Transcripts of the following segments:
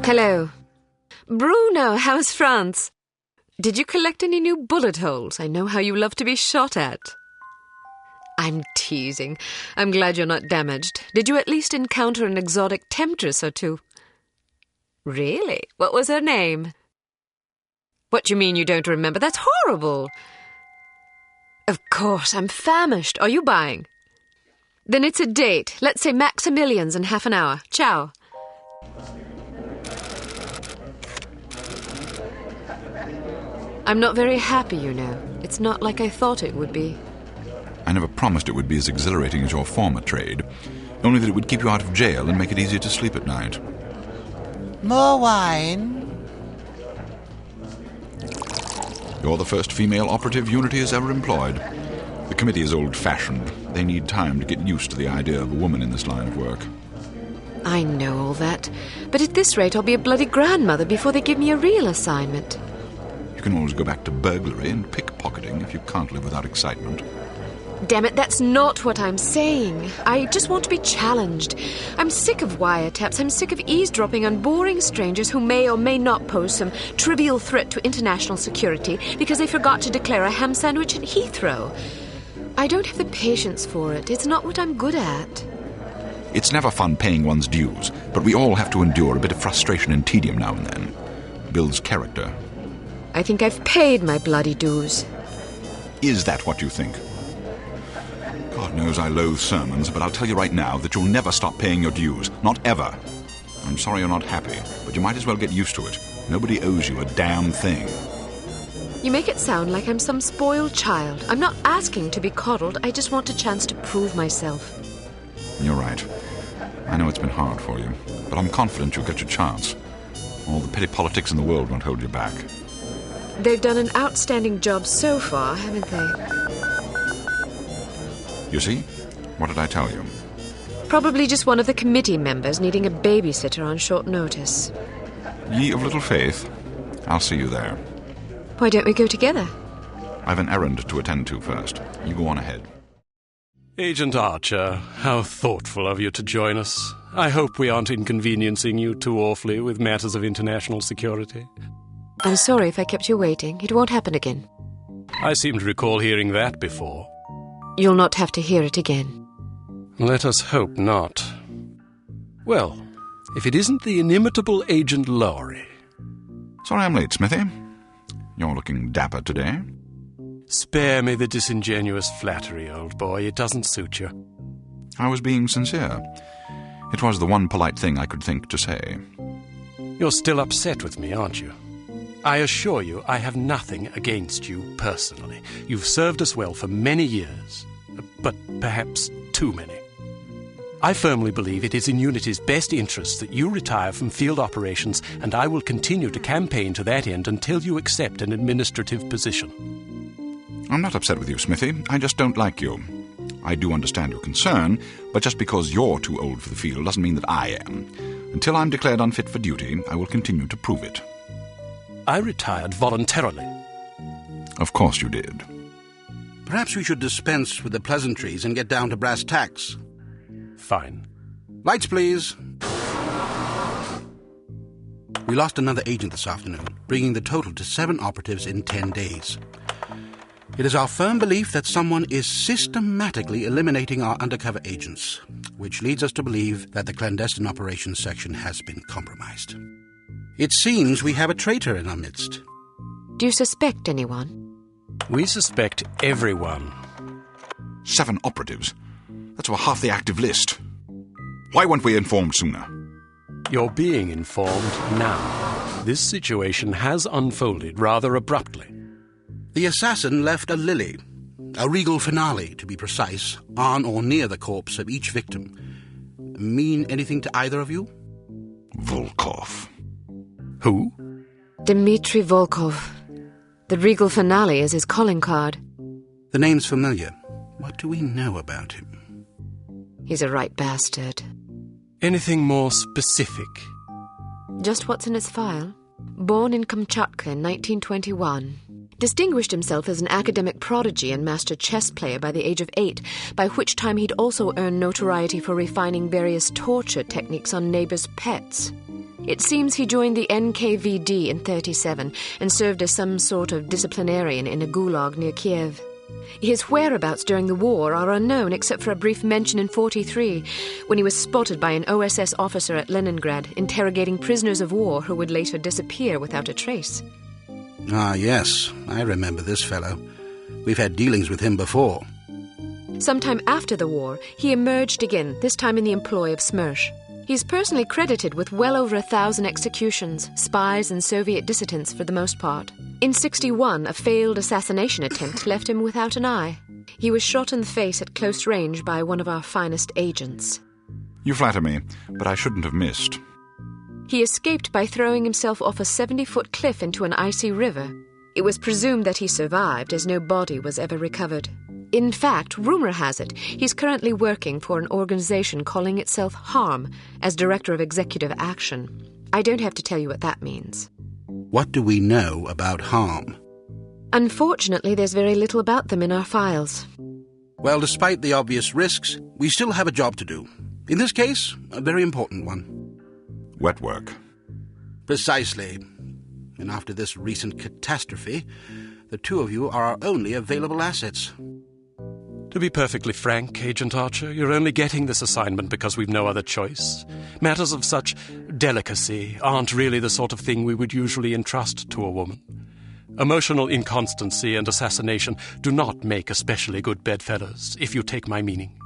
Hello. Bruno, how's France? Did you collect any new bullet holes? I know how you love to be shot at. I'm teasing. I'm glad you're not damaged. Did you at least encounter an exotic temptress or two? Really? What was her name? What do you mean you don't remember? That's horrible. Of course, I'm famished. Are you buying? Then it's a date. Let's say Maximilian's in half an hour. Ciao. I'm not very happy, you know. It's not like I thought it would be. I never promised it would be as exhilarating as your former trade, only that it would keep you out of jail and make it easier to sleep at night. More wine? You're the first female operative Unity has ever employed. The committee is old-fashioned. They need time to get used to the idea of a woman in this line of work. I know all that, but at this rate I'll be a bloody grandmother before they give me a real assignment. You can always go back to burglary and pickpocketing if you can't live without excitement. Damn it, that's not what I'm saying. I just want to be challenged. I'm sick of wiretaps. I'm sick of eavesdropping on boring strangers who may or may not pose some trivial threat to international security because they forgot to declare a ham sandwich at Heathrow. I don't have the patience for it. It's not what I'm good at. It's never fun paying one's dues, but we all have to endure a bit of frustration and tedium now and then. Builds character. I think I've paid my bloody dues. Is that what you think? God knows I loathe sermons, but I'll tell you right now that you'll never stop paying your dues. Not ever. I'm sorry you're not happy, but you might as well get used to it. Nobody owes you a damn thing. You make it sound like I'm some spoiled child. I'm not asking to be coddled. I just want a chance to prove myself. You're right. I know it's been hard for you, but I'm confident you'll get your chance. All the petty politics in the world won't hold you back. They've done an outstanding job so far, haven't they? You see? What did I tell you? Probably just one of the committee members needing a babysitter on short notice. Ye of little faith. I'll see you there. Why don't we go together? I've an errand to attend to first. You go on ahead. Agent Archer, how thoughtful of you to join us. I hope we aren't inconveniencing you too awfully with matters of international security. I'm sorry if I kept you waiting. It won't happen again. I seem to recall hearing that before. You'll not have to hear it again. Let us hope not. Well, if it isn't the inimitable Agent Lowry. Sorry I'm late, Smithy. You're looking dapper today. Spare me the disingenuous flattery, old boy. It doesn't suit you. I was being sincere. It was the one polite thing I could think to say. You're still upset with me, aren't you? I assure you I have nothing against you personally. You've served us well for many years, but perhaps too many. I firmly believe it is in Unity's best interest that you retire from field operations, and I will continue to campaign to that end until you accept an administrative position. I'm not upset with you, Smithy. I just don't like you. I do understand your concern, but just because you're too old for the field doesn't mean that I am. Until I'm declared unfit for duty, I will continue to prove it. I retired voluntarily. Of course you did. Perhaps we should dispense with the pleasantries and get down to brass tacks. Fine. Lights, please. We lost another agent this afternoon, bringing the total to 7 operatives in 10 days. It is our firm belief that someone is systematically eliminating our undercover agents, which leads us to believe that the clandestine operations section has been compromised. It seems we have a traitor in our midst. Do you suspect anyone? We suspect everyone. 7 operatives? That's over half the active list. Why weren't we informed sooner? You're being informed now. This situation has unfolded rather abruptly. The assassin left a lily, a regal finale to be precise, on or near the corpse of each victim. Mean anything to either of you? Volkov. Who? Dmitry Volkov. The regal finale is his calling card. The name's familiar. What do we know about him? He's a right bastard. Anything more specific? Just what's in his file. Born in Kamchatka in 1921. Distinguished himself as an academic prodigy and master chess player by the age of 8, by which time he'd also earned notoriety for refining various torture techniques on neighbors' pets. It seems he joined the NKVD in 1937 and served as some sort of disciplinarian in a gulag near Kiev. His whereabouts during the war are unknown except for a brief mention in 1943 when he was spotted by an OSS officer at Leningrad interrogating prisoners of war who would later disappear without a trace. Ah, yes, I remember this fellow. We've had dealings with him before. Sometime after the war, he emerged again, this time in the employ of Smersh. He's personally credited with well over 1,000 executions, spies and Soviet dissidents for the most part. In 1961, a failed assassination attempt left him without an eye. He was shot in the face at close range by one of our finest agents. You flatter me, but I shouldn't have missed. He escaped by throwing himself off a 70-foot cliff into an icy river. It was presumed that he survived, as no body was ever recovered. In fact, rumor has it, he's currently working for an organization calling itself Harm as Director of Executive Action. I don't have to tell you what that means. What do we know about Harm? Unfortunately, there's very little about them in our files. Well, despite the obvious risks, we still have a job to do. In this case, a very important one. Wet work. Precisely. And after this recent catastrophe, the two of you are our only available assets. To be perfectly frank, Agent Archer, you're only getting this assignment because we've no other choice. Matters of such delicacy aren't really the sort of thing we would usually entrust to a woman. Emotional inconstancy and assassination do not make especially good bedfellows, if you take my meaning.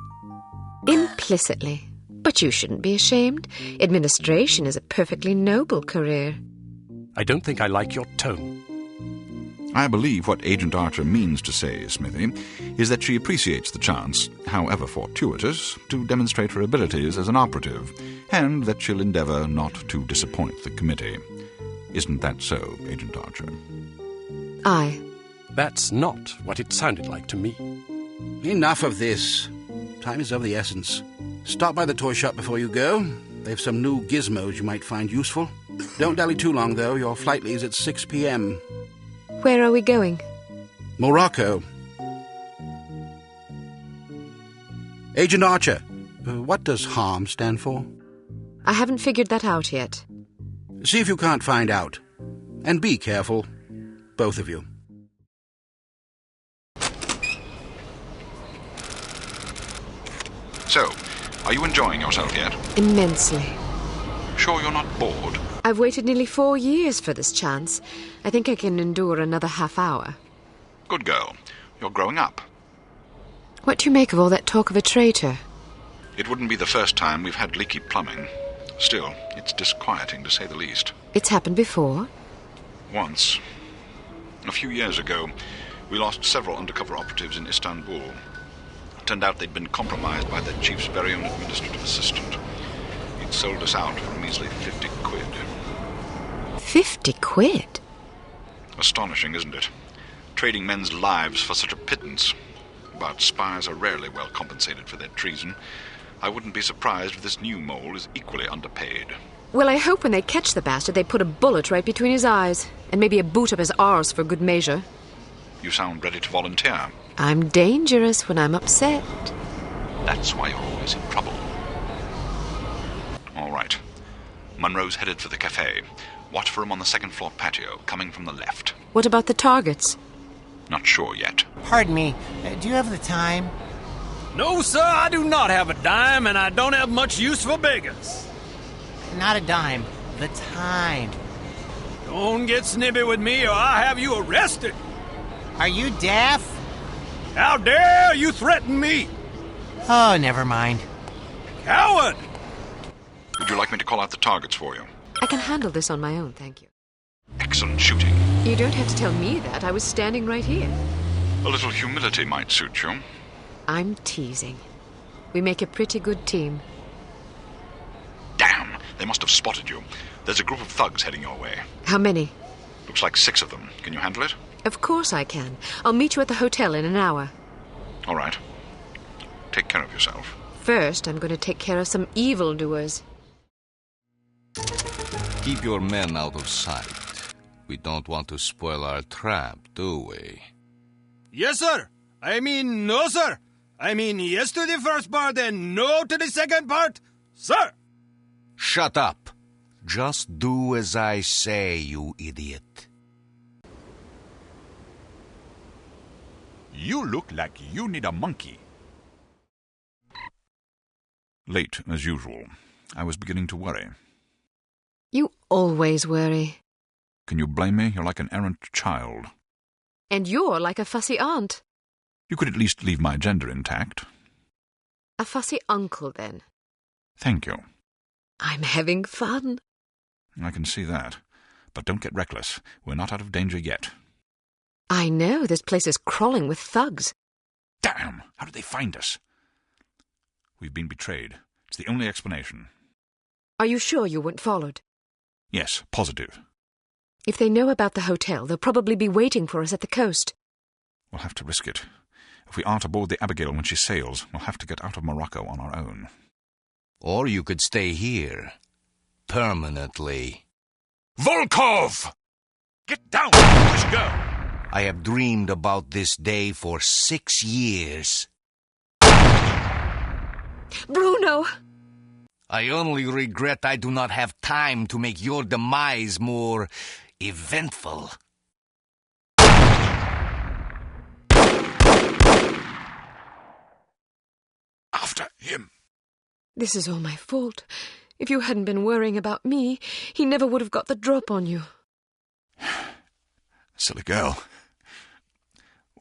Implicitly. But you shouldn't be ashamed. Administration is a perfectly noble career. I don't think I like your tone. I believe what Agent Archer means to say, Smithy, is that she appreciates the chance, however fortuitous, to demonstrate her abilities as an operative, and that she'll endeavour not to disappoint the committee. Isn't that so, Agent Archer? Aye. That's not what it sounded like to me. Enough of this. Time is of the essence. Stop by the toy shop before you go. They've some new gizmos you might find useful. Don't dally too long, though. Your flight leaves at 6 p.m. Where are we going? Morocco. Agent Archer, what does HARM stand for? I haven't figured that out yet. See if you can't find out. And be careful, both of you. So, are you enjoying yourself yet? Immensely. Sure you're not bored? I've waited nearly 4 years for this chance. I think I can endure another half hour. Good girl. You're growing up. What do you make of all that talk of a traitor? It wouldn't be the first time we've had leaky plumbing. Still, it's disquieting, to say the least. It's happened before? Once. A few years ago, we lost several undercover operatives in Istanbul. Turned out they'd been compromised by their chief's very own administrative assistant. He'd sold us out for a measly 50 quid. 50 quid? Astonishing, isn't it? Trading men's lives for such a pittance. But spies are rarely well compensated for their treason. I wouldn't be surprised if this new mole is equally underpaid. Well, I hope when they catch the bastard they put a bullet right between his eyes, and maybe a boot up his arse for good measure. You sound ready to volunteer. I'm dangerous when I'm upset. That's why you're always in trouble. All right. Munro's headed for the cafe. Watch for him on the second-floor patio, coming from the left. What about the targets? Not sure yet. Pardon me, do you have the time? No, sir, I do not have a dime, and I don't have much use for beggars. Not a dime, the time. Don't get snippy with me, or I'll have you arrested. Are you deaf? How dare you threaten me? Oh, never mind. Coward! Would you like me to call out the targets for you? I can handle this on my own, thank you. Excellent shooting. You don't have to tell me that. I was standing right here. A little humility might suit you. I'm teasing. We make a pretty good team. Damn! They must have spotted you. There's a group of thugs heading your way. How many? Looks like 6 of them. Can you handle it? Of course I can. I'll meet you at the hotel in an hour. All right. Take care of yourself. First, I'm going to take care of some evildoers. Keep your men out of sight. We don't want to spoil our trap, do we? Yes, sir. I mean, no, sir. I mean, yes to the first part and no to the second part, sir. Shut up. Just do as I say, you idiot. You look like you need a monkey. Late, as usual. I was beginning to worry. You always worry. Can you blame me? You're like an errant child. And you're like a fussy aunt. You could at least leave my gender intact. A fussy uncle, then. Thank you. I'm having fun. I can see that. But don't get reckless. We're not out of danger yet. I know, this place is crawling with thugs. Damn! How did they find us? We've been betrayed. It's the only explanation. Are you sure you weren't followed? Yes, positive. If they know about the hotel, they'll probably be waiting for us at the coast. We'll have to risk it. If we aren't aboard the Abigail when she sails, we'll have to get out of Morocco on our own. Or you could stay here. Permanently. Volkov! Get down, foolish girl! I have dreamed about this day for 6 years. Bruno! I only regret I do not have time to make your demise more eventful. After him. This is all my fault. If you hadn't been worrying about me, he never would have got the drop on you. Silly girl.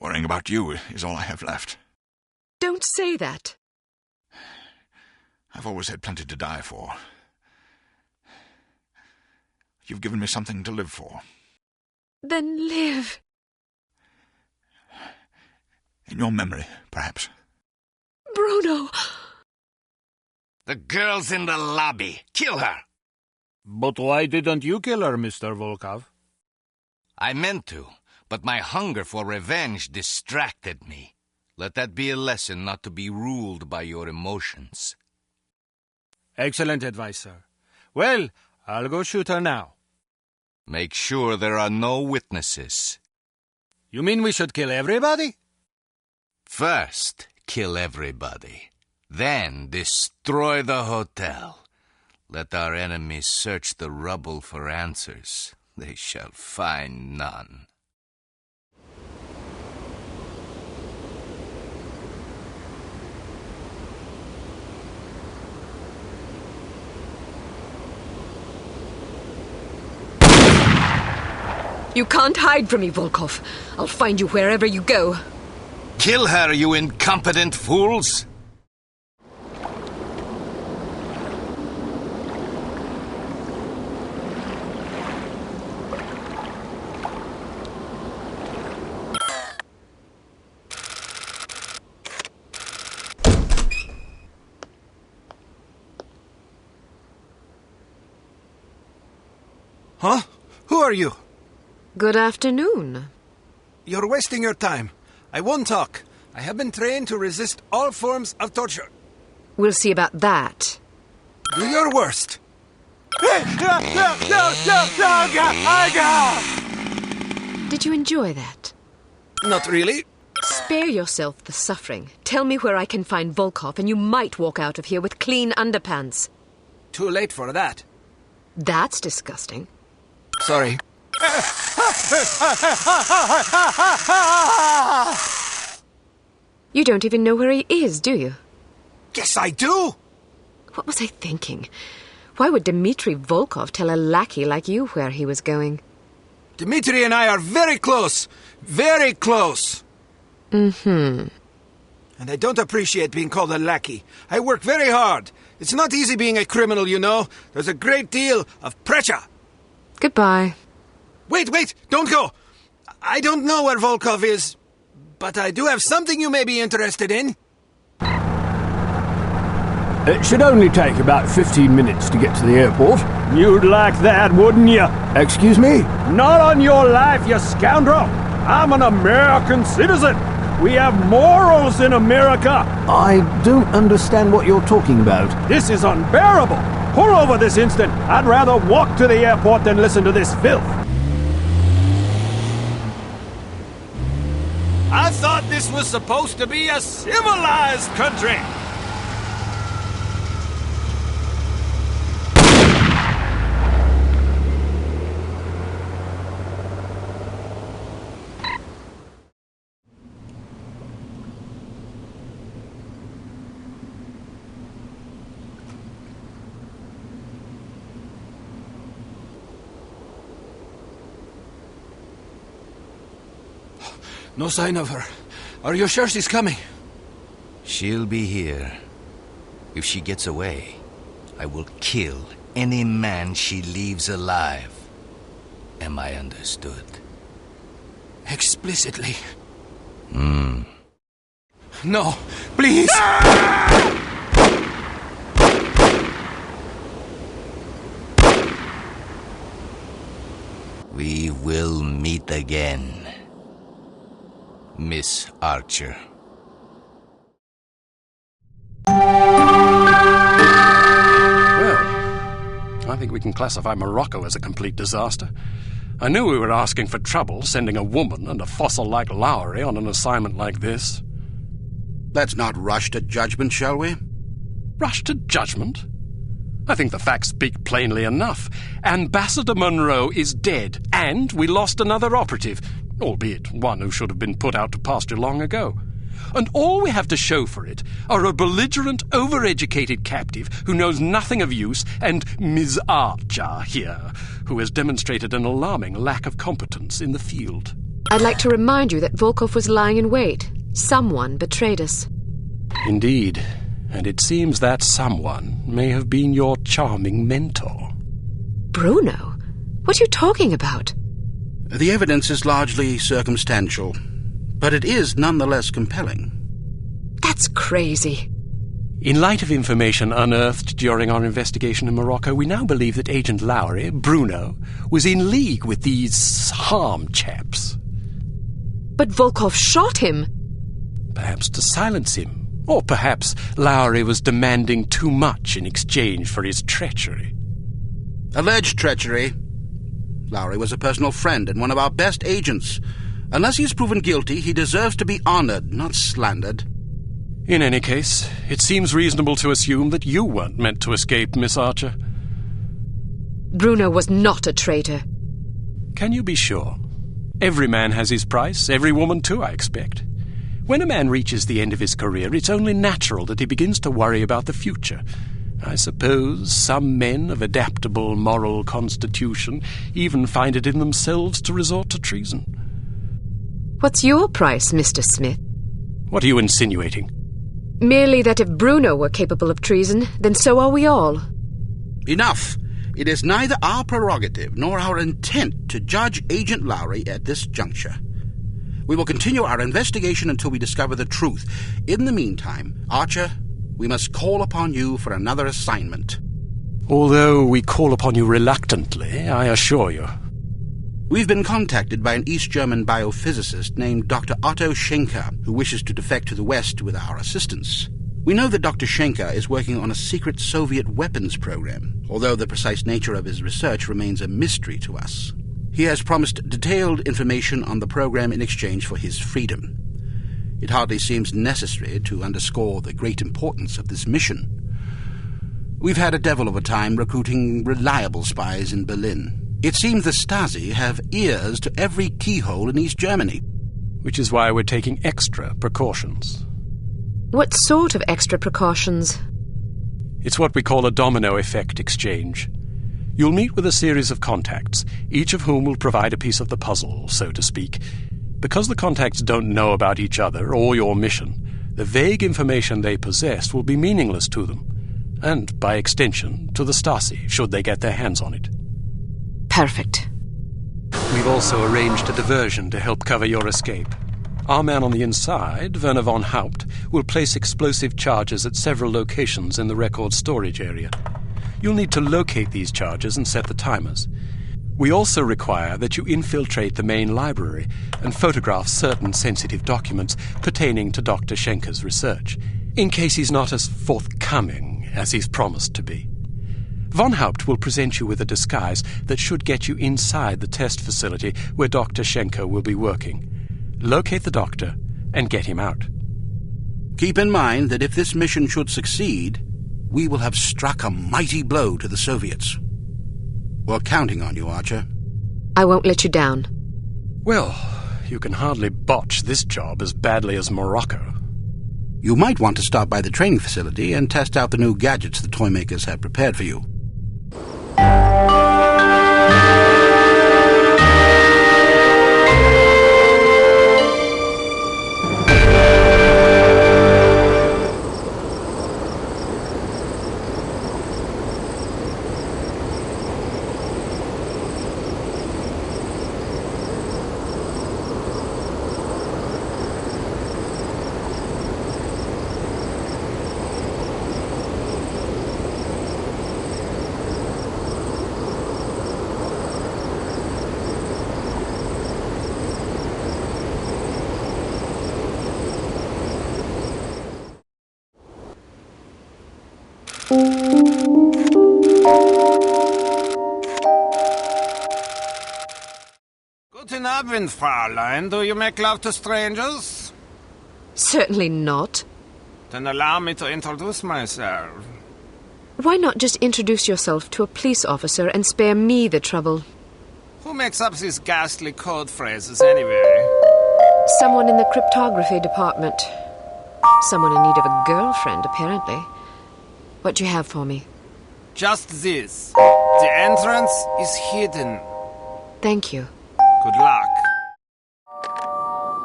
Worrying about you is all I have left. Don't say that. I've always had plenty to die for. You've given me something to live for. Then live. In your memory, perhaps. Bruno! The girl's in the lobby. Kill her. But why didn't you kill her, Mr. Volkov? I meant to, but my hunger for revenge distracted me. Let that be a lesson not to be ruled by your emotions. Excellent advice, sir. Well, I'll go shoot her now. Make sure there are no witnesses. You mean we should kill everybody? First, kill everybody. Then destroy the hotel. Let our enemies search the rubble for answers. They shall find none. You can't hide from me, Volkov. I'll find you wherever you go. Kill her, you incompetent fools! Huh? Who are you? Good afternoon. You're wasting your time. I won't talk. I have been trained to resist all forms of torture. We'll see about that. Do your worst. Did you enjoy that? Not really. Spare yourself the suffering. Tell me where I can find Volkov, and you might walk out of here with clean underpants. Too late for that. That's disgusting. Sorry. You don't even know where he is, do you? Yes, I do. What was I thinking? Why would Dmitri Volkov tell a lackey like you where he was going? Dmitri and I are very close. Very close. Mm-hmm. And I don't appreciate being called a lackey. I work very hard. It's not easy being a criminal, you know. There's a great deal of pressure. Goodbye. Wait, don't go. I don't know where Volkov is, but I do have something you may be interested in. It should only take about 15 minutes to get to the airport. You'd like that, wouldn't you? Excuse me? Not on your life, you scoundrel! I'm an American citizen! We have morals in America! I don't understand what you're talking about. This is unbearable! Pull over this instant! I'd rather walk to the airport than listen to this filth! I thought this was supposed to be a civilized country! No sign of her. Are you sure she's coming? She'll be here. If she gets away, I will kill any man she leaves alive. Am I understood? Explicitly. No, please! We will meet again, Miss Archer. I think we can classify Morocco as a complete disaster. I knew we were asking for trouble, sending a woman and a fossil like Lowry on an assignment like this. Let's not rush to judgment, shall we? Rush to judgment? I think the facts speak plainly enough. Ambassador Monroe is dead, and we lost another operative, albeit one who should have been put out to pasture long ago. And all we have to show for it are a belligerent, overeducated captive who knows nothing of use, and Ms. Archer here, who has demonstrated an alarming lack of competence in the field. I'd like to remind you that Volkov was lying in wait. Someone betrayed us. Indeed, and it seems that someone may have been your charming mentor. Bruno? What are you talking about? The evidence is largely circumstantial, but it is nonetheless compelling. That's crazy. In light of information unearthed during our investigation in Morocco, we now believe that Agent Lowry, Bruno, was in league with these harm chaps. But Volkov shot him. Perhaps to silence him. Or perhaps Lowry was demanding too much in exchange for his treachery. Alleged treachery. Lowry was a personal friend and one of our best agents. Unless he is proven guilty, he deserves to be honored, not slandered. In any case, it seems reasonable to assume that you weren't meant to escape, Miss Archer. Bruno was not a traitor. Can you be sure? Every man has his price, every woman too, I expect. When a man reaches the end of his career, it's only natural that he begins to worry about the future. I suppose some men of adaptable moral constitution even find it in themselves to resort to treason. What's your price, Mr. Smith? What are you insinuating? Merely that if Bruno were capable of treason, then so are we all. Enough! It is neither our prerogative nor our intent to judge Agent Lowry at this juncture. We will continue our investigation until we discover the truth. In the meantime, Archer, we must call upon you for another assignment. Although we call upon you reluctantly, I assure you. We've been contacted by an East German biophysicist named Dr. Otto Schenker, who wishes to defect to the West with our assistance. We know that Dr. Schenker is working on a secret Soviet weapons program, although the precise nature of his research remains a mystery to us. He has promised detailed information on the program in exchange for his freedom. It hardly seems necessary to underscore the great importance of this mission. We've had a devil of a time recruiting reliable spies in Berlin. It seems the Stasi have ears to every keyhole in East Germany. Which is why we're taking extra precautions. What sort of extra precautions? It's what we call a domino effect exchange. You'll meet with a series of contacts, each of whom will provide a piece of the puzzle, so to speak. Because the contacts don't know about each other or your mission, the vague information they possess will be meaningless to them, and, by extension, to the Stasi, should they get their hands on it. Perfect. We've also arranged a diversion to help cover your escape. Our man on the inside, Werner von Haupt, will place explosive charges at several locations in the record storage area. You'll need to locate these charges and set the timers. We also require that you infiltrate the main library and photograph certain sensitive documents pertaining to Dr. Schenker's research, in case he's not as forthcoming as he's promised to be. Von Haupt will present you with a disguise that should get you inside the test facility where Dr. Schenker will be working. Locate the doctor and get him out. Keep in mind that if this mission should succeed, we will have struck a mighty blow to the Soviets. We're counting on you, Archer. I won't let you down. Well, you can hardly botch this job as badly as Morocco. You might want to stop by the training facility and test out the new gadgets the toy makers have prepared for you. Guten Abend, Fräulein. Do you make love to strangers? Certainly not. Then allow me to introduce myself. Why not just introduce yourself to a police officer and spare me the trouble? Who makes up these ghastly code phrases anyway? Someone in the cryptography department. Someone in need of a girlfriend, apparently. What do you have for me? Just this. The entrance is hidden. Thank you. Good luck.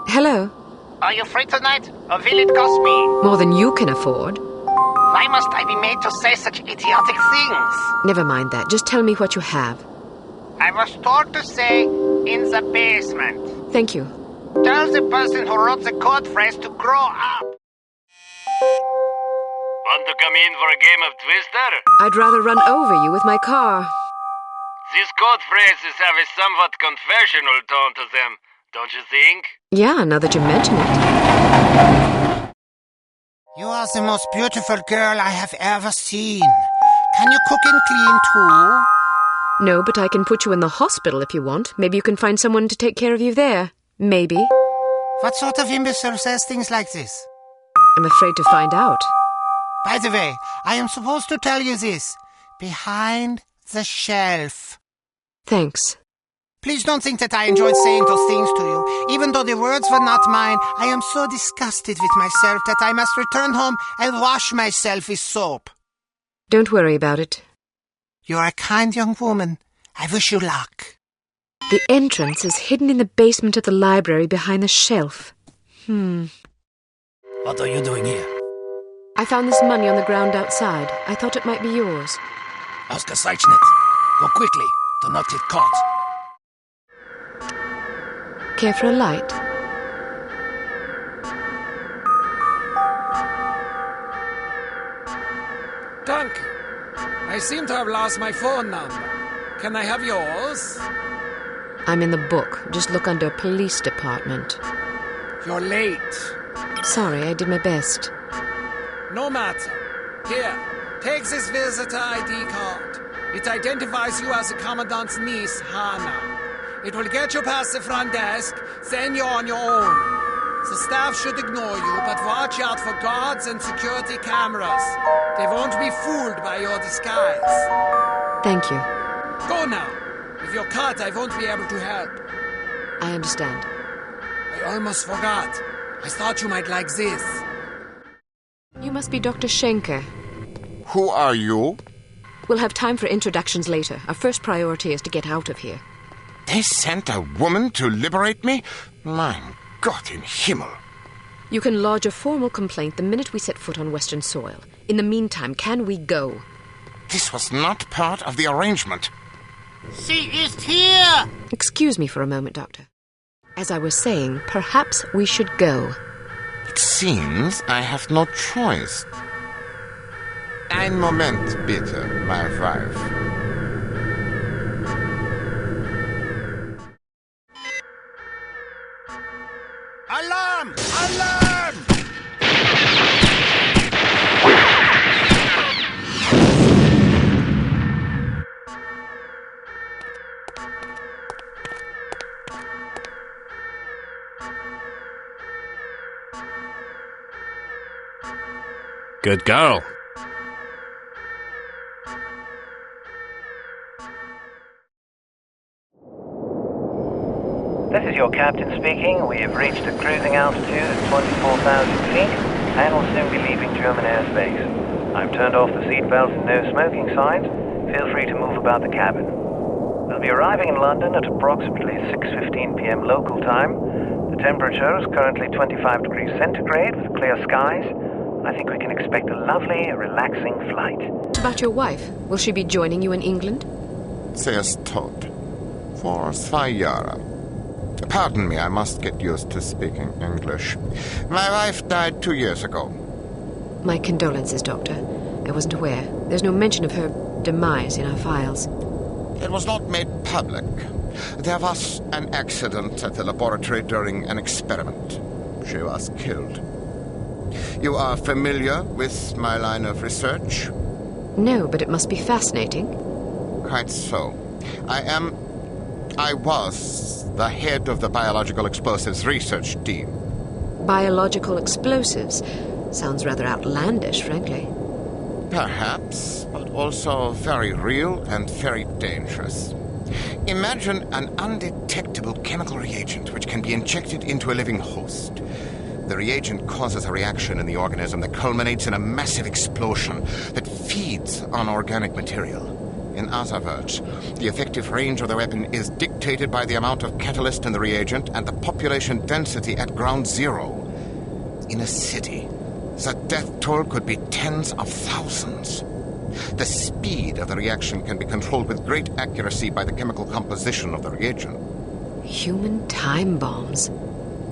Hello. Are you free tonight, or will it cost me? More than you can afford. Why must I be made to say such idiotic things? Never mind that. Just tell me what you have. I was told to say, in the basement. Thank you. Tell the person who wrote the code phrase to grow up. Want to come in for a game of Twister? I'd rather run over you with my car. These code phrases have a somewhat confessional tone to them, don't you think? Yeah, now that you mention it. You are the most beautiful girl I have ever seen. Can you cook and clean too? No, but I can put you in the hospital if you want. Maybe you can find someone to take care of you there. Maybe. What sort of imbecile says things like this? I'm afraid to find out. By the way, I am supposed to tell you this. Behind the shelf. Thanks. Please don't think that I enjoyed saying those things to you. Even though the words were not mine, I am so disgusted with myself that I must return home and wash myself with soap. Don't worry about it. You're a kind young woman. I wish you luck. The entrance is hidden in the basement of the library behind the shelf. What are you doing here? I found this money on the ground outside. I thought it might be yours. Ausgezeichnet. Go quickly. Do not get caught. Care for a light? Danke. I seem to have lost my phone number. Can I have yours? I'm in the book. Just look under police department. You're late. Sorry, I did my best. No matter. Here, take this visitor ID card. It identifies you as the Commandant's niece, Hannah. It will get you past the front desk, then you're on your own. The staff should ignore you, but watch out for guards and security cameras. They won't be fooled by your disguise. Thank you. Go now. If you're caught, I won't be able to help. I understand. I almost forgot. I thought you might like this. You must be Dr. Schenker. Who are you? We'll have time for introductions later. Our first priority is to get out of here. They sent a woman to liberate me? Mein Gott im Himmel. You can lodge a formal complaint the minute we set foot on Western soil. In the meantime, can we go? This was not part of the arrangement. She is here! Excuse me for a moment, Doctor. As I was saying, perhaps we should go. It seems I have no choice. Ein Moment, bitte, my wife. Alarm! Alarm! Good girl. This is your captain speaking. We have reached a cruising altitude of 24,000 feet and will soon be leaving German airspace. I've turned off the seatbelt and no smoking signs. Feel free to move about the cabin. We'll be arriving in London at approximately 6:15 p.m. local time. The temperature is currently 25 degrees centigrade with clear skies. I think we can expect a lovely, relaxing flight. What about your wife? Will she be joining you in England? Sie ist tot. For 2 Jahre. Pardon me, I must get used to speaking English. My wife died 2 years ago. My condolences, Doctor. I wasn't aware. There's no mention of her demise in our files. It was not made public. There was an accident at the laboratory during an experiment. She was killed. You are familiar with my line of research? No, but it must be fascinating. Quite so. I was the head of the biological explosives research team. Biological explosives? Sounds rather outlandish, frankly. Perhaps, but also very real and very dangerous. Imagine an undetectable chemical reagent which can be injected into a living host. The reagent causes a reaction in the organism that culminates in a massive explosion that feeds on organic material. In other words, the effective range of the weapon is dictated by the amount of catalyst in the reagent and the population density at ground zero. In a city, the death toll could be tens of thousands. The speed of the reaction can be controlled with great accuracy by the chemical composition of the reagent. Human time bombs?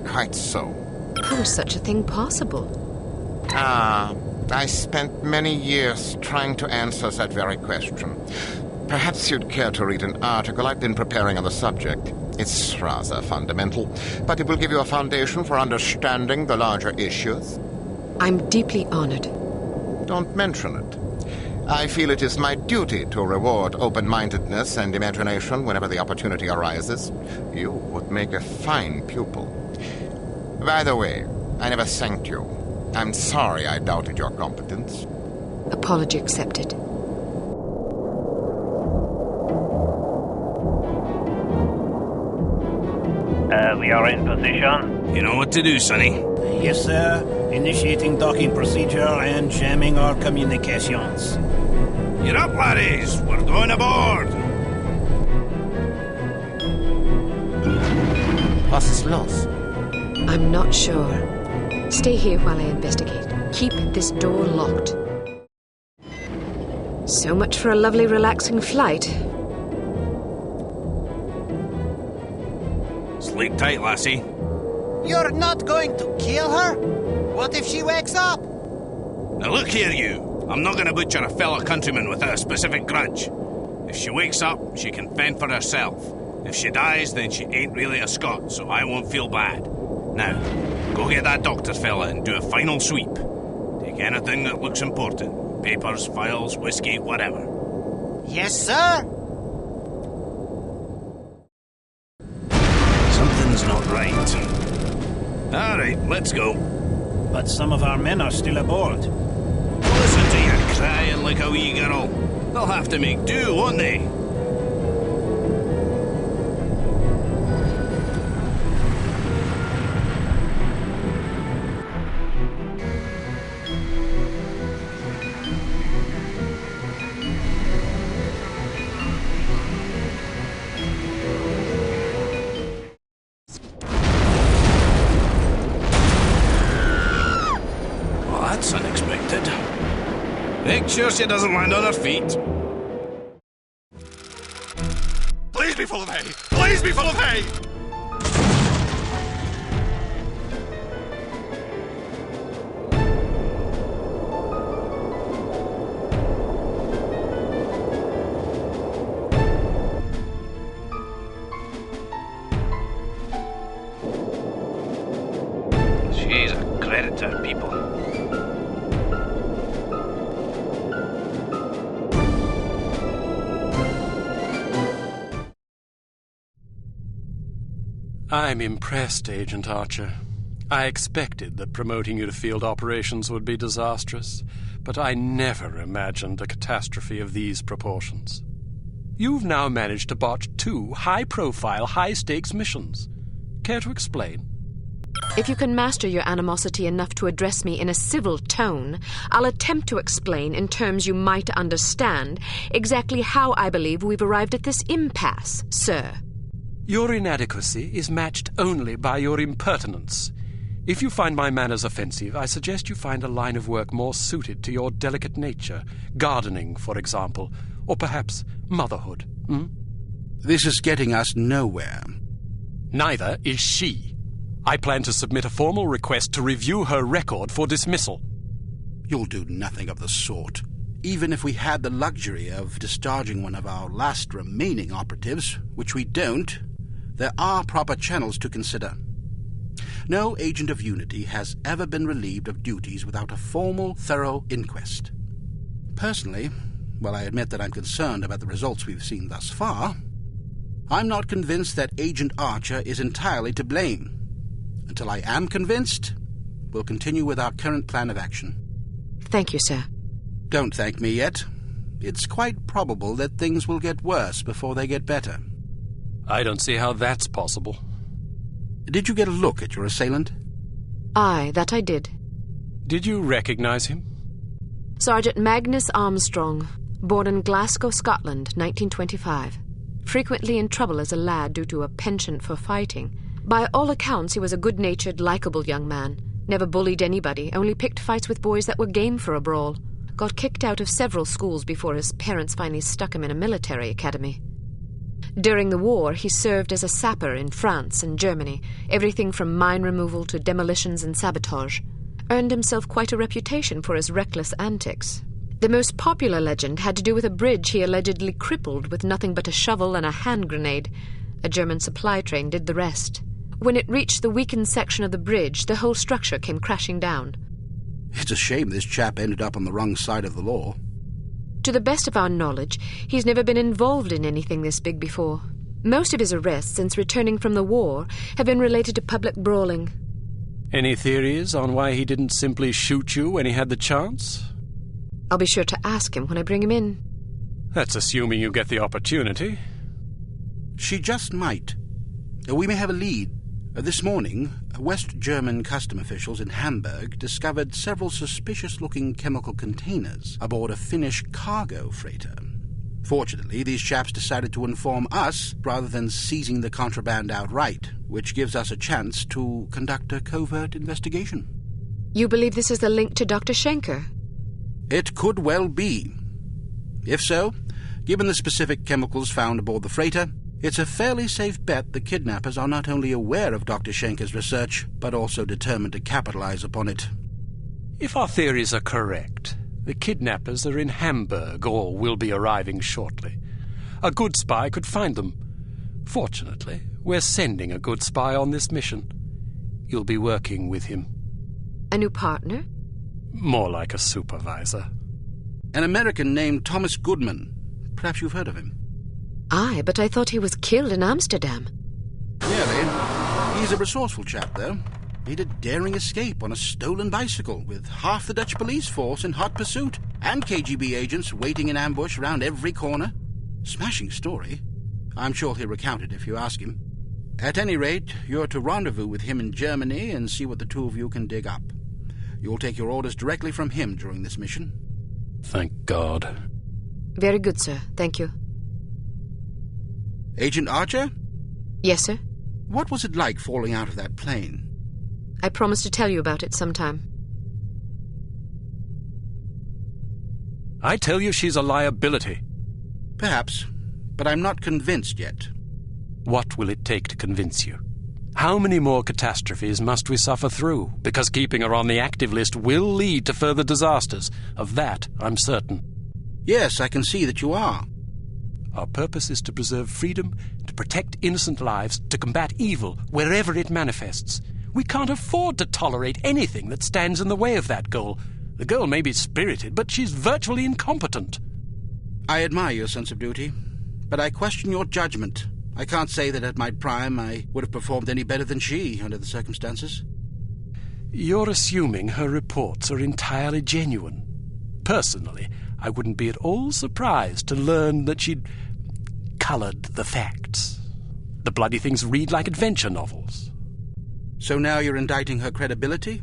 Quite so. How is such a thing possible? I spent many years trying to answer that very question. Perhaps you'd care to read an article I've been preparing on the subject. It's rather fundamental, but it will give you a foundation for understanding the larger issues. I'm deeply honored. Don't mention it. I feel it is my duty to reward open-mindedness and imagination whenever the opportunity arises. You would make a fine pupil. By the way, I never thanked you. I'm sorry I doubted your competence. Apology accepted. We are in position. You know what to do, Sonny. Yes, sir. Initiating docking procedure and jamming our communications. You're up, laddies. We're going aboard. Was ist los? I'm not sure. Stay here while I investigate. Keep this door locked. So much for a lovely, relaxing flight. Sleep tight, lassie. You're not going to kill her? What if she wakes up? Now look here, you. I'm not going to butcher a fellow countryman with a specific grudge. If she wakes up, she can fend for herself. If she dies, then she ain't really a Scot, so I won't feel bad. Now, go get that doctor fella and do a final sweep. Take anything that looks important. Papers, files, whiskey, whatever. Yes, sir. Something's not right. All right, let's go. But some of our men are still aboard. Listen to you crying like a wee girl. They'll have to make do, won't they? That's unexpected. Make sure she doesn't land on her feet. Please be full of hay! Please be full of hay! She's a credit to her people. I'm impressed, Agent Archer. I expected that promoting you to field operations would be disastrous, but I never imagined a catastrophe of these proportions. You've now managed to botch 2 high-profile, high-stakes missions. Care to explain? If you can master your animosity enough to address me in a civil tone, I'll attempt to explain in terms you might understand exactly how I believe we've arrived at this impasse, sir. Your inadequacy is matched only by your impertinence. If you find my manners offensive, I suggest you find a line of work more suited to your delicate nature. Gardening, for example, or perhaps motherhood. This is getting us nowhere. Neither is she. I plan to submit a formal request to review her record for dismissal. You'll do nothing of the sort. Even if we had the luxury of discharging one of our last remaining operatives, which we don't, there are proper channels to consider. No agent of Unity has ever been relieved of duties without a formal, thorough inquest. Personally, while I admit that I'm concerned about the results we've seen thus far, I'm not convinced that Agent Archer is entirely to blame. Until I am convinced, we'll continue with our current plan of action. Thank you, sir. Don't thank me yet. It's quite probable that things will get worse before they get better. I don't see how that's possible. Did you get a look at your assailant? Aye, that I did. Did you recognize him? Sergeant Magnus Armstrong, born in Glasgow, Scotland, 1925. Frequently in trouble as a lad due to a penchant for fighting. By all accounts, he was a good-natured, likeable young man. Never bullied anybody, only picked fights with boys that were game for a brawl. Got kicked out of several schools before his parents finally stuck him in a military academy. During the war, he served as a sapper in France and Germany, everything from mine removal to demolitions and sabotage. Earned himself quite a reputation for his reckless antics. The most popular legend had to do with a bridge he allegedly crippled with nothing but a shovel and a hand grenade. A German supply train did the rest. When it reached the weakened section of the bridge, the whole structure came crashing down. It's a shame this chap ended up on the wrong side of the law. To the best of our knowledge, he's never been involved in anything this big before. Most of his arrests since returning from the war have been related to public brawling. Any theories on why he didn't simply shoot you when he had the chance? I'll be sure to ask him when I bring him in. That's assuming you get the opportunity. She just might. We may have a lead. This morning, West German custom officials in Hamburg discovered several suspicious-looking chemical containers aboard a Finnish cargo freighter. Fortunately, these chaps decided to inform us rather than seizing the contraband outright, which gives us a chance to conduct a covert investigation. You believe this is the link to Dr. Schenker? It could well be. If so, given the specific chemicals found aboard the freighter, it's a fairly safe bet the kidnappers are not only aware of Dr. Schenker's research, but also determined to capitalize upon it. If our theories are correct, the kidnappers are in Hamburg or will be arriving shortly. A good spy could find them. Fortunately, we're sending a good spy on this mission. You'll be working with him. A new partner? More like a supervisor. An American named Thomas Goodman. Perhaps you've heard of him. Aye, but I thought he was killed in Amsterdam. Nearly. He's a resourceful chap, though. Made a daring escape on a stolen bicycle with half the Dutch police force in hot pursuit and KGB agents waiting in ambush around every corner. Smashing story. I'm sure he'll recount it if you ask him. At any rate, you're to rendezvous with him in Germany and see what the two of you can dig up. You'll take your orders directly from him during this mission. Thank God. Very good, sir. Thank you. Agent Archer? Yes, sir? What was it like falling out of that plane? I promise to tell you about it sometime. I tell you she's a liability. Perhaps, but I'm not convinced yet. What will it take to convince you? How many more catastrophes must we suffer through? Because keeping her on the active list will lead to further disasters. Of that, I'm certain. Yes, I can see that you are. Our purpose is to preserve freedom, to protect innocent lives, to combat evil wherever it manifests. We can't afford to tolerate anything that stands in the way of that goal. The girl may be spirited, but she's virtually incompetent. I admire your sense of duty, but I question your judgment. I can't say that at my prime I would have performed any better than she under the circumstances. You're assuming her reports are entirely genuine. Personally, I wouldn't be at all surprised to learn that she'd coloured the facts. The bloody things read like adventure novels. So now you're indicting her credibility?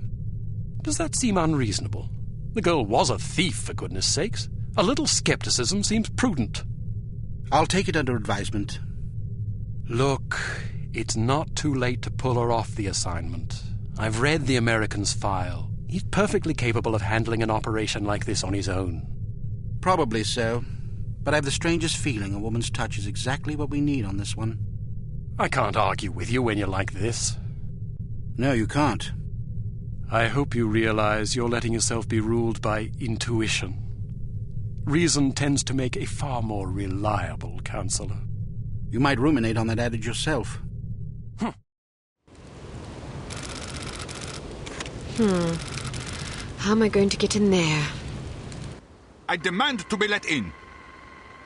Does that seem unreasonable? The girl was a thief, for goodness sakes. A little skepticism seems prudent. I'll take it under advisement. Look, it's not too late to pull her off the assignment. I've read the American's file. He's perfectly capable of handling an operation like this on his own. Probably so, but I have the strangest feeling a woman's touch is exactly what we need on this one. I can't argue with you when you're like this. No, you can't. I hope you realize you're letting yourself be ruled by intuition. Reason tends to make a far more reliable counselor. You might ruminate on that adage yourself. How am I going to get in there? I demand to be let in.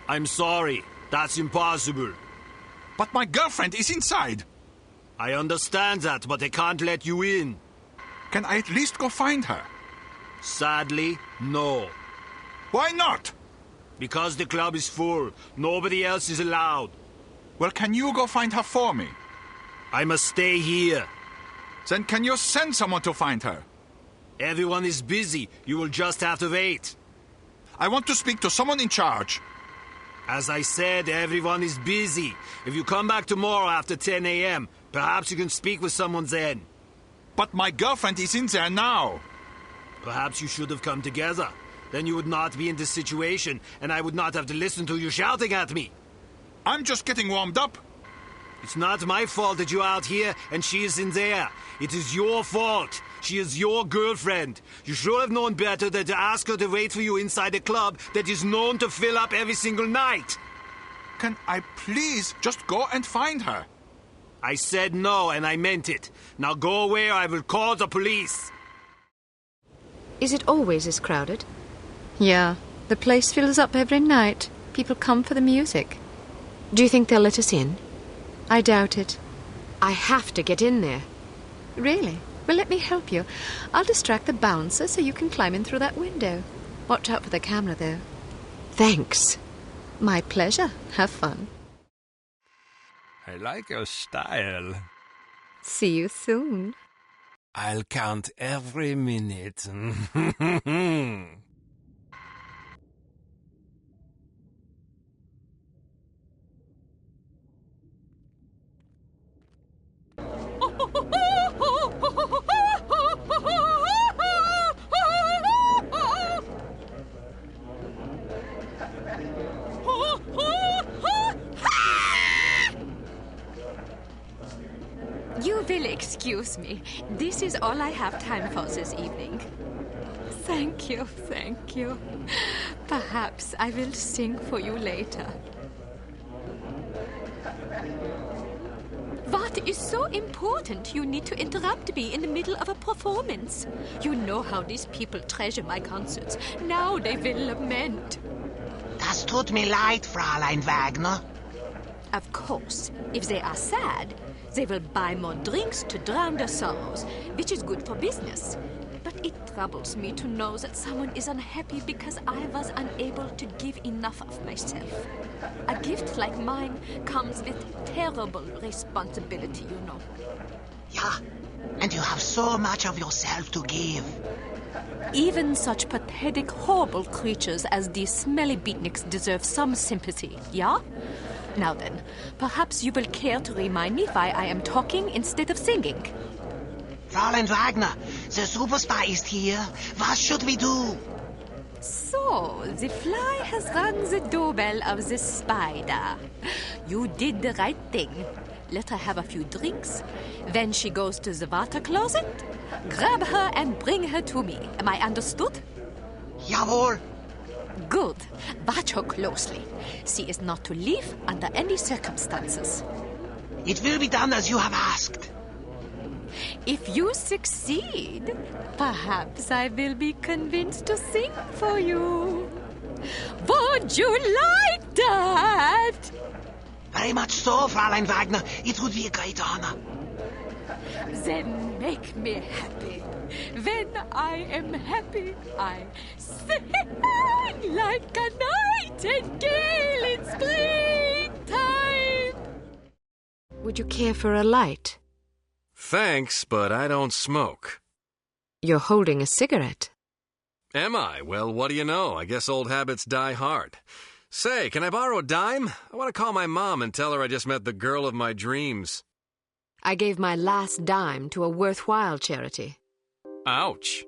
I'm sorry. That's impossible. But my girlfriend is inside. I understand that, but I can't let you in. Can I at least go find her? Sadly, no. Why not? Because the club is full. Nobody else is allowed. Well, can you go find her for me? I must stay here. Then can you send someone to find her? Everyone is busy. You will just have to wait. I want to speak to someone in charge. As I said, everyone is busy. If you come back tomorrow after 10 a.m., perhaps you can speak with someone then. But my girlfriend is in there now. Perhaps you should have come together. Then you would not be in this situation, and I would not have to listen to you shouting at me. I'm just getting warmed up. It's not my fault that you're out here and she is in there. It is your fault. She is your girlfriend. You should have known better than to ask her to wait for you inside a club that is known to fill up every single night. Can I please just go and find her? I said no, and I meant it. Now go away or I will call the police. Is it always this crowded? Yeah, the place fills up every night. People come for the music. Do you think they'll let us in? I doubt it. I have to get in there. Really? Well, let me help you. I'll distract the bouncer so you can climb in through that window. Watch out for the camera, though. Thanks. My pleasure. Have fun. I like your style. See you soon. I'll count every minute. You will excuse me. This is all I have time for this evening. Thank you, thank you. Perhaps I will sing for you later. What is so important you need to interrupt me in the middle of a performance? You know how these people treasure my concerts. Now they will lament. Das tut mir leid, Fräulein Wagner. Of course, if they are sad, they will buy more drinks to drown their sorrows, which is good for business. But it troubles me to know that someone is unhappy because I was unable to give enough of myself. A gift like mine comes with terrible responsibility, you know. Yeah, and you have so much of yourself to give. Even such pathetic, horrible creatures as these smelly beatniks deserve some sympathy, yeah? Now then, perhaps you will care to remind me why I am talking instead of singing. Fräulein Wagner, the superspy is here. What should we do? So, the fly has rung the doorbell of the spider. You did the right thing. Let her have a few drinks. Then she goes to the water closet. Grab her and bring her to me. Am I understood? Jawohl. Good. Watch her closely. She is not to leave under any circumstances. It will be done as you have asked. If you succeed, perhaps I will be convinced to sing for you. Would you like that? Very much so, Fräulein Wagner. It would be a great honor. Then make me happy. When I am happy, I sing like a nightingale in springtime. Would you care for a light? Thanks, but I don't smoke. You're holding a cigarette. Am I? Well, what do you know? I guess old habits die hard. Say, can I borrow a dime? I want to call my mom and tell her I just met the girl of my dreams. I gave my last dime to a worthwhile charity. Ouch.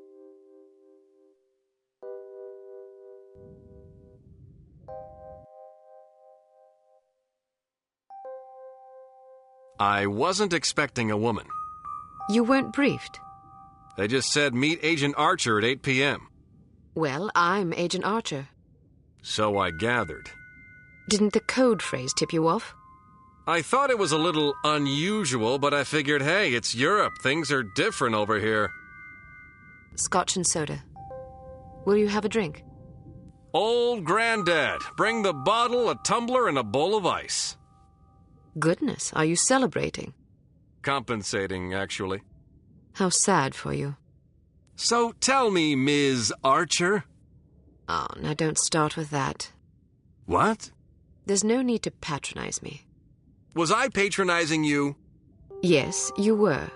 I wasn't expecting a woman. You weren't briefed? They just said meet Agent Archer at 8 p.m. Well, I'm Agent Archer. So I gathered. Didn't the code phrase tip you off? I thought it was a little unusual, but I figured, hey, it's Europe. Things are different over here. Scotch and soda. Will you have a drink? Old Granddad. Bring the bottle, a tumbler, and a bowl of ice. Goodness, are you celebrating? Compensating, actually. How sad for you. So tell me, Ms. Archer. Oh, now don't start with that. What? There's no need to patronize me. Was I patronizing you? Yes, you were.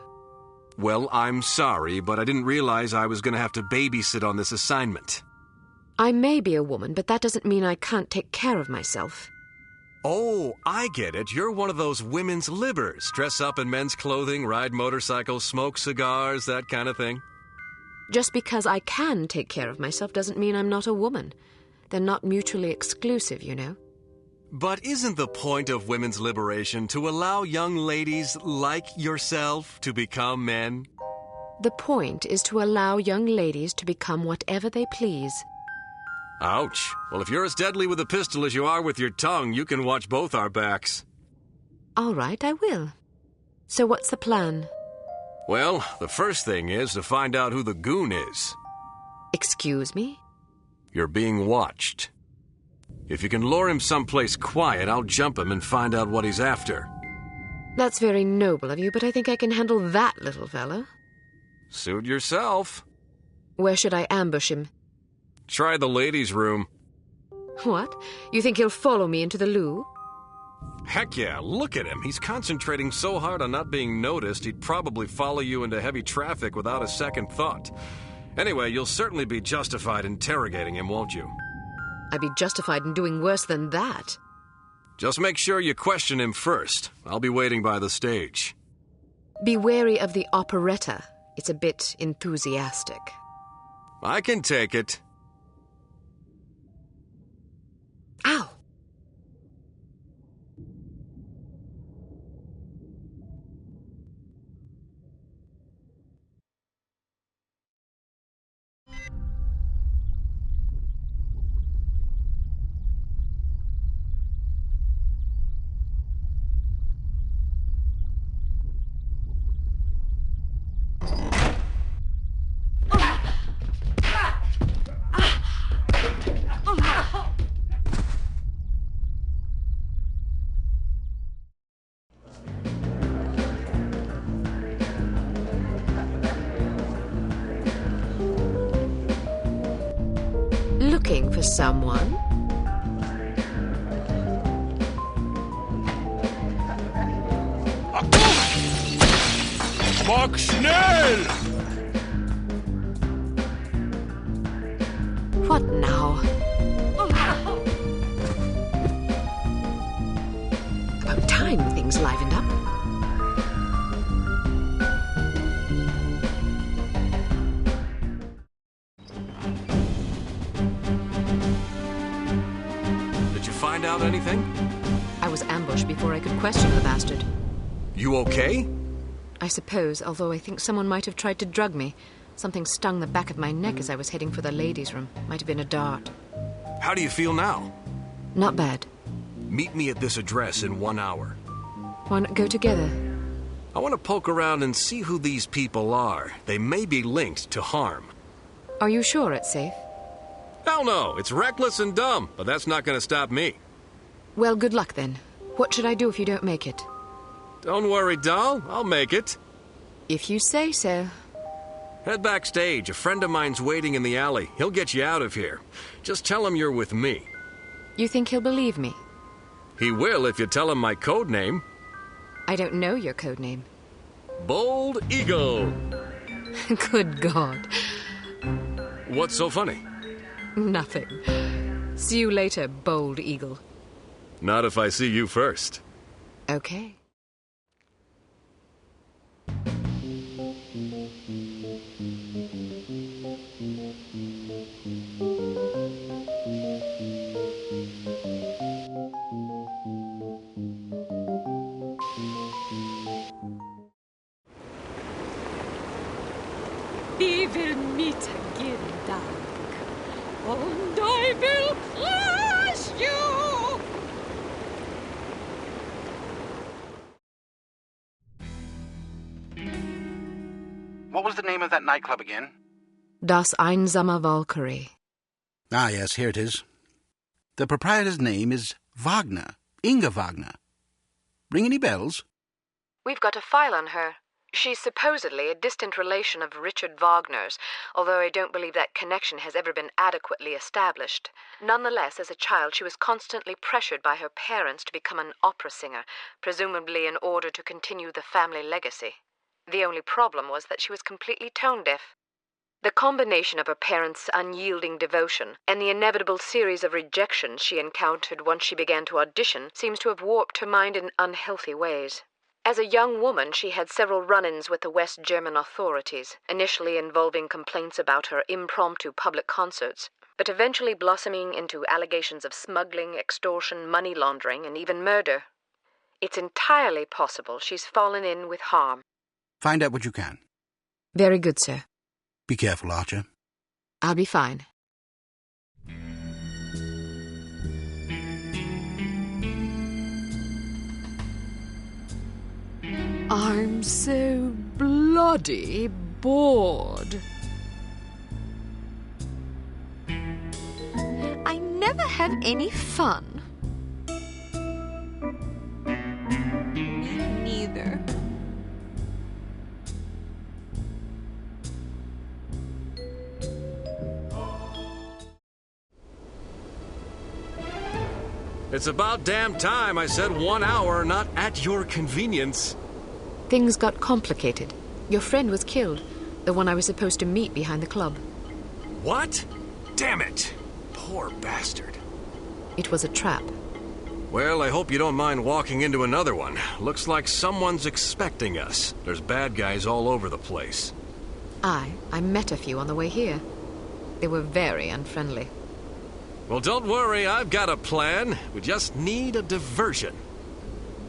Well, I'm sorry, but I didn't realize I was going to have to babysit on this assignment. I may be a woman, but that doesn't mean I can't take care of myself. Oh, I get it. You're one of those women's libbers. Dress up in men's clothing, ride motorcycles, smoke cigars, that kind of thing. Just because I can take care of myself doesn't mean I'm not a woman. They're not mutually exclusive, you know. But isn't the point of women's liberation to allow young ladies like yourself to become men? The point is to allow young ladies to become whatever they please. Ouch. Well, if you're as deadly with a pistol as you are with your tongue, you can watch both our backs. All right, I will. So what's the plan? Well, the first thing is to find out who the goon is. Excuse me? You're being watched. If you can lure him someplace quiet, I'll jump him and find out what he's after. That's very noble of you, but I think I can handle that little fellow. Suit yourself. Where should I ambush him? Try the ladies' room. What? You think he'll follow me into the loo? Heck yeah, look at him. He's concentrating so hard on not being noticed, he'd probably follow you into heavy traffic without a second thought. Anyway, you'll certainly be justified interrogating him, won't you? I'd be justified in doing worse than that. Just make sure you question him first. I'll be waiting by the stage. Be wary of the operetta. It's a bit enthusiastic. I can take it. Ow! Looking for someone? Mach schnell! What now? About time things livened up. Did you find out anything? I was ambushed before I could question the bastard. You okay? I suppose, although I think someone might have tried to drug me. Something stung the back of my neck as I was heading for the ladies' room. Might have been a dart. How do you feel now? Not bad. Meet me at this address in 1 hour. Why not go together? I want to poke around and see who these people are. They may be linked to harm. Are you sure it's safe? Hell no, it's reckless and dumb, but that's not going to stop me. Well, good luck then. What should I do if you don't make it? Don't worry, doll. I'll make it. If you say so. Head backstage. A friend of mine's waiting in the alley. He'll get you out of here. Just tell him you're with me. You think he'll believe me? He will if you tell him my code name. I don't know your code name. Bold Eagle. Good God. What's so funny? Nothing. See you later, Bold Eagle. Not if I see you first. Okay. Vi will meet again, Doug. And I will crush you! What was the name of that nightclub again? Das einsame Valkyrie. Ah, yes, here it is. The proprietor's name is Wagner. Inga Wagner. Ring any bells? We've got a file on her. She's supposedly a distant relation of Richard Wagner's, although I don't believe that connection has ever been adequately established. Nonetheless, as a child, she was constantly pressured by her parents to become an opera singer, presumably in order to continue the family legacy. The only problem was that she was completely tone-deaf. The combination of her parents' unyielding devotion and the inevitable series of rejections she encountered once she began to audition seems to have warped her mind in unhealthy ways. As a young woman, she had several run-ins with the West German authorities, initially involving complaints about her impromptu public concerts, but eventually blossoming into allegations of smuggling, extortion, money laundering, and even murder. It's entirely possible she's fallen in with harm. Find out what you can. Very good, sir. Be careful, Archer. I'll be fine. I'm so bloody bored. I never have any fun. Me neither. It's about damn time I said 1 hour, not at your convenience. Things got complicated. Your friend was killed, the one I was supposed to meet behind the club. What? Damn it. Poor bastard. It was a trap. Well, I hope you don't mind walking into another one. Looks like someone's expecting us. There's bad guys all over the place. I met a few on the way here. They were very unfriendly. Well, don't worry, I've got a plan. We just need a diversion.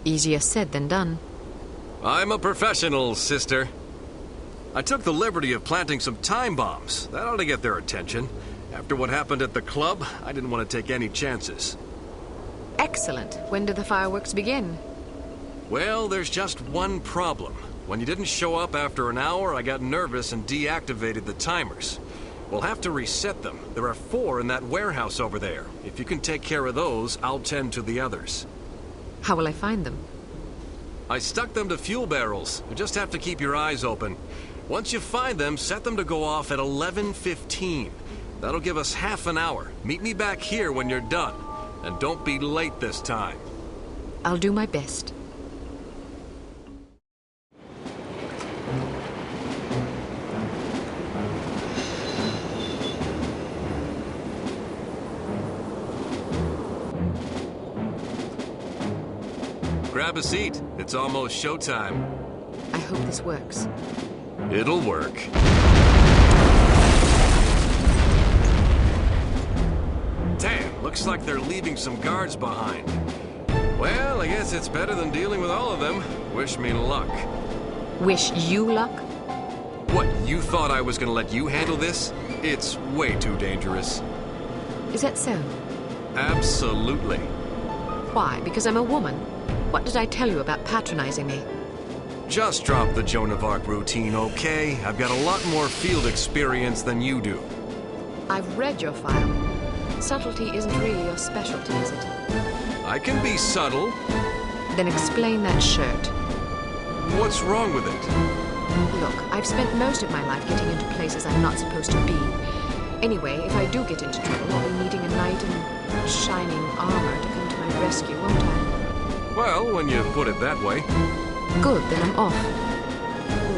Easier said than done. I'm a professional, sister. I took the liberty of planting some time bombs. That ought to get their attention. After what happened at the club, I didn't want to take any chances. Excellent. When do the fireworks begin? Well, there's just one problem. When you didn't show up after an hour, I got nervous and deactivated the timers. We'll have to reset them. There are 4 in that warehouse over there. If you can take care of those, I'll tend to the others. How will I find them? I stuck them to fuel barrels. You just have to keep your eyes open. Once you find them, set them to go off at 11:15. That'll give us half an hour. Meet me back here when you're done. And don't be late this time. I'll do my best. Grab a seat. It's almost showtime. I hope this works. It'll work. Damn, looks like they're leaving some guards behind. Well, I guess it's better than dealing with all of them. Wish me luck. Wish you luck? What, you thought I was gonna let you handle this? It's way too dangerous. Is that so? Absolutely. Why? Because I'm a woman? What did I tell you about patronizing me? Just drop the Joan of Arc routine, okay? I've got a lot more field experience than you do. I've read your file. Subtlety isn't really your specialty, is it? I can be subtle. Then explain that shirt. What's wrong with it? Look, I've spent most of my life getting into places I'm not supposed to be. Anyway, if I do get into trouble, I'll be needing a knight in shining armor to come to my rescue, won't I? Well, when you put it that way. Good, then I'm off.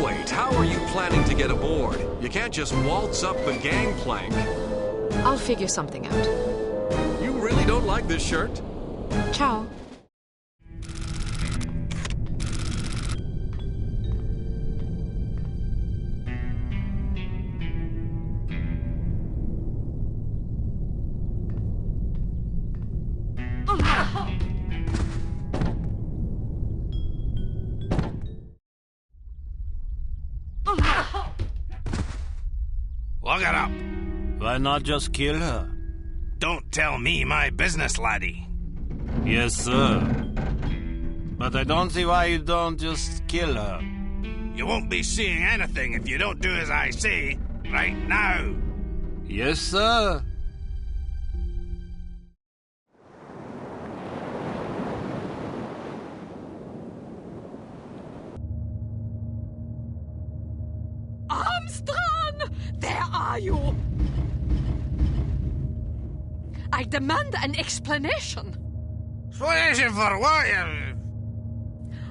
Wait, how are you planning to get aboard? You can't just waltz up the gangplank. I'll figure something out. You really don't like this shirt? Ciao. Look it up. Why not just kill her? Don't tell me my business, laddie. Yes, sir. But I don't see why you don't just kill her. You won't be seeing anything if you don't do as I say right now. Yes, sir. are you? I demand an explanation. Explanation for what?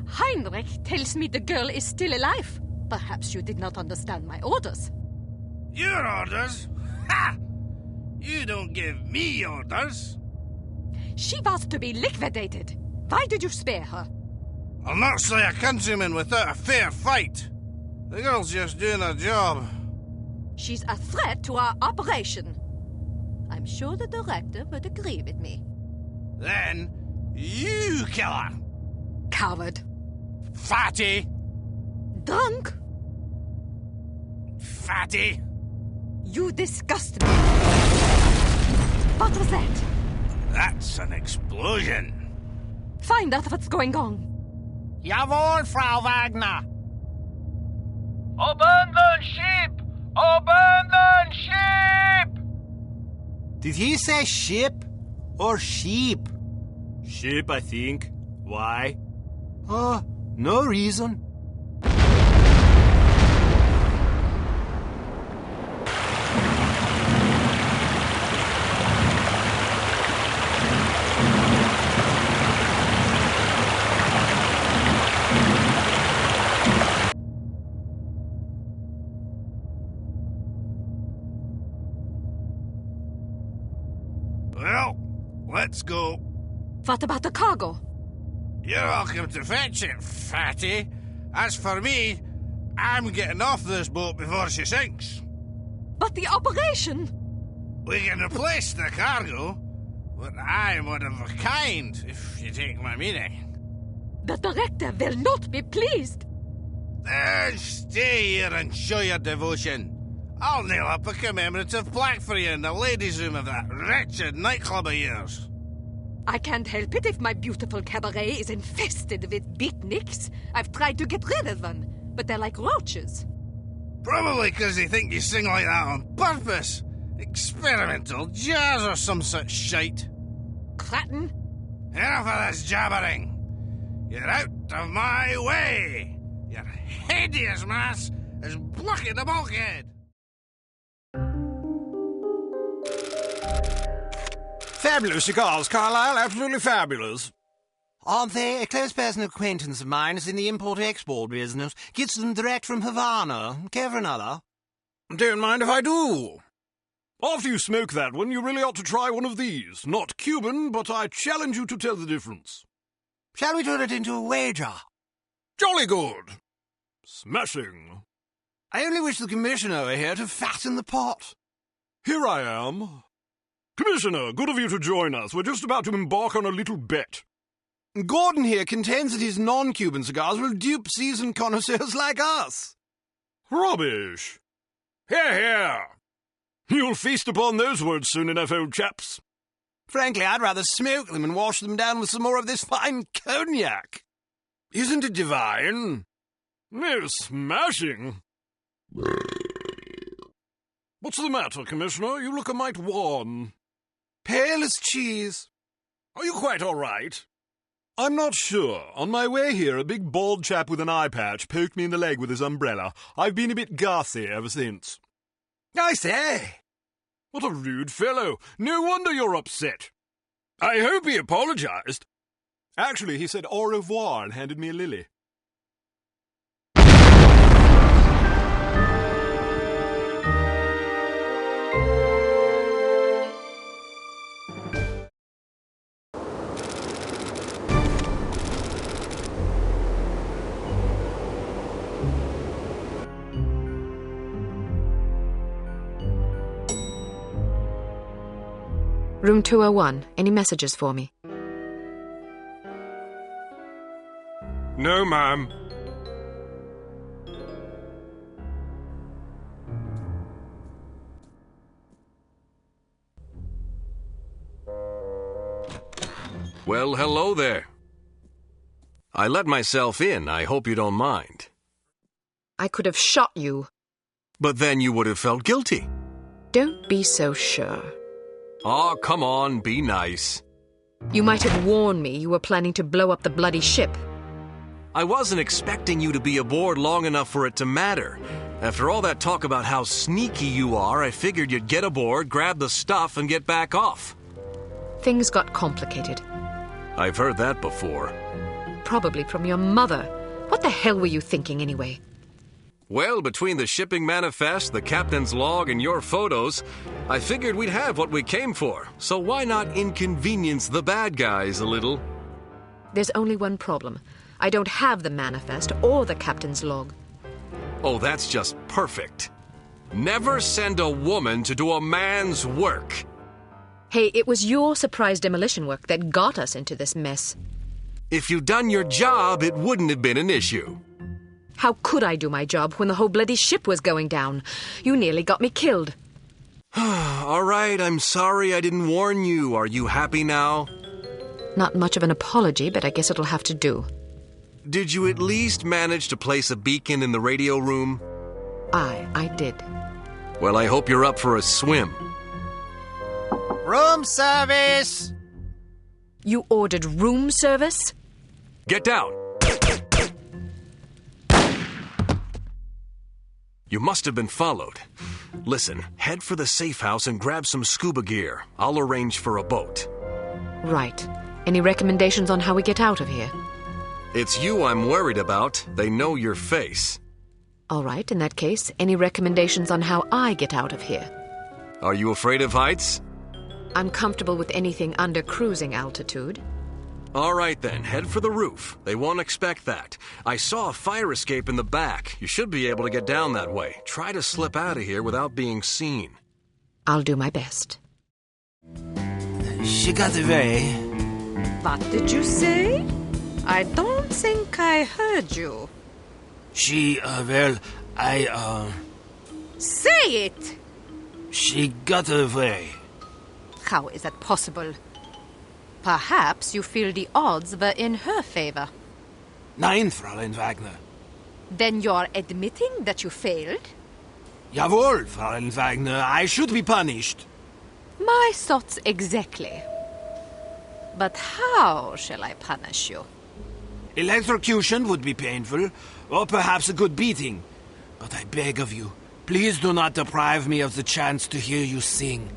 Heinrich tells me the girl is still alive. Perhaps you did not understand my orders. Your orders? Ha! You don't give me orders. She was to be liquidated. Why did you spare her? I'll not slay a countryman without a fair fight. The girl's just doing her job. She's a threat to our operation. I'm sure the director would agree with me. Then, you kill her. Coward. Fatty. Drunk. Fatty. You disgust me. What was that? That's an explosion. Find out what's going on. Jawohl, Frau Wagner. Abandon ship! Abandon ship! Did he say ship or sheep? Ship, I think. Why? No reason. Well, let's go. What about the cargo? You're welcome to fetch it, fatty. As for me, I'm getting off this boat before she sinks. But the operation? We can replace the cargo, but I'm one of a kind, if you take my meaning. The director will not be pleased. Then stay here and show your devotion. I'll nail up a commemorative plaque for you in the ladies' room of that wretched nightclub of yours. I can't help it if my beautiful cabaret is infested with beatniks. I've tried to get rid of them, but they're like roaches. Probably because they think you sing like that on purpose. Experimental jazz or some such shite. Clatton? Enough of this jabbering. You're out of my way. Your hideous mass is blocking the bulkhead. Fabulous cigars, Carlyle. Absolutely fabulous. Aren't they? A close personal acquaintance of mine is in the import-export business. Gets them direct from Havana. Care for another? Don't mind if I do. After you smoke that one, you really ought to try one of these. Not Cuban, but I challenge you to tell the difference. Shall we turn it into a wager? Jolly good. Smashing. I only wish the Commissioner were here to fatten the pot. Here I am. Commissioner, good of you to join us. We're just about to embark on a little bet. Gordon here contends that his non-Cuban cigars will dupe seasoned connoisseurs like us. Rubbish. Hear, hear. You'll feast upon those words soon enough, old chaps. Frankly, I'd rather smoke them and wash them down with some more of this fine cognac. Isn't it divine? No, smashing. What's the matter, Commissioner? You look a mite wan. Pale as cheese. Are you quite all right? I'm not sure. On my way here, a big bald chap with an eye patch poked me in the leg with his umbrella. I've been a bit gassy ever since. I say! What a rude fellow. No wonder you're upset. I hope he apologized. Actually, he said au revoir and handed me a lily. Room 201. Any messages for me? No, ma'am. Well, hello there. I let myself in. I hope you don't mind. I could have shot you. But then you would have felt guilty. Don't be so sure. Oh, come on, be nice. You might have warned me you were planning to blow up the bloody ship. I wasn't expecting you to be aboard long enough for it to matter. After all that talk about how sneaky you are, I figured you'd get aboard, grab the stuff, and get back off. Things got complicated. I've heard that before. Probably from your mother. What the hell were you thinking, anyway? Well, between the shipping manifest, the captain's log, and your photos, I figured we'd have what we came for. So why not inconvenience the bad guys a little? There's only one problem. I don't have the manifest or the captain's log. Oh, that's just perfect. Never send a woman to do a man's work. Hey, it was your surprise demolition work that got us into this mess. If you'd done your job, it wouldn't have been an issue. How could I do my job when the whole bloody ship was going down? You nearly got me killed. All right, I'm sorry I didn't warn you. Are you happy now? Not much of an apology, but I guess it'll have to do. Did you at least manage to place a beacon in the radio room? I did. Well, I hope you're up for a swim. Room service! You ordered room service? Get down! You must have been followed. Listen, head for the safe house and grab some scuba gear. I'll arrange for a boat. Right. Any recommendations on how we get out of here? It's you I'm worried about. They know your face. All right, in that case, any recommendations on how I get out of here? Are you afraid of heights? I'm comfortable with anything under cruising altitude. All right then, head for the roof. They won't expect that. I saw a fire escape in the back. You should be able to get down that way. Try to slip out of here without being seen. I'll do my best. She got away. What did you say? I don't think I heard you. She, Say it! She got away. How is that possible? Perhaps you feel the odds were in her favor. Nein, Fräulein Wagner. Then you're admitting that you failed? Jawohl, Fräulein Wagner. I should be punished. My thoughts exactly. But how shall I punish you? Electrocution would be painful, or perhaps a good beating. But I beg of you, please do not deprive me of the chance to hear you sing.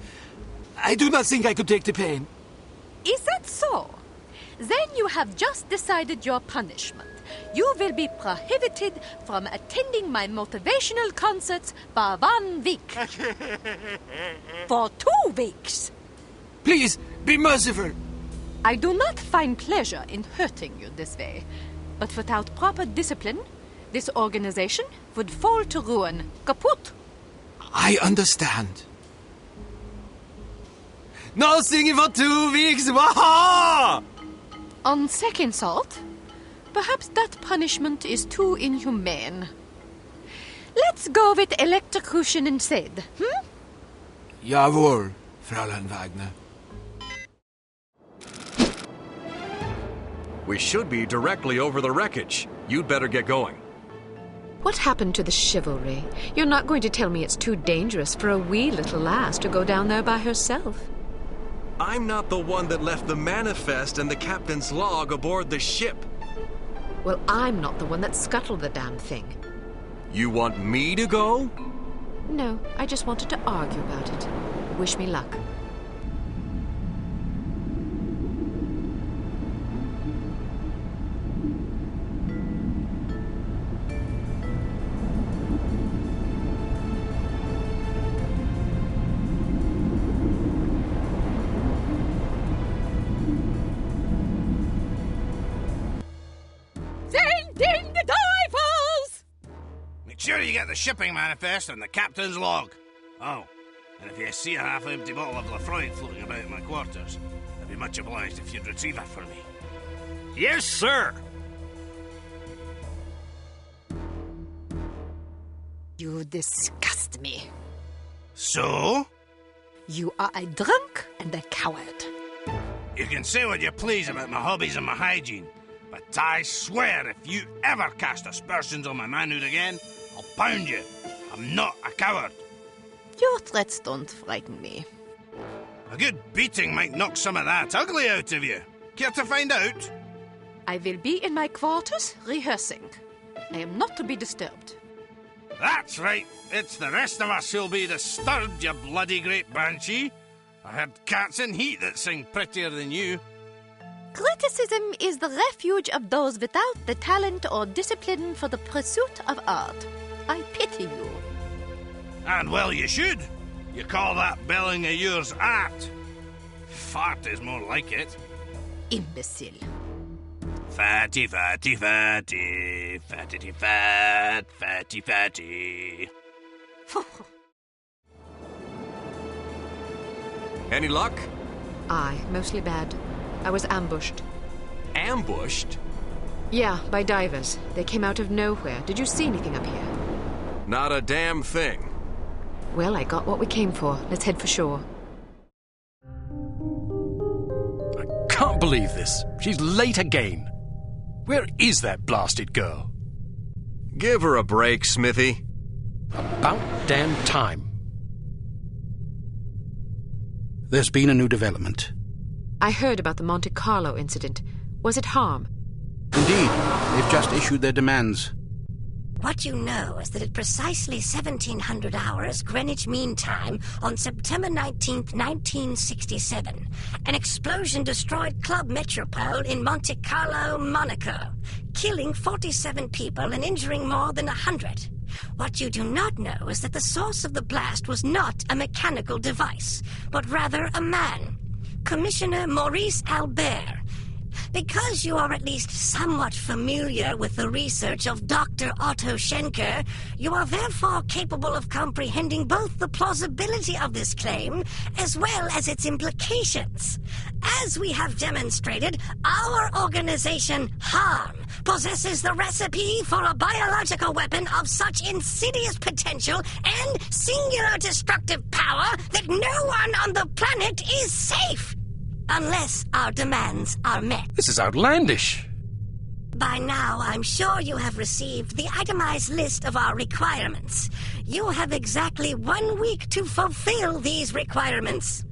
I do not think I could take the pain. Is that so? Then you have just decided your punishment. You will be prohibited from attending my motivational concerts for 1 week. For 2 weeks. Please, be merciful. I do not find pleasure in hurting you this way. But without proper discipline, this organization would fall to ruin. Kaput. I understand. No singing for 2 weeks! Waha! On second thought, perhaps that punishment is too inhumane. Let's go with electrocution instead, Jawohl, Fräulein Wagner. We should be directly over the wreckage. You'd better get going. What happened to the chivalry? You're not going to tell me it's too dangerous for a wee little lass to go down there by herself. I'm not the one that left the manifest and the captain's log aboard the ship. Well, I'm not the one that scuttled the damn thing. You want me to go? No, I just wanted to argue about it. Wish me luck. Sure you get the shipping manifest and the captain's log. Oh, and if you see a half-empty bottle of Lafroig floating about in my quarters, I'd be much obliged if you'd retrieve it for me. Yes, sir! You disgust me. So? You are a drunk and a coward. You can say what you please about my hobbies and my hygiene, but I swear if you ever cast aspersions on my manhood again, I'll pound you. I'm not a coward. Your threats don't frighten me. A good beating might knock some of that ugly out of you. Care to find out? I will be in my quarters rehearsing. I am not to be disturbed. That's right. It's the rest of us who'll be disturbed, you bloody great banshee. I heard cats in heat that sing prettier than you. Criticism is the refuge of those without the talent or discipline for the pursuit of art. I pity you. And well you should. You call that belling of yours art. Fart is more like it. Imbecile. Fatty, fatty, fatty. Fatty, fat. Fatty, fatty. Any luck? Aye, mostly bad. I was ambushed. Ambushed? Yeah, by divers. They came out of nowhere. Did you see anything up here? Not a damn thing. Well, I got what we came for. Let's head for shore. I can't believe this. She's late again. Where is that blasted girl? Give her a break, Smithy. About damn time. There's been a new development. I heard about the Monte Carlo incident. Was it harm? Indeed, they've just issued their demands. What you know is that at precisely 1700 hours Greenwich Mean Time on September 19th, 1967, an explosion destroyed Club Metropole in Monte Carlo, Monaco, killing 47 people and injuring more than 100. What you do not know is that the source of the blast was not a mechanical device, but rather a man, Commissioner Maurice Albert. Because you are at least somewhat familiar with the research of Dr. Otto Schenker, you are therefore capable of comprehending both the plausibility of this claim as well as its implications. As we have demonstrated, our organization, Harm, possesses the recipe for a biological weapon of such insidious potential and singular destructive power that no one on the planet is safe. Unless our demands are met. This is outlandish. By now, I'm sure you have received the itemized list of our requirements. You have exactly 1 week to fulfill these requirements.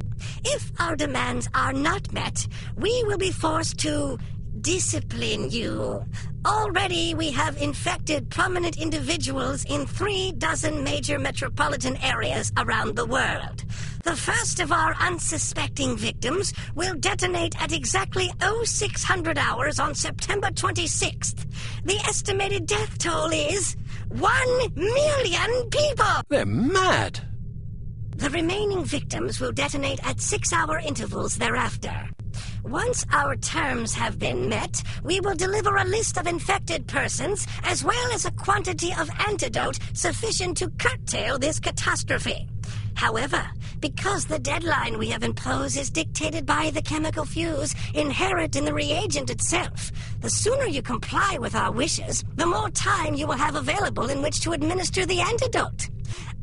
If our demands are not met, we will be forced to discipline you. Already, we have infected prominent individuals in 36 major metropolitan areas around the world. The first of our unsuspecting victims will detonate at exactly 0600 hours on September 26th. The estimated death toll is 1 million people! They're mad! The remaining victims will detonate at 6-hour intervals thereafter. Once our terms have been met, we will deliver a list of infected persons as well as a quantity of antidote sufficient to curtail this catastrophe. However, because the deadline we have imposed is dictated by the chemical fuse inherent in the reagent itself, the sooner you comply with our wishes, the more time you will have available in which to administer the antidote.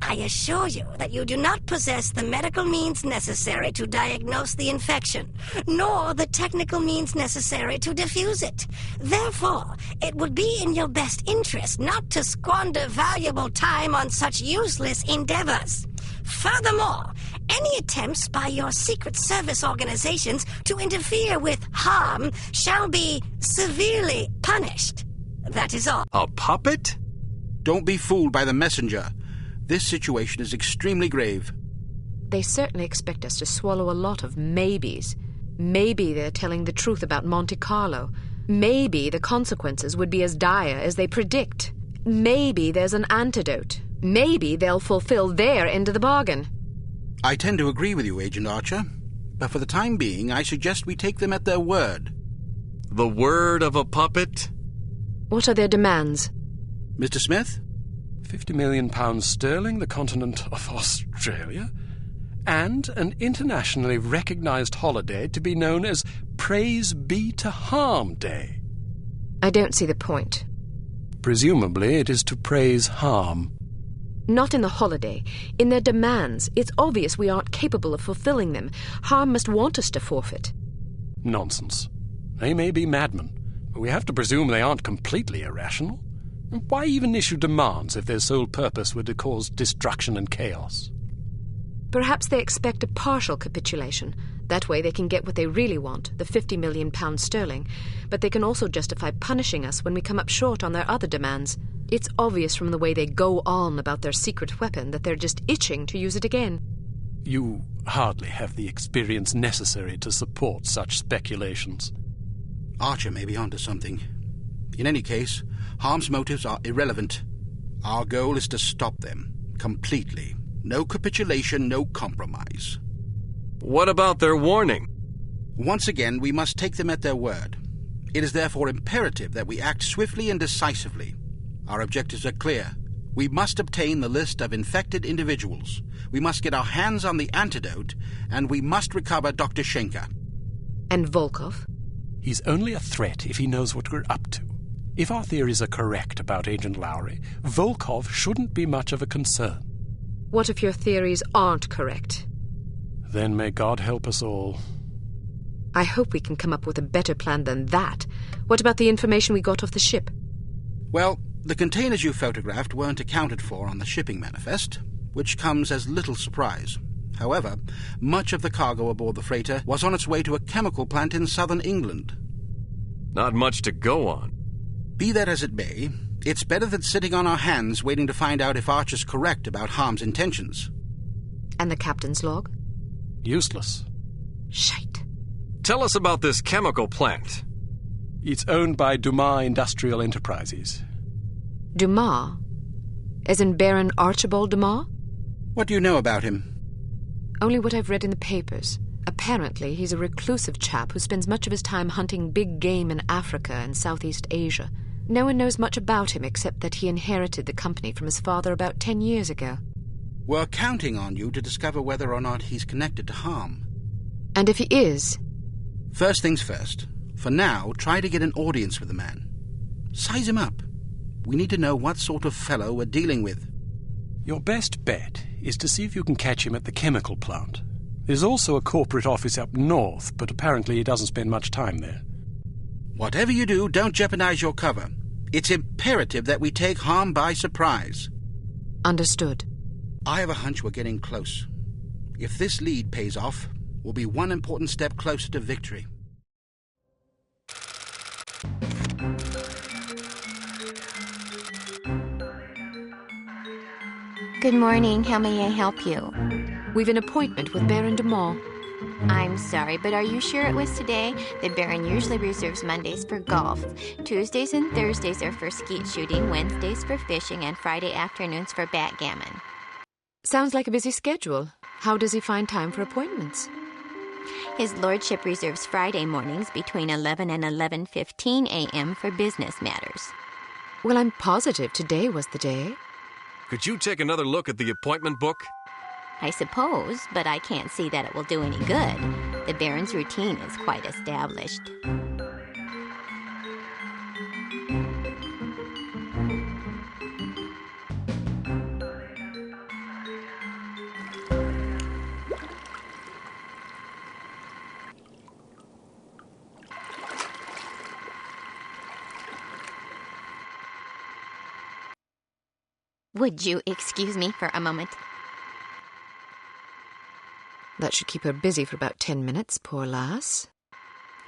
I assure you that you do not possess the medical means necessary to diagnose the infection, nor the technical means necessary to diffuse it. Therefore, it would be in your best interest not to squander valuable time on such useless endeavors. Furthermore, any attempts by your secret service organizations to interfere with harm shall be severely punished. That is all. A puppet? Don't be fooled by the messenger. This situation is extremely grave. They certainly expect us to swallow a lot of maybes. Maybe they're telling the truth about Monte Carlo. Maybe the consequences would be as dire as they predict. Maybe there's an antidote. Maybe they'll fulfill their end of the bargain. I tend to agree with you, Agent Archer. But for the time being, I suggest we take them at their word. The word of a puppet? What are their demands? Mr. Smith? £50 million sterling, the continent of Australia, and an internationally recognized holiday to be known as Praise Be to Harm Day. I don't see the point. Presumably it is to praise harm. Not in the holiday. In their demands. It's obvious we aren't capable of fulfilling them. Harm must want us to forfeit. Nonsense. They may be madmen, but we have to presume they aren't completely irrational. Why even issue demands if their sole purpose were to cause destruction and chaos? Perhaps they expect a partial capitulation. That way they can get what they really want, the £50 million sterling. But they can also justify punishing us when we come up short on their other demands. It's obvious from the way they go on about their secret weapon that they're just itching to use it again. You hardly have the experience necessary to support such speculations. Archer may be onto something. In any case, harm's motives are irrelevant. Our goal is to stop them, completely. No capitulation, no compromise. What about their warning? Once again, we must take them at their word. It is therefore imperative that we act swiftly and decisively. Our objectives are clear. We must obtain the list of infected individuals. We must get our hands on the antidote, and we must recover Dr. Schenker. And Volkov? He's only a threat if he knows what we're up to. If our theories are correct about Agent Lowry, Volkov shouldn't be much of a concern. What if your theories aren't correct? Then may God help us all. I hope we can come up with a better plan than that. What about the information we got off the ship? Well, the containers you photographed weren't accounted for on the shipping manifest, which comes as little surprise. However, much of the cargo aboard the freighter was on its way to a chemical plant in southern England. Not much to go on. Be that as it may, it's better than sitting on our hands waiting to find out if Archer's correct about Harm's intentions. And the captain's log? Useless. Shite. Tell us about this chemical plant. It's owned by Dumas Industrial Enterprises. Dumas? As in Baron Archibald Dumas? What do you know about him? Only what I've read in the papers. Apparently, he's a reclusive chap who spends much of his time hunting big game in Africa and Southeast Asia. No one knows much about him except that he inherited the company from his father about 10 years ago. We're counting on you to discover whether or not he's connected to Harm. And if he is? First things first. For now, try to get an audience with the man. Size him up. We need to know what sort of fellow we're dealing with. Your best bet is to see if you can catch him at the chemical plant. There's also a corporate office up north, but apparently he doesn't spend much time there. Whatever you do, don't jeopardize your cover. It's imperative that we take Harm by surprise. Understood. I have a hunch we're getting close. If this lead pays off, we'll be one important step closer to victory. Good morning. How may I help you? We've an appointment with Baron Dumas. I'm sorry, but are you sure it was today? The Baron usually reserves Mondays for golf. Tuesdays and Thursdays are for skeet shooting, Wednesdays for fishing, and Friday afternoons for backgammon. Sounds like a busy schedule. How does he find time for appointments? His lordship reserves Friday mornings between 11 and 11:15 a.m. for business matters. Well, I'm positive today was the day. Could you take another look at the appointment book? I suppose, but I can't see that it will do any good. The Baron's routine is quite established. Would you excuse me for a moment? That should keep her busy for about 10 minutes, poor lass.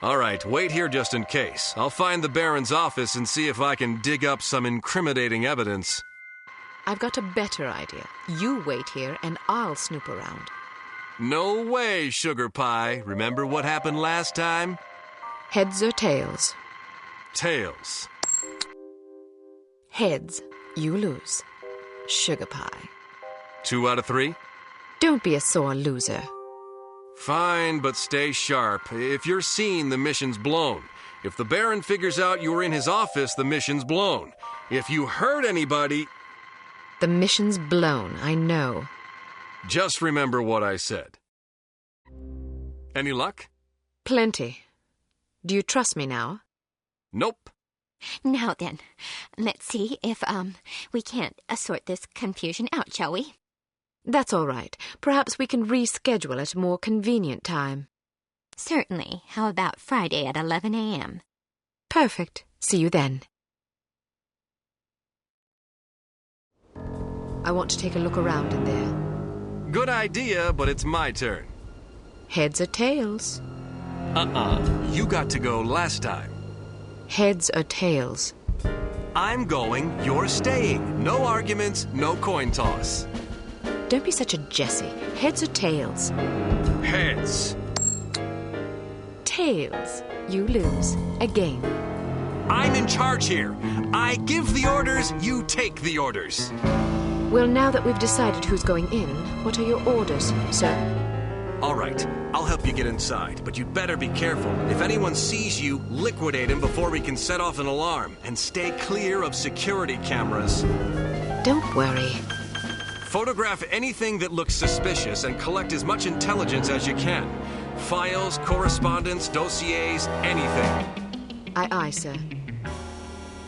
All right, wait here just in case. I'll find the Baron's office and see if I can dig up some incriminating evidence. I've got a better idea. You wait here and I'll snoop around. No way, Sugar Pie. Remember what happened last time? Heads or tails? Tails. Heads. You lose. Sugar Pie. 2 out of 3? Don't be a sore loser. Fine, but stay sharp. If you're seen, the mission's blown. If the Baron figures out you were in his office, the mission's blown. If you hurt anybody... The mission's blown, I know. Just remember what I said. Any luck? Plenty. Do you trust me now? Nope. Now then, let's see if, we can't sort this confusion out, shall we? That's all right. Perhaps we can reschedule at a more convenient time. Certainly. How about Friday at 11 a.m.? Perfect. See you then. I want to take a look around in there. Good idea, but it's my turn. Heads or tails? You got to go last time. Heads or tails? I'm going, you're staying. No arguments, no coin toss. Don't be such a Jessie. Heads or tails? Heads. Tails. You lose. Again. I'm in charge here. I give the orders, you take the orders. Well, now that we've decided who's going in, what are your orders, sir? All right, I'll help you get inside, but you'd better be careful. If anyone sees you, liquidate him before we can set off an alarm, and stay clear of security cameras. Don't worry. Photograph anything that looks suspicious and collect as much intelligence as you can. Files, correspondence, dossiers, anything. Aye, aye, sir.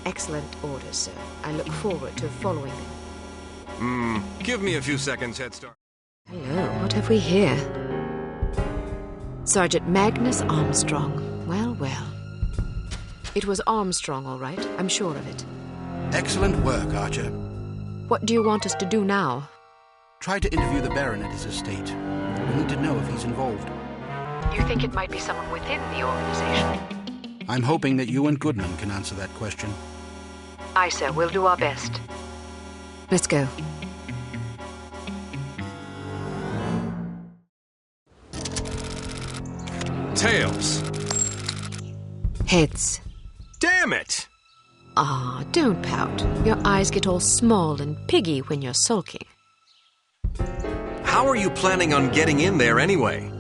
Excellent orders, sir. I look forward to following them. Give me a few seconds head start. Hello, what have we here? Sergeant Magnus Armstrong. Well, well. It was Armstrong, all right. I'm sure of it. Excellent work, Archer. What do you want us to do now? Try to interview the Baron at his estate. We need to know if he's involved. You think it might be someone within the organization? I'm hoping that you and Goodman can answer that question. Aye, sir. We'll do our best. Let's go. Tails. Heads. Damn it! Ah, don't pout. Your eyes get all small and piggy when you're sulking. How are you planning on getting in there anyway?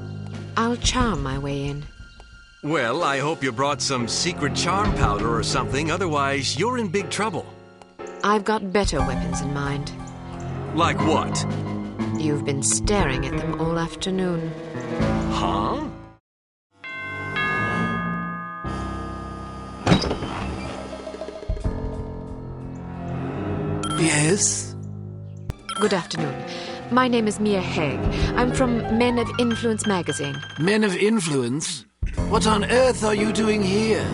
I'll charm my way in. Well, I hope you brought some secret charm powder or something, otherwise you're in big trouble. I've got better weapons in mind. Like what? You've been staring at them all afternoon. Huh? Yes? Good afternoon. My name is Mia Haig. I'm from Men of Influence magazine. Men of Influence? What on earth are you doing here?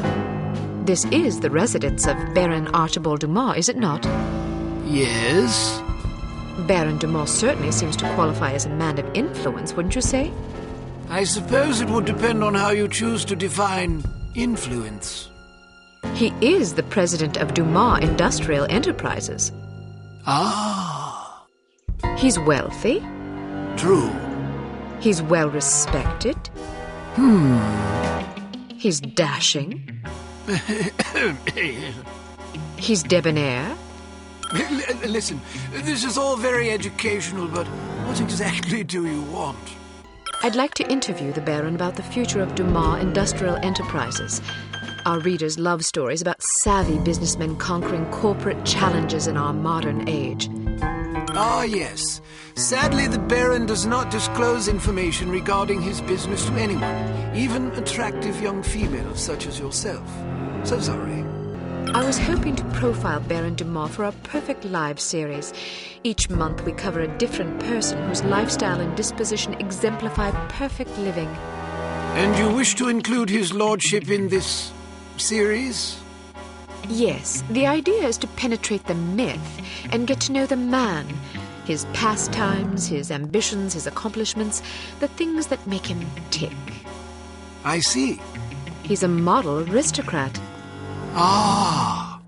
This is the residence of Baron Archibald Dumas, is it not? Yes? Baron Dumas certainly seems to qualify as a man of influence, wouldn't you say? I suppose it would depend on how you choose to define influence. He is the president of Dumas Industrial Enterprises. Ah. He's wealthy. True. He's well respected. He's dashing. He's debonair. Listen, this is all very educational, but what exactly do you want? I'd like to interview the Baron about the future of Dumas Industrial Enterprises. Our readers love stories about savvy businessmen conquering corporate challenges in our modern age. Ah, yes. Sadly, the Baron does not disclose information regarding his business to anyone, even attractive young females such as yourself. So sorry. I was hoping to profile Baron Dumas for our Perfect Lives series. Each month we cover a different person whose lifestyle and disposition exemplify perfect living. And you wish to include his lordship in this series? Yes, the idea is to penetrate the myth and get to know the man, his pastimes, his ambitions, his accomplishments, the things that make him tick. I see. He's a model aristocrat. Ah!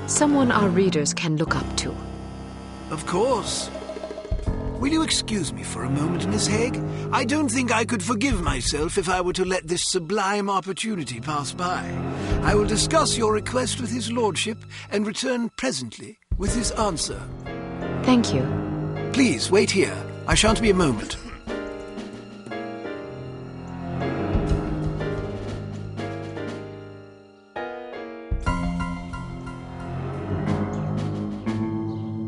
Someone our readers can look up to. Of course. Will you excuse me for a moment, Miss Haig? I don't think I could forgive myself if I were to let this sublime opportunity pass by. I will discuss your request with his lordship and return presently with his answer. Thank you. Please, wait here. I shan't be a moment.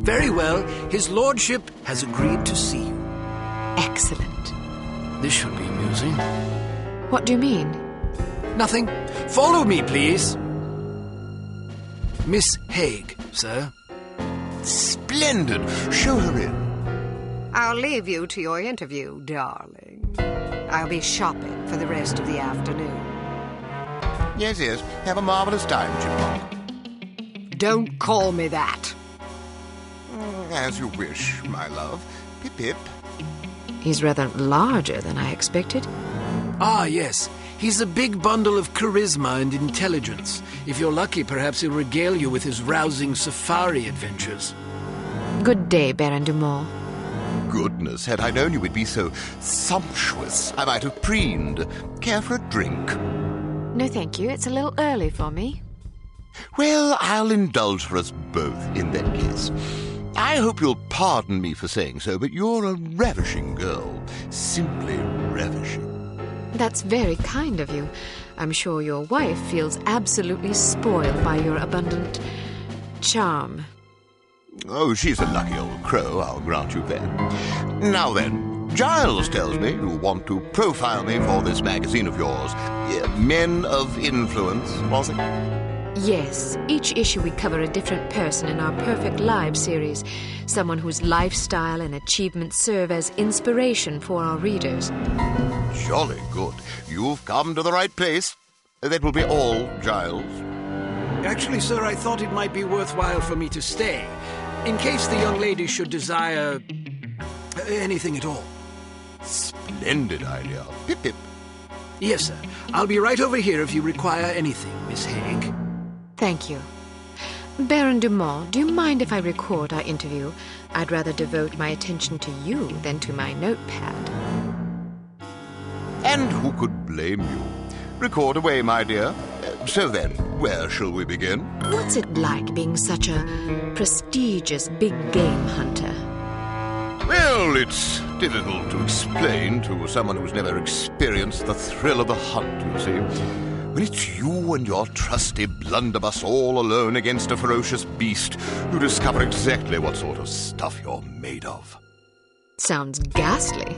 Very well. His lordship has agreed to see you. Excellent. This should be amusing. What do you mean? Nothing. Follow me, please. Miss Haig, sir. Splendid. Show her in. I'll leave you to your interview, darling. I'll be shopping for the rest of the afternoon. Yes, yes. Have a marvelous time, Chipmunk. Don't call me that. As you wish, my love. Pip-pip. He's rather larger than I expected. Ah, yes. He's a big bundle of charisma and intelligence. If you're lucky, perhaps he'll regale you with his rousing safari adventures. Good day, Baron de Mol. Goodness, had I known you would be so sumptuous, I might have preened. Care for a drink? No, thank you. It's a little early for me. Well, I'll indulge for us both in that case. I hope you'll pardon me for saying so, but you're a ravishing girl. Simply ravishing. That's very kind of you. I'm sure your wife feels absolutely spoiled by your abundant charm. Oh, she's a lucky old crow, I'll grant you that. Now then, Giles tells me you want to profile me for this magazine of yours. Men of Influence, was it? Yes. Each issue we cover a different person in our Perfect Lives series. Someone whose lifestyle and achievements serve as inspiration for our readers. Jolly good. You've come to the right place. That will be all, Giles. Actually, sir, I thought it might be worthwhile for me to stay, in case the young lady should desire anything at all. Splendid idea. Pip, pip. Yes, sir. I'll be right over here if you require anything, Miss Haig. Thank you. Baron de Mol, do you mind if I record our interview? I'd rather devote my attention to you than to my notepad. And who could blame you? Record away, my dear. So then, where shall we begin? What's it like being such a prestigious big game hunter? Well, it's difficult to explain to someone who's never experienced the thrill of the hunt, you see. When it's you and your trusty blunderbuss all alone against a ferocious beast, you discover exactly what sort of stuff you're made of. Sounds ghastly.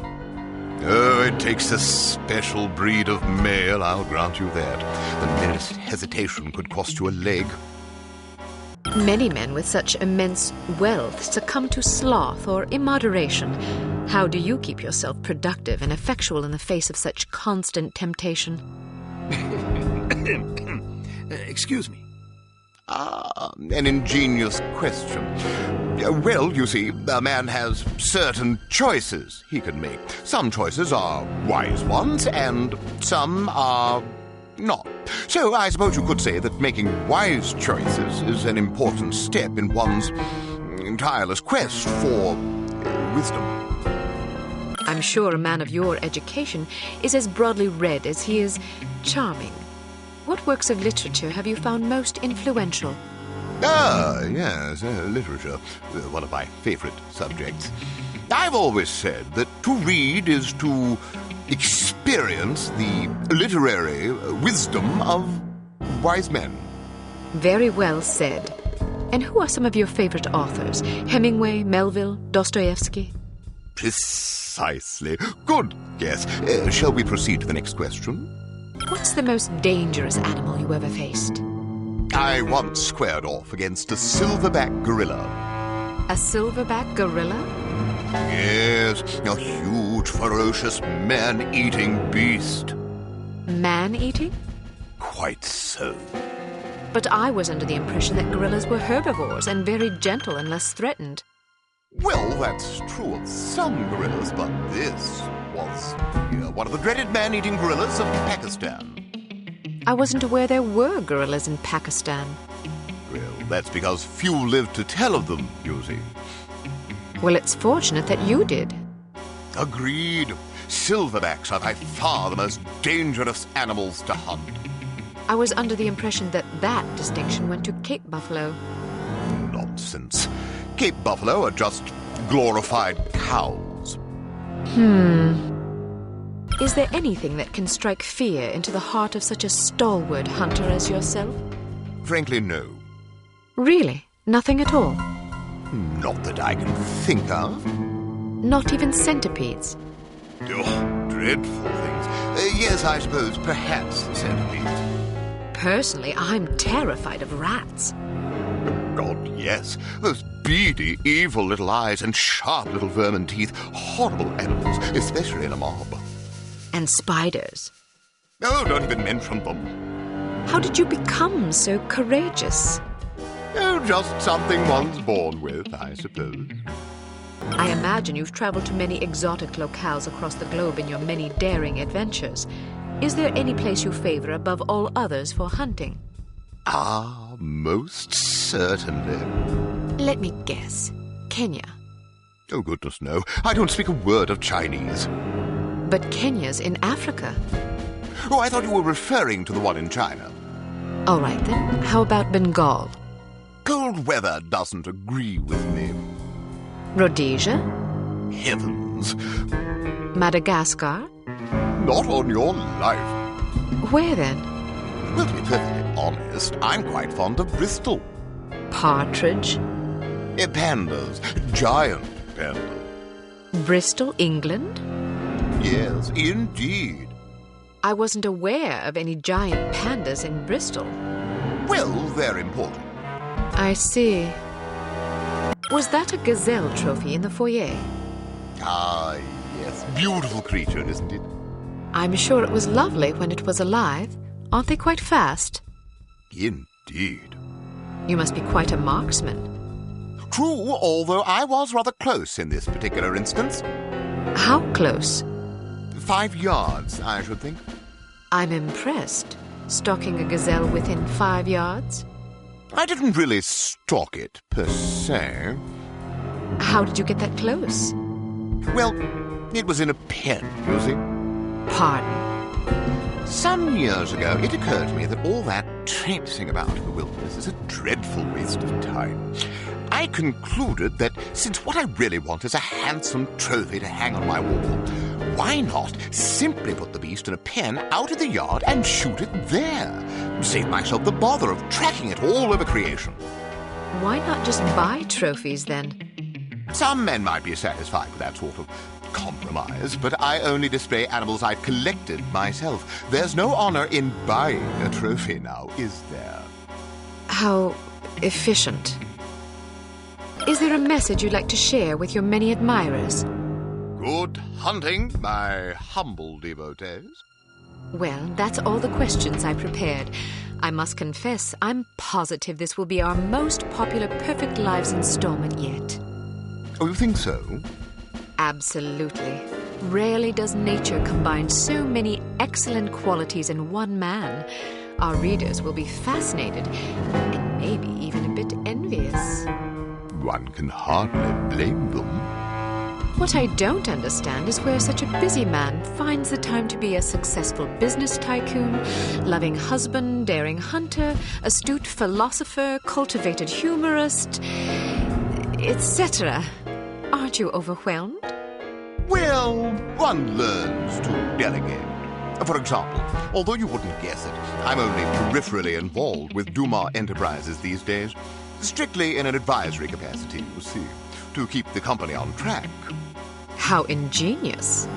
Oh, it takes a special breed of male, I'll grant you that. The merest hesitation could cost you a leg. Many men with such immense wealth succumb to sloth or immoderation. How do you keep yourself productive and effectual in the face of such constant temptation? Excuse me. An ingenious question. Well, you see, a man has certain choices he can make. Some choices are wise ones, and some are not. So I suppose you could say that making wise choices is an important step in one's tireless quest for wisdom. I'm sure a man of your education is as broadly read as he is charming. What works of literature have you found most influential? Yes, literature. One of my favorite subjects. I've always said that to read is to experience the literary wisdom of wise men. Very well said. And who are some of your favorite authors? Hemingway, Melville, Dostoevsky? Precisely. Good guess. Shall we proceed to the next question? What's the most dangerous animal you ever faced? I once squared off against a silverback gorilla. A silverback gorilla? Yes, a huge, ferocious, man-eating beast. Man-eating? Quite so. But I was under the impression that gorillas were herbivores and very gentle unless threatened. Well, that's true of some gorillas, but this was one of the dreaded man-eating gorillas of Pakistan. I wasn't aware there were gorillas in Pakistan. Well, that's because few lived to tell of them, you see. Well, it's fortunate that you did. Agreed. Silverbacks are by far the most dangerous animals to hunt. I was under the impression that distinction went to Cape buffalo. Nonsense. Cape buffalo are just glorified cows. Is there anything that can strike fear into the heart of such a stalwart hunter as yourself? Frankly, no. Really? Nothing at all? Not that I can think of. Not even centipedes? Oh, dreadful things. Yes, I suppose, perhaps centipedes. Personally, I'm terrified of rats. God, yes. Those beady, evil little eyes and sharp little vermin teeth. Horrible animals, especially in a mob. And spiders. Oh, don't even mention them. How did you become so courageous? Oh, just something one's born with, I suppose. I imagine you've traveled to many exotic locales across the globe in your many daring adventures. Is there any place you favor above all others for hunting? Ah, most certainly. Let me guess. Kenya. Oh, goodness, no. I don't speak a word of Chinese. But Kenya's in Africa. Oh, I thought you were referring to the one in China. All right, then. How about Bengal? Cold weather doesn't agree with me. Rhodesia? Heavens. Madagascar? Not on your life. Where then? Well, to be perfectly honest, I'm quite fond of Bristol. Partridge? Pandas. Giant pandas. Bristol, England? Yes, indeed. I wasn't aware of any giant pandas in Bristol. Well, they're important. I see. Was that a gazelle trophy in the foyer? Ah, yes. Beautiful creature, isn't it? I'm sure it was lovely when it was alive. Aren't they quite fast? Indeed. You must be quite a marksman. True, although I was rather close in this particular instance. How close? 5 yards, I should think. I'm impressed. Stalking a gazelle within 5 yards? I didn't really stalk it, per se. How did you get that close? Well, it was in a pen, you see. Pardon? Some years ago, it occurred to me that all that traipsing about in the wilderness is a dreadful waste of time. I concluded that since what I really want is a handsome trophy to hang on my wall, why not simply put the beast in a pen out in the yard and shoot it there? Save myself the bother of tracking it all over creation. Why not just buy trophies, then? Some men might be satisfied with that sort of compromise, but I only display animals I've collected myself. There's no honor in buying a trophy now, is there? How efficient. Is there a message you'd like to share with your many admirers? Good hunting, my humble devotees. Well, that's all the questions I prepared. I must confess, I'm positive this will be our most popular Perfect Lives installment yet. Oh, you think so? Absolutely. Rarely does nature combine so many excellent qualities in one man. Our readers will be fascinated and maybe even a bit envious. One can hardly blame them. What I don't understand is where such a busy man finds the time to be a successful business tycoon, loving husband, daring hunter, astute philosopher, cultivated humorist, etc. Aren't you overwhelmed? Well, one learns to delegate. For example, although you wouldn't guess it, I'm only peripherally involved with Duma Enterprises these days. Strictly in an advisory capacity, you see, to keep the company on track. How ingenious.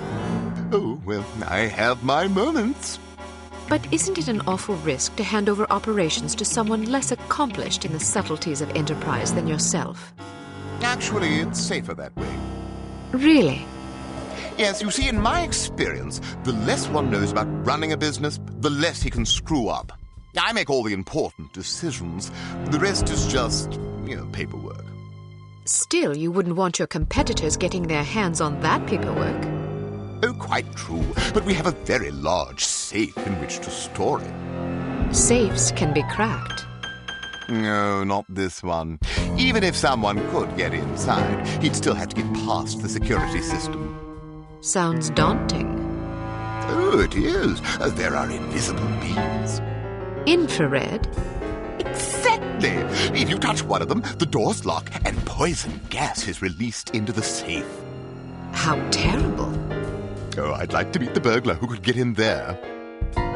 Oh, well, I have my moments. But isn't it an awful risk to hand over operations to someone less accomplished in the subtleties of enterprise than yourself? Actually, it's safer that way. Really? Yes, you see, in my experience, the less one knows about running a business, the less he can screw up. I make all the important decisions. The rest is just, paperwork. Still, you wouldn't want your competitors getting their hands on that paperwork. Oh, quite true. But we have a very large safe in which to store it. Safes can be cracked. No, not this one. Even if someone could get inside, he'd still have to get past the security system. Sounds daunting. Oh, it is. There are invisible beams. Infrared? Exactly. If you touch one of them, the doors lock and poison gas is released into the safe. How terrible. Oh, I'd like to meet the burglar who could get in there.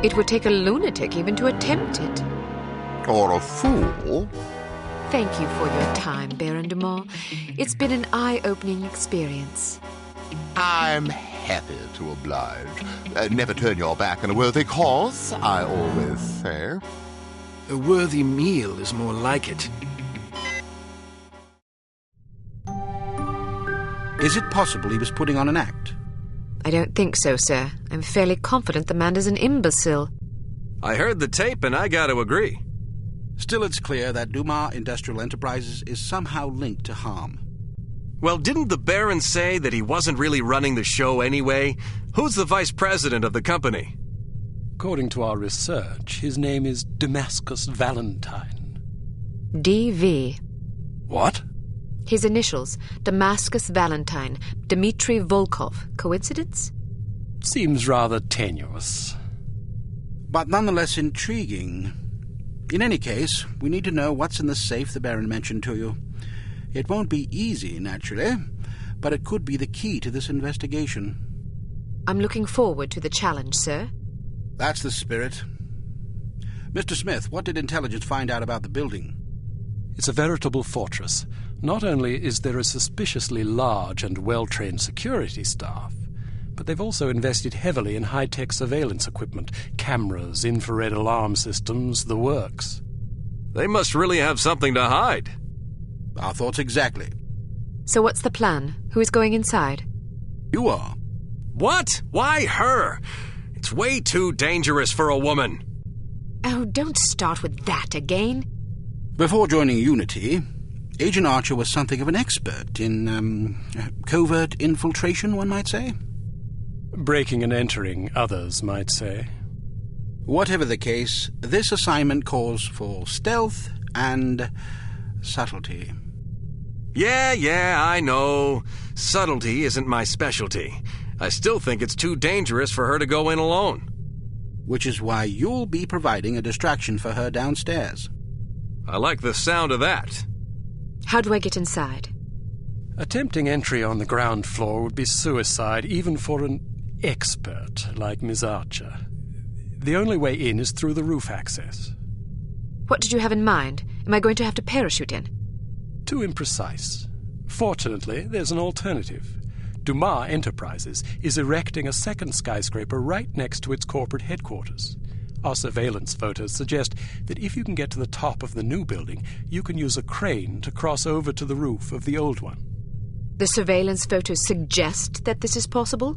It would take a lunatic even to attempt it. Or a fool. Thank you for your time, Baron de Mont. It's been an eye-opening experience. I'm happy to oblige. Never turn your back on a worthy cause, I always say. A worthy meal is more like it. Is it possible he was putting on an act? I don't think so, sir. I'm fairly confident the man is an imbecile. I heard the tape and I got to agree. Still, it's clear that Duma Industrial Enterprises is somehow linked to harm. Well, didn't the Baron say that he wasn't really running the show anyway? Who's the vice president of the company? According to our research, his name is Damascus Valentine. D.V. What? His initials, Damascus Valentine, Dmitry Volkov. Coincidence? Seems rather tenuous. But nonetheless intriguing. In any case, we need to know what's in the safe the Baron mentioned to you. It won't be easy, naturally, but it could be the key to this investigation. I'm looking forward to the challenge, sir. That's the spirit. Mr. Smith, what did intelligence find out about the building? It's a veritable fortress. Not only is there a suspiciously large and well-trained security staff, but they've also invested heavily in high-tech surveillance equipment, cameras, infrared alarm systems, the works. They must really have something to hide. Our thoughts exactly. So what's the plan? Who is going inside? You are. What? Why her? It's way too dangerous for a woman. Oh, don't start with that again. Before joining Unity, Agent Archer was something of an expert in, covert infiltration, one might say. Breaking and entering, others might say. Whatever the case, this assignment calls for stealth and subtlety. Yeah, I know. Subtlety isn't my specialty. I still think it's too dangerous for her to go in alone. Which is why you'll be providing a distraction for her downstairs. I like the sound of that. How do I get inside? Attempting entry on the ground floor would be suicide, even for an expert like Miss Archer. The only way in is through the roof access. What did you have in mind? Am I going to have to parachute in? Too imprecise. Fortunately, there's an alternative. Dumas Enterprises is erecting a second skyscraper right next to its corporate headquarters. Our surveillance photos suggest that if you can get to the top of the new building, you can use a crane to cross over to the roof of the old one. The surveillance photos suggest that this is possible?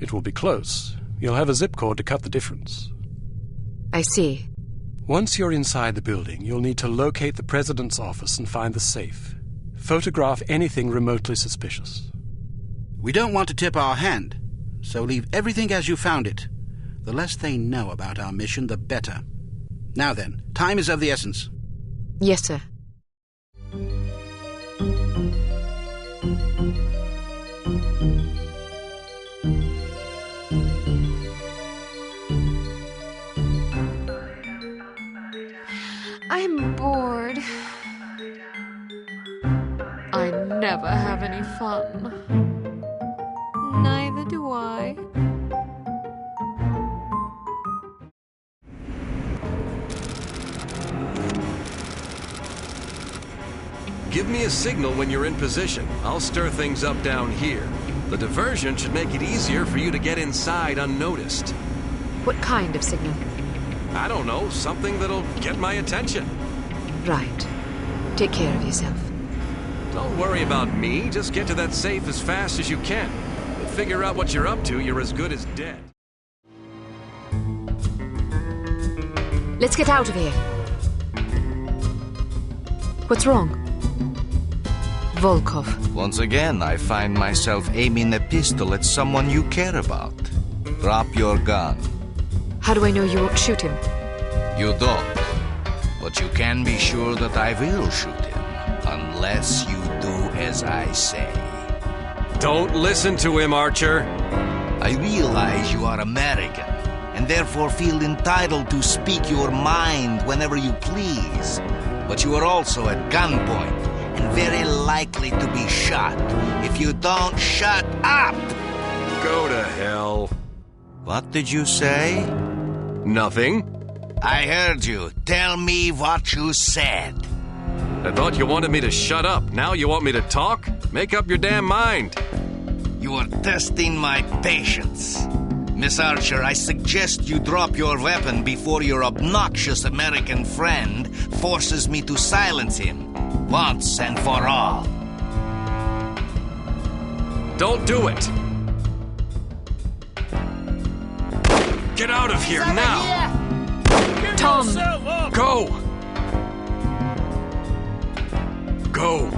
It will be close. You'll have a zip cord to cut the difference. I see. Once you're inside the building, you'll need to locate the president's office and find the safe. Photograph anything remotely suspicious. We don't want to tip our hand, so leave everything as you found it. The less they know about our mission, the better. Now then, time is of the essence. Yes, sir. I'm bored. I never have any fun. Neither do I. Give me a signal when you're in position. I'll stir things up down here. The diversion should make it easier for you to get inside unnoticed. What kind of signal? I don't know, something that'll get my attention. Right. Take care of yourself. Don't worry about me. Just get to that safe as fast as you can. We'll figure out what you're up to. You're as good as dead. Let's get out of here. What's wrong? Volkov. Once again, I find myself aiming a pistol at someone you care about. Drop your gun. How do I know you won't shoot him? You don't. But you can be sure that I will shoot him. Unless you do as I say. Don't listen to him, Archer. I realize you are American, and therefore feel entitled to speak your mind whenever you please. But you are also at gunpoint, and very likely to be shot if you don't shut up! Go to hell. What did you say? Nothing. I heard you. Tell me what you said. I thought you wanted me to shut up. Now you want me to talk? Make up your damn mind. You are testing my patience. Miss Archer, I suggest you drop your weapon before your obnoxious American friend forces me to silence him, once and for all. Don't do it. Get out of here now. Tom. Go. Go.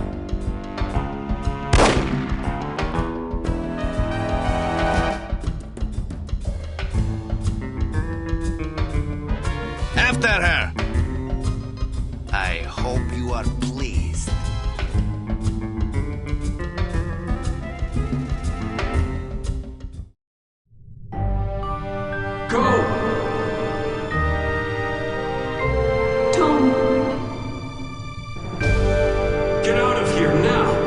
after her. I hope you are pleased. Go! Tom! Get out of here now!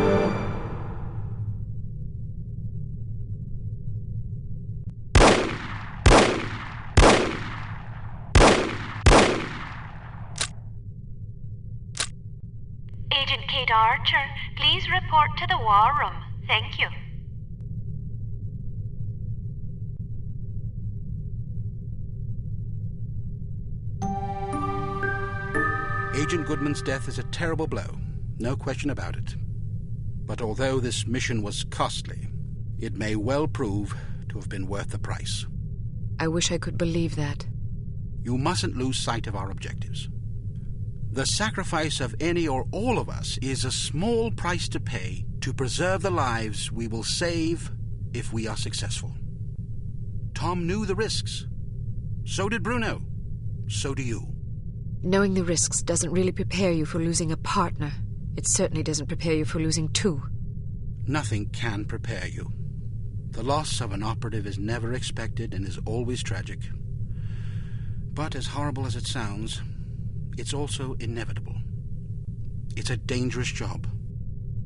Agent Кейт Archer, please report to the war room. Thank you. Agent Goodman's death is a terrible blow, no question about it. But although this mission was costly, it may well prove to have been worth the price. I wish I could believe that. You mustn't lose sight of our objectives. The sacrifice of any or all of us is a small price to pay to preserve the lives we will save if we are successful. Tom knew the risks. So did Bruno. So do you. Knowing the risks doesn't really prepare you for losing a partner. It certainly doesn't prepare you for losing two. Nothing can prepare you. The loss of an operative is never expected and is always tragic. But as horrible as it sounds, it's also inevitable. It's a dangerous job.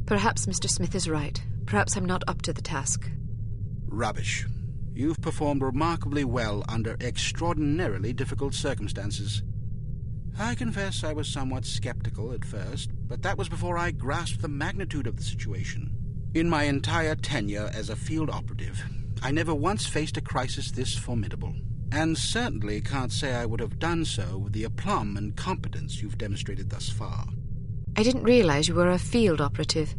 Perhaps Mr. Smith is right. Perhaps I'm not up to the task. Rubbish. You've performed remarkably well under extraordinarily difficult circumstances. I confess I was somewhat skeptical at first, but that was before I grasped the magnitude of the situation. In my entire tenure as a field operative, I never once faced a crisis this formidable, and certainly can't say I would have done so with the aplomb and competence you've demonstrated thus far. I didn't realize you were a field operative.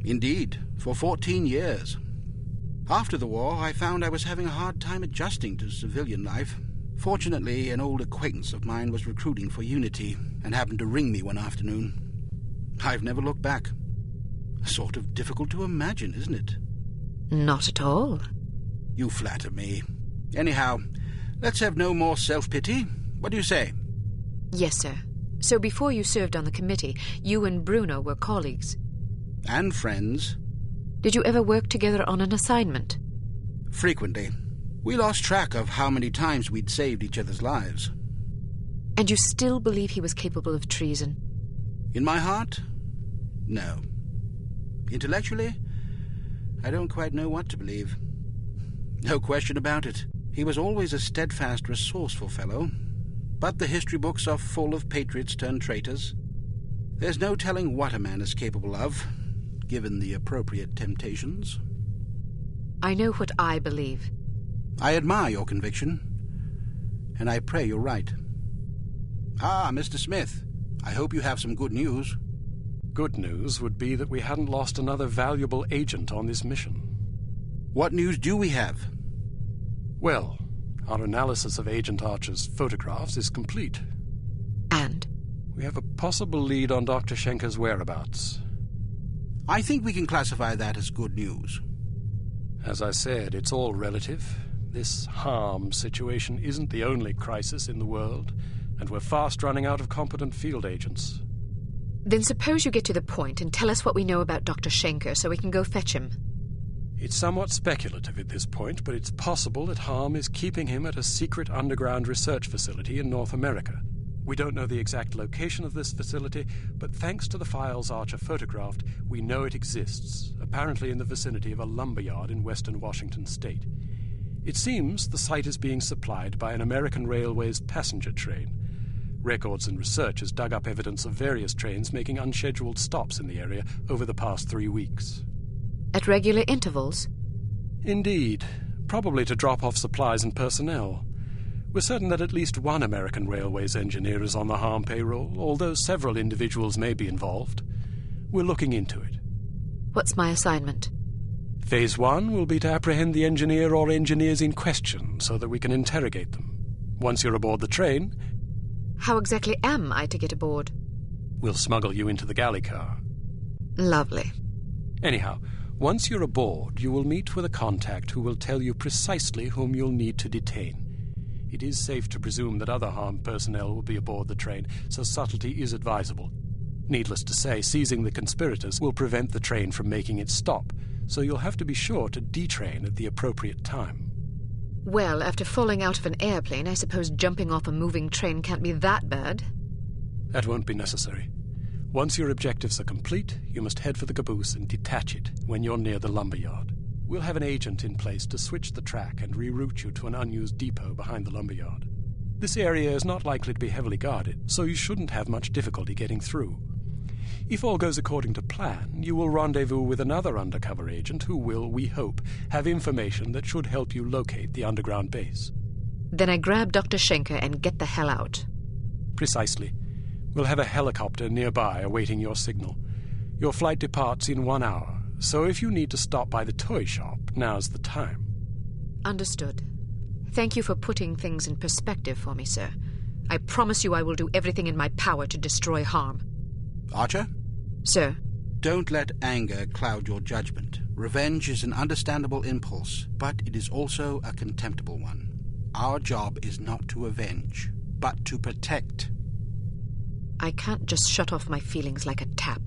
Indeed, for 14 years. After the war, I found I was having a hard time adjusting to civilian life. Fortunately, an old acquaintance of mine was recruiting for Unity and happened to ring me one afternoon. I've never looked back. Sort of difficult to imagine, isn't it? Not at all. You flatter me. Anyhow, let's have no more self-pity. What do you say? Yes, sir. So before you served on the committee, you and Bruno were colleagues. And friends. Did you ever work together on an assignment? Frequently. We lost track of how many times we'd saved each other's lives. And you still believe he was capable of treason? In my heart, no. Intellectually, I don't quite know what to believe. No question about it. He was always a steadfast, resourceful fellow, but the history books are full of patriots turned traitors. There's no telling what a man is capable of, given the appropriate temptations. I know what I believe. I admire your conviction, and I pray you're right. Ah, Mr. Smith, I hope you have some good news. Good news would be that we hadn't lost another valuable agent on this mission. What news do we have? Well, our analysis of Agent Archer's photographs is complete. And? We have a possible lead on Dr. Schenker's whereabouts. I think we can classify that as good news. As I said, it's all relative. This harm situation isn't the only crisis in the world, and we're fast running out of competent field agents. Then suppose you get to the point and tell us what we know about Dr. Schenker so we can go fetch him. It's somewhat speculative at this point, but it's possible that harm is keeping him at a secret underground research facility in North America. We don't know the exact location of this facility, but thanks to the files Archer photographed, we know it exists, apparently in the vicinity of a lumberyard in western Washington state. It seems the site is being supplied by an American Railways passenger train. Records and research has dug up evidence of various trains making unscheduled stops in the area over the past 3 weeks. At regular intervals? Indeed, probably to drop off supplies and personnel. We're certain that at least one American Railways engineer is on the harm payroll, although several individuals may be involved. We're looking into it. What's my assignment? Phase 1 will be to apprehend the engineer or engineers in question so that we can interrogate them. Once you're aboard the train... How exactly am I to get aboard? We'll smuggle you into the galley car. Lovely. Anyhow, once you're aboard, you will meet with a contact who will tell you precisely whom you'll need to detain. It is safe to presume that other harmed personnel will be aboard the train, so subtlety is advisable. Needless to say, seizing the conspirators will prevent the train from making its stop, so you'll have to be sure to detrain at the appropriate time. Well, after falling out of an airplane, I suppose jumping off a moving train can't be that bad. That won't be necessary. Once your objectives are complete, you must head for the caboose and detach it when you're near the lumberyard. We'll have an agent in place to switch the track and reroute you to an unused depot behind the lumberyard. This area is not likely to be heavily guarded, so you shouldn't have much difficulty getting through. If all goes according to plan, you will rendezvous with another undercover agent who will, we hope, have information that should help you locate the underground base. Then I grab Dr. Schenker and get the hell out. Precisely. We'll have a helicopter nearby awaiting your signal. Your flight departs in 1 hour, so if you need to stop by the toy shop, now's the time. Understood. Thank you for putting things in perspective for me, sir. I promise you I will do everything in my power to destroy harm. Archer? Sir? Don't let anger cloud your judgment. Revenge is an understandable impulse, but it is also a contemptible one. Our job is not to avenge, but to protect. I can't just shut off my feelings like a tap.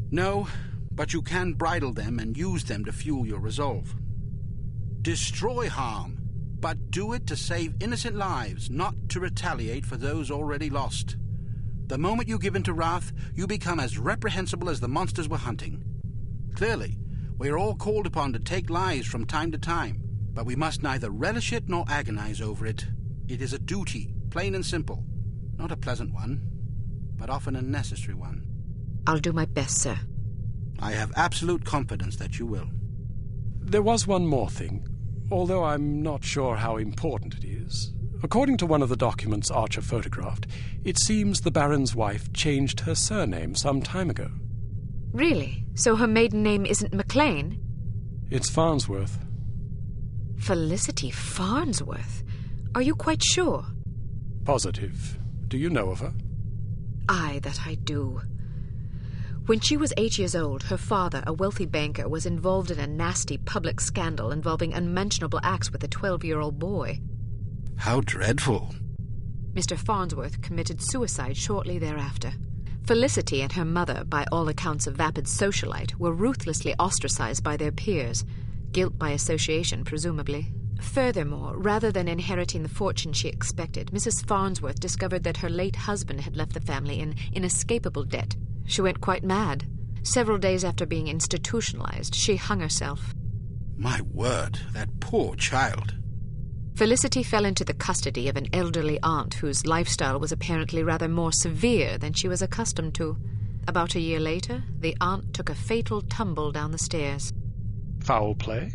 No, but you can bridle them and use them to fuel your resolve. Destroy harm, but do it to save innocent lives, not to retaliate for those already lost. The moment you give in to wrath, you become as reprehensible as the monsters we're hunting. Clearly, we are all called upon to take lives from time to time, but we must neither relish it nor agonize over it. It is a duty, plain and simple. Not a pleasant one, but often a necessary one. I'll do my best, sir. I have absolute confidence that you will. There was one more thing, although I'm not sure how important it is. According to one of the documents Archer photographed, it seems the Baron's wife changed her surname some time ago. Really? So her maiden name isn't McLean? It's Farnsworth. Felicity Farnsworth? Are you quite sure? Positive. Do you know of her? Aye, that I do. When she was 8 years old, her father, a wealthy banker, was involved in a nasty public scandal involving unmentionable acts with a 12-year-old boy. How dreadful. Mr. Farnsworth committed suicide shortly thereafter. Felicity and her mother, by all accounts a vapid socialite, were ruthlessly ostracized by their peers, guilt by association, presumably. Furthermore, rather than inheriting the fortune she expected, Mrs. Farnsworth discovered that her late husband had left the family in inescapable debt. She went quite mad. Several days after being institutionalized, she hung herself. My word, that poor child. Felicity fell into the custody of an elderly aunt whose lifestyle was apparently rather more severe than she was accustomed to. About a year later, the aunt took a fatal tumble down the stairs. Foul play?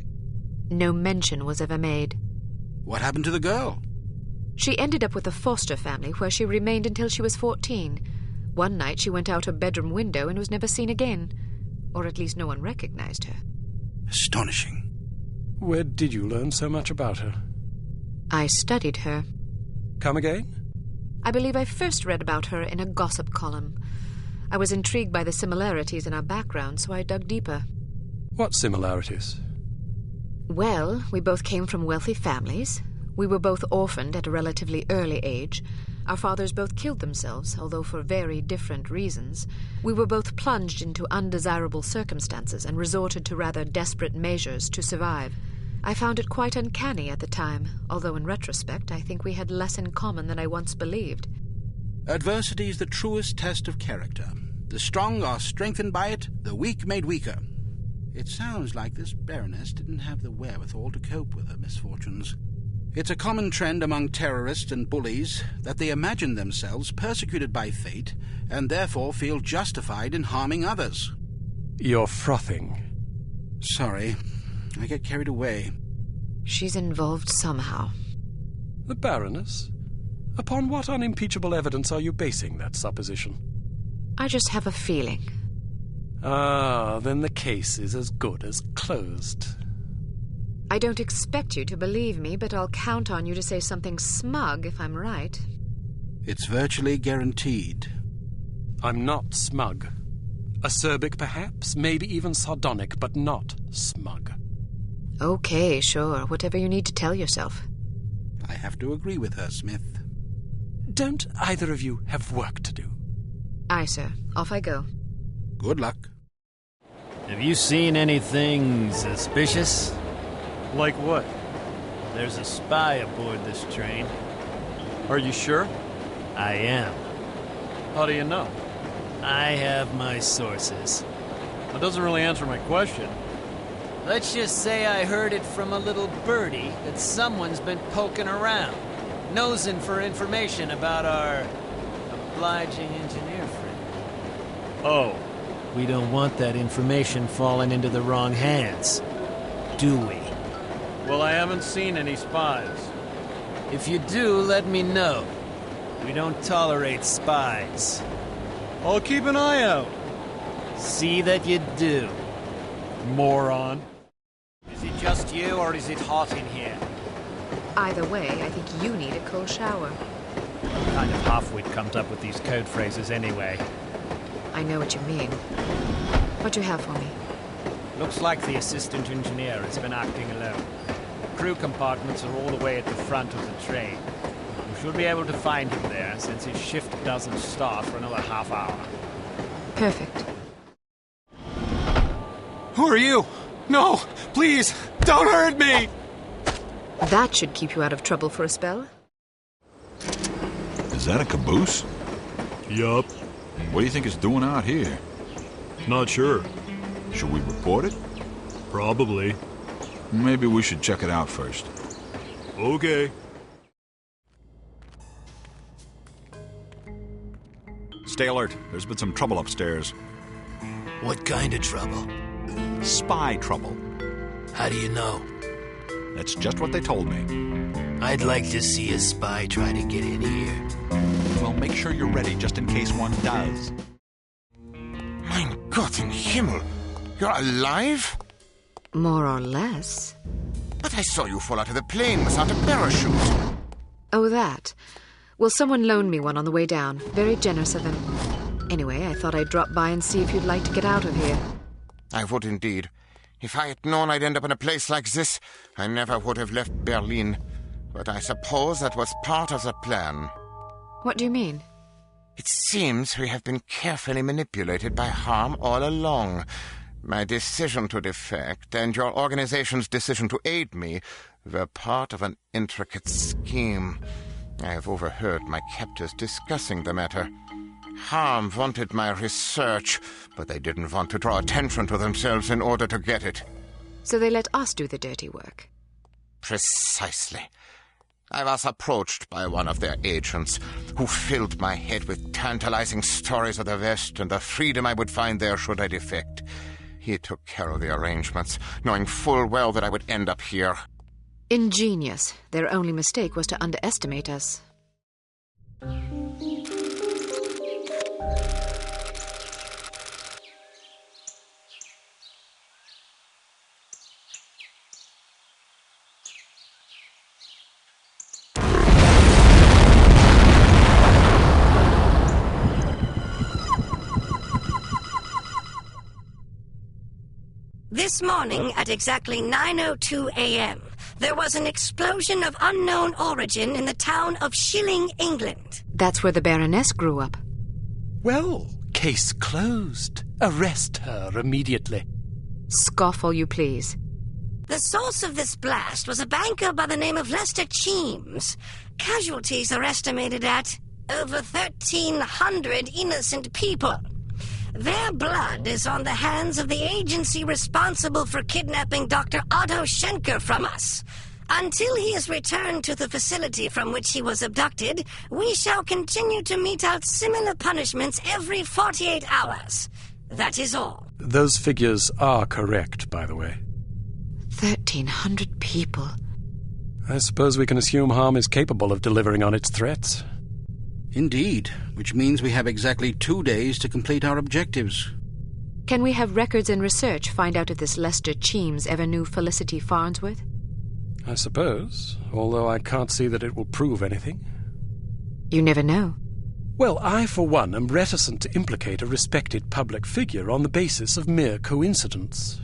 No mention was ever made. What happened to the girl? She ended up with a foster family where she remained until she was 14. One night she went out her bedroom window and was never seen again. Or at least no one recognized her. Astonishing. Where did you learn so much about her? I studied her. Come again? I believe I first read about her in a gossip column. I was intrigued by the similarities in our background, so I dug deeper. What similarities? Well, we both came from wealthy families. We were both orphaned at a relatively early age. Our fathers both killed themselves, although for very different reasons. We were both plunged into undesirable circumstances and resorted to rather desperate measures to survive. I found it quite uncanny at the time, although in retrospect I think we had less in common than I once believed. Adversity is the truest test of character. The strong are strengthened by it, the weak made weaker. It sounds like this Baroness didn't have the wherewithal to cope with her misfortunes. It's a common trend among terrorists and bullies that they imagine themselves persecuted by fate and therefore feel justified in harming others. You're frothing. Sorry, I get carried away. She's involved somehow. The Baroness? Upon what unimpeachable evidence are you basing that supposition? I just have a feeling. Ah, then the case is as good as closed. I don't expect you to believe me, but I'll count on you to say something smug if I'm right. It's virtually guaranteed. I'm not smug. Acerbic, perhaps, maybe even sardonic, but not smug. Okay, sure, whatever you need to tell yourself. I have to agree with her, Smith. Don't either of you have work to do? Aye, sir. Off I go. Good luck. Have you seen anything suspicious? Like what? There's a spy aboard this train. Are you sure? I am. How do you know? I have my sources. That doesn't really answer my question. Let's just say I heard it from a little birdie that someone's been poking around, nosing for information about our obliging engineer friend. Oh. We don't want that information falling into the wrong hands, do we? Well, I haven't seen any spies. If you do, let me know. We don't tolerate spies. I'll keep an eye out. See that you do. Moron. Is it just you, or is it hot in here? Either way, I think you need a cold shower. What kind of halfwit comes up with these code phrases anyway? I know what you mean. What do you have for me? Looks like the assistant engineer has been acting alone. Crew compartments are all the way at the front of the train. You should be able to find him there, since his shift doesn't start for another half hour. Perfect. Who are you? No, please, don't hurt me! That should keep you out of trouble for a spell. Is that a caboose? Yup. What do you think it's doing out here? Not sure. Should we report it? Probably. Maybe we should check it out first. Okay. Stay alert. There's been some trouble upstairs. What kind of trouble? Spy trouble. How do you know? That's just what they told me. I'd like to see a spy try to get in here. Well, make sure you're ready just in case one does. Mein Gott in Himmel! You're alive? More or less. But I saw you fall out of the plane without a parachute. Oh, that. Well, someone loaned me one on the way down. Very generous of them. Anyway, I thought I'd drop by and see if you'd like to get out of here. I would indeed. If I had known I'd end up in a place like this, I never would have left Berlin. But I suppose that was part of the plan. What do you mean? It seems we have been carefully manipulated by harm all along. My decision to defect and your organization's decision to aid me were part of an intricate scheme. I have overheard my captors discussing the matter. Harm wanted my research, but they didn't want to draw attention to themselves in order to get it. So they let us do the dirty work. Precisely. I was approached by one of their agents, who filled my head with tantalizing stories of the West and the freedom I would find there should I defect. He took care of the arrangements, knowing full well that I would end up here. Ingenious. Their only mistake was to underestimate us. This morning at exactly 9:02 a.m., there was an explosion of unknown origin in the town of Shilling, England. That's where the Baroness grew up. Well, case closed. Arrest her immediately. Scoff all you please. The source of this blast was a banker by the name of Lester Cheems. Casualties are estimated at over 1,300 innocent people. Their blood is on the hands of the agency responsible for kidnapping Dr. Otto Schenker from us. Until he is returned to the facility from which he was abducted, we shall continue to mete out similar punishments every 48 hours. That is all. Those figures are correct, by the way. 1,300 people. I suppose we can assume harm is capable of delivering on its threats. Indeed, which means we have exactly 2 days to complete our objectives. Can we have records and research find out if this Lester Cheems ever knew Felicity Farnsworth? I suppose, although I can't see that it will prove anything. You never know. Well, I, for one, am reticent to implicate a respected public figure on the basis of mere coincidence.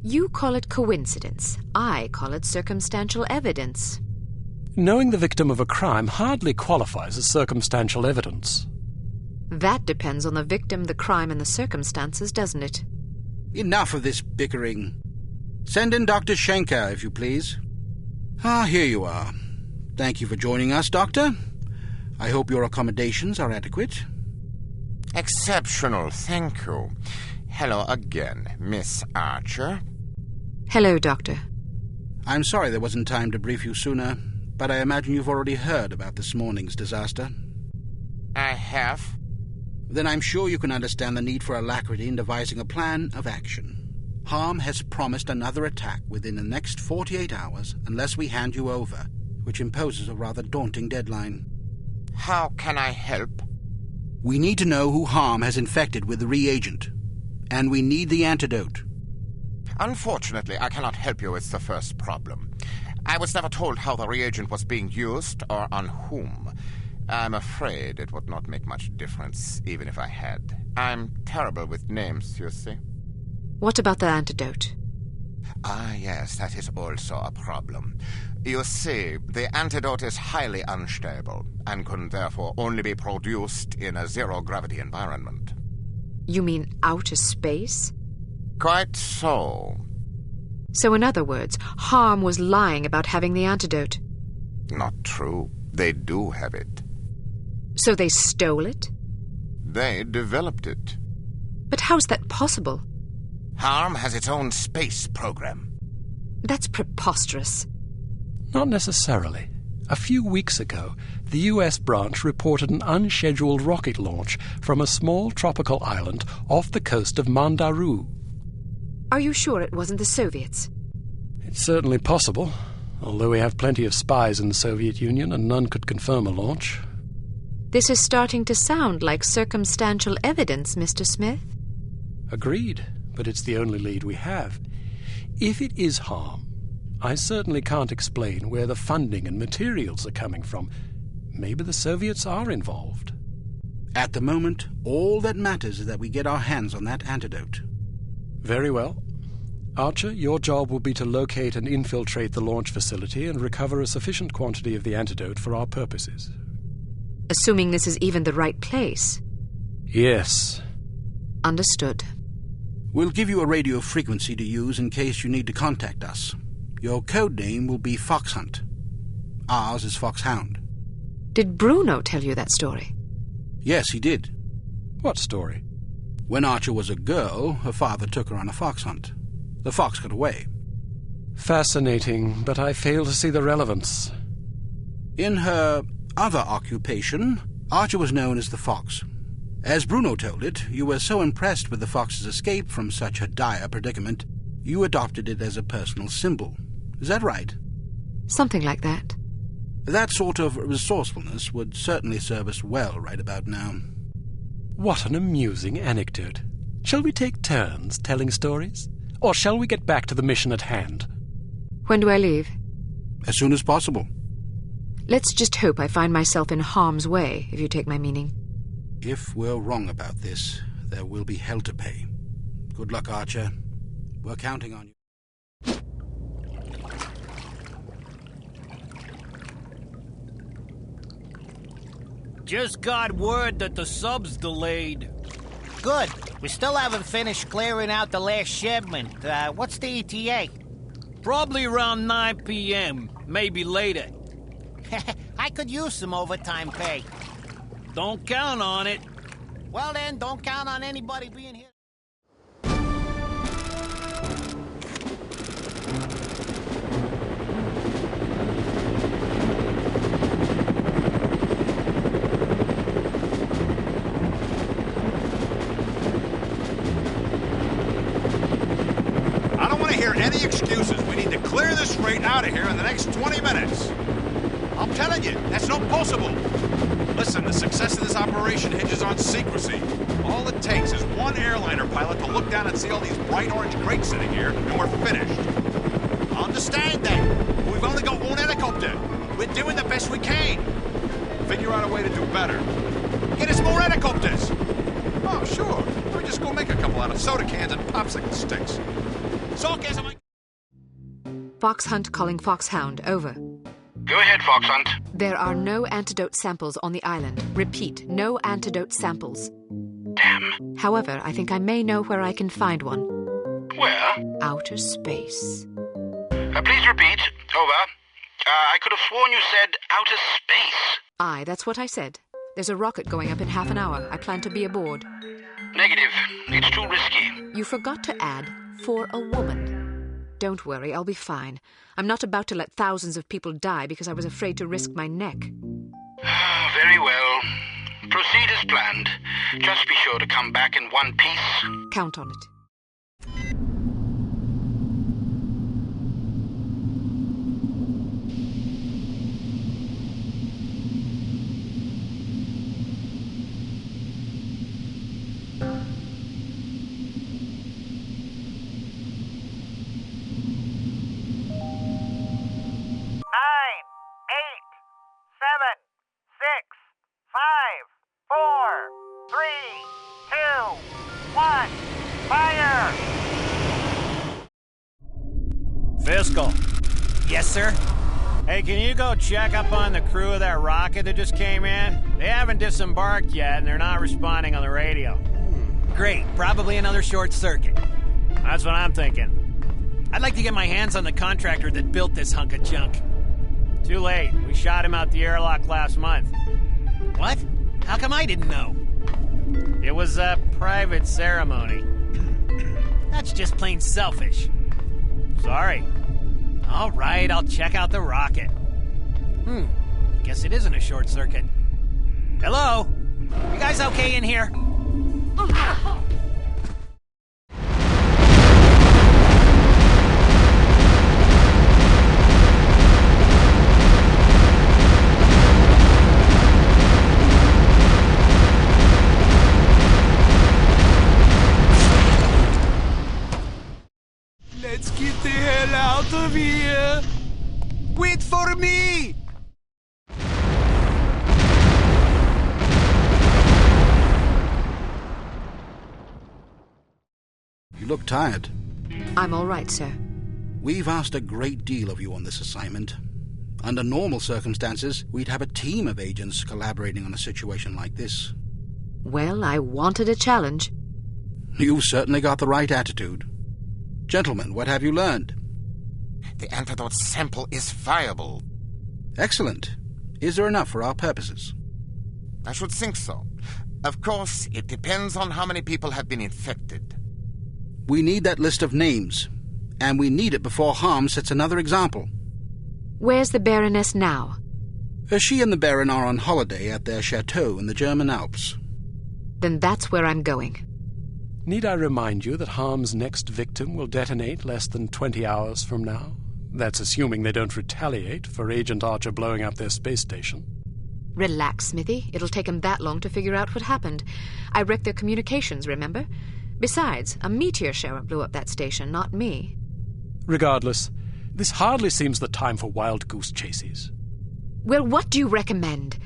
You call it coincidence. I call it circumstantial evidence. Knowing the victim of a crime hardly qualifies as circumstantial evidence. That depends on the victim, the crime, and the circumstances, doesn't it? Enough of this bickering. Send in Dr. Schenker, if you please. Here you are. Thank you for joining us, Doctor. I hope your accommodations are adequate. Exceptional, thank you. Hello again, Miss Archer. Hello, Doctor. I'm sorry there wasn't time to brief you sooner, but I imagine you've already heard about this morning's disaster. I have. Then I'm sure you can understand the need for alacrity in devising a plan of action. Harm has promised another attack within the next 48 hours unless we hand you over, which imposes a rather daunting deadline. How can I help? We need to know who Harm has infected with the reagent, and we need the antidote. Unfortunately, I cannot help you with the first problem. I was never told how the reagent was being used or on whom. I'm afraid it would not make much difference, even if I had. I'm terrible with names, you see. What about the antidote? Yes, that is also a problem. You see, the antidote is highly unstable and can therefore only be produced in a zero-gravity environment. You mean outer space? Quite so. So in other words, Harm was lying about having the antidote. Not true. They do have it. So they stole it? They developed it. But how's that possible? Harm has its own space program. That's preposterous. Not necessarily. A few weeks ago, the US branch reported an unscheduled rocket launch from a small tropical island off the coast of Mandaru. Are you sure it wasn't the Soviets? It's certainly possible, although we have plenty of spies in the Soviet Union and none could confirm a launch. This is starting to sound like circumstantial evidence, Mr. Smith. Agreed, but it's the only lead we have. If it is Harm, I certainly can't explain where the funding and materials are coming from. Maybe the Soviets are involved. At the moment, all that matters is that we get our hands on that antidote. Very well. Archer, your job will be to locate and infiltrate the launch facility and recover a sufficient quantity of the antidote for our purposes. Assuming this is even the right place. Yes. Understood. We'll give you a radio frequency to use in case you need to contact us. Your code name will be Foxhunt. Ours is Foxhound. Did Bruno tell you that story? Yes, he did. What story? When Archer was a girl, her father took her on a fox hunt. The fox got away. Fascinating, but I fail to see the relevance. In her other occupation, Archer was known as the Fox. As Bruno told it, you were so impressed with the fox's escape from such a dire predicament, you adopted it as a personal symbol. Is that right? Something like that. That sort of resourcefulness would certainly serve us well right about now. What an amusing anecdote. Shall we take turns telling stories? Or shall we get back to the mission at hand? When do I leave? As soon as possible. Let's just hope I find myself in harm's way, if you take my meaning. If we're wrong about this, there will be hell to pay. Good luck, Archer. We're counting on you. Just got word that the sub's delayed. Good. We still haven't finished clearing out the last shipment. What's the ETA? Probably around 9 p.m., maybe later. I could use some overtime pay. Don't count on it. Well then, don't count on anybody being here. Any excuses. We need to clear this freight out of here in the next 20 minutes. I'm telling you, that's not possible. Listen, the success of this operation hinges on secrecy. All it takes is one airliner pilot to look down and see all these bright orange crates sitting here, and we're finished. I understand that. We've only got one helicopter. We're doing the best we can. Figure out a way to do better. Get us more helicopters. Oh, sure. We'll just go make a couple out of soda cans and popsicle sticks. Fox Hunt calling Foxhound, over. Go ahead, Foxhunt. There are no antidote samples on the island. Repeat, no antidote samples. Damn. However, I think I may know where I can find one. Where? Outer space. Please repeat. Over. I could have sworn you said outer space. Aye, that's what I said. There's a rocket going up in half an hour. I plan to be aboard. Negative. It's too risky. You forgot to add, for a woman. Don't worry, I'll be fine. I'm not about to let thousands of people die because I was afraid to risk my neck. Very well. Proceed as planned. Just be sure to come back in one piece. Count on it. Fiscal. Yes, sir? Hey, can you go check up on the crew of that rocket that just came in? They haven't disembarked yet, and they're not responding on the radio. Great. Probably another short circuit. That's what I'm thinking. I'd like to get my hands on the contractor that built this hunk of junk. Too late. We shot him out the airlock last month. What? How come I didn't know? It was a private ceremony. That's just plain selfish. Sorry. All right, I'll check out the rocket. Guess it isn't a short circuit. Hello? You guys okay in here? Let's get the hell out of here! Wait for me! You look tired. I'm all right, sir. We've asked a great deal of you on this assignment. Under normal circumstances, we'd have a team of agents collaborating on a situation like this. Well, I wanted a challenge. You've certainly got the right attitude. Gentlemen, what have you learned? The antidote sample is viable. Excellent. Is there enough for our purposes? I should think so. Of course, it depends on how many people have been infected. We need that list of names, and we need it before harm sets another example. Where's the Baroness now? She and the Baron are on holiday at their chateau in the German Alps. Then that's where I'm going. Need I remind you that Harm's next victim will detonate less than 20 hours from now? That's assuming they don't retaliate for Agent Archer blowing up their space station. Relax, Smithy. It'll take him that long to figure out what happened. I wrecked their communications, remember? Besides, a meteor shower blew up that station, not me. Regardless, this hardly seems the time for wild goose chases. Well, what do you recommend?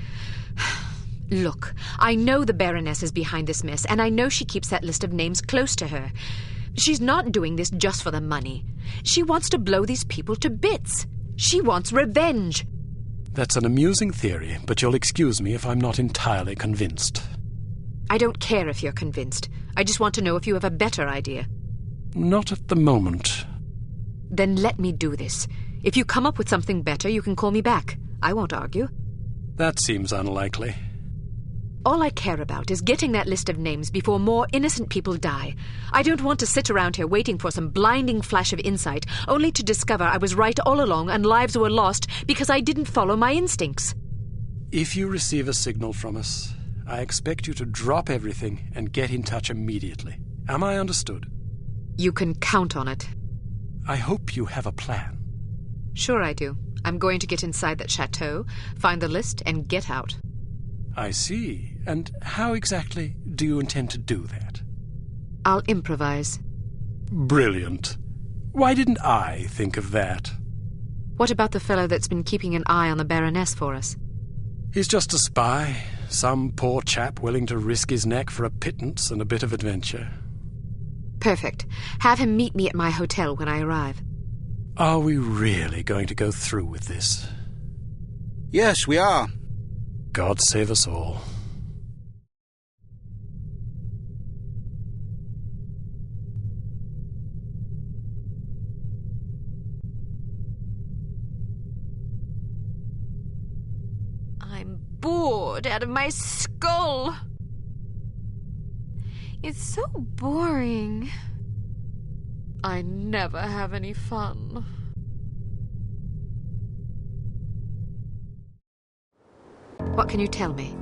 Look, I know the Baroness is behind this mess, and I know she keeps that list of names close to her. She's not doing this just for the money. She wants to blow these people to bits. She wants revenge. That's an amusing theory, but you'll excuse me if I'm not entirely convinced. I don't care if you're convinced. I just want to know if you have a better idea. Not at the moment. Then let me do this. If you come up with something better, you can call me back. I won't argue. That seems unlikely. All I care about is getting that list of names before more innocent people die. I don't want to sit around here waiting for some blinding flash of insight, only to discover I was right all along and lives were lost because I didn't follow my instincts. If you receive a signal from us, I expect you to drop everything and get in touch immediately. Am I understood? You can count on it. I hope you have a plan. Sure I do. I'm going to get inside that chateau, find the list, and get out. I see. And how exactly do you intend to do that? I'll improvise. Brilliant. Why didn't I think of that? What about the fellow that's been keeping an eye on the Baroness for us? He's just a spy. Some poor chap willing to risk his neck for a pittance and a bit of adventure. Perfect. Have him meet me at my hotel when I arrive. Are we really going to go through with this? Yes, we are. God save us all. I'm bored out of my skull. It's so boring. I never have any fun. What can you tell me?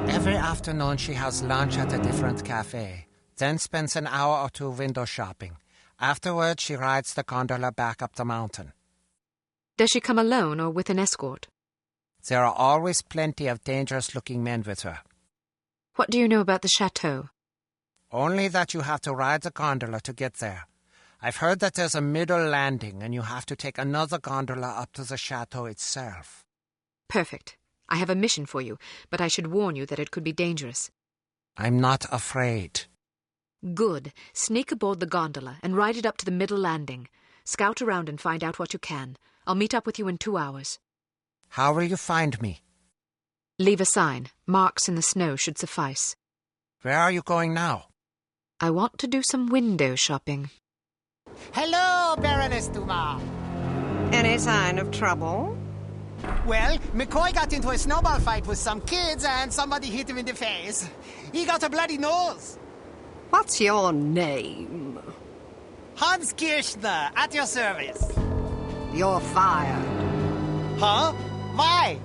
Every afternoon she has lunch at a different cafe, then spends an hour or two window shopping. Afterwards, she rides the gondola back up the mountain. Does she come alone or with an escort? There are always plenty of dangerous-looking men with her. What do you know about the chateau? Only that you have to ride the gondola to get there. I've heard that there's a middle landing and you have to take another gondola up to the chateau itself. Perfect. I have a mission for you, but I should warn you that it could be dangerous. I'm not afraid. Good. Sneak aboard the gondola and ride it up to the middle landing. Scout around and find out what you can. I'll meet up with you in 2 hours. How will you find me? Leave a sign. Marks in the snow should suffice. Where are you going now? I want to do some window shopping. Hello, Baroness Dumas. Any sign of trouble? Well, McCoy got into a snowball fight with some kids and somebody hit him in the face. He got a bloody nose. What's your name? Hans Kirchner, at your service. You're fired. Huh? Why?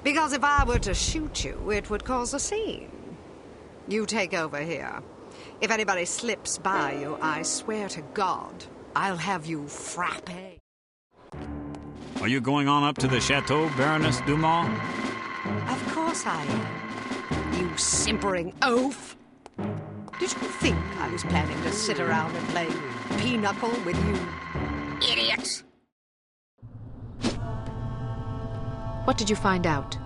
Because if I were to shoot you, it would cause a scene. You take over here. If anybody slips by you, I swear to God, I'll have you frappe. Are you going on up to the chateau, Baroness Dumas? Of course I am. You simpering oaf. Did you think I was planning to sit around and play pinochle with you idiots? What did you find out?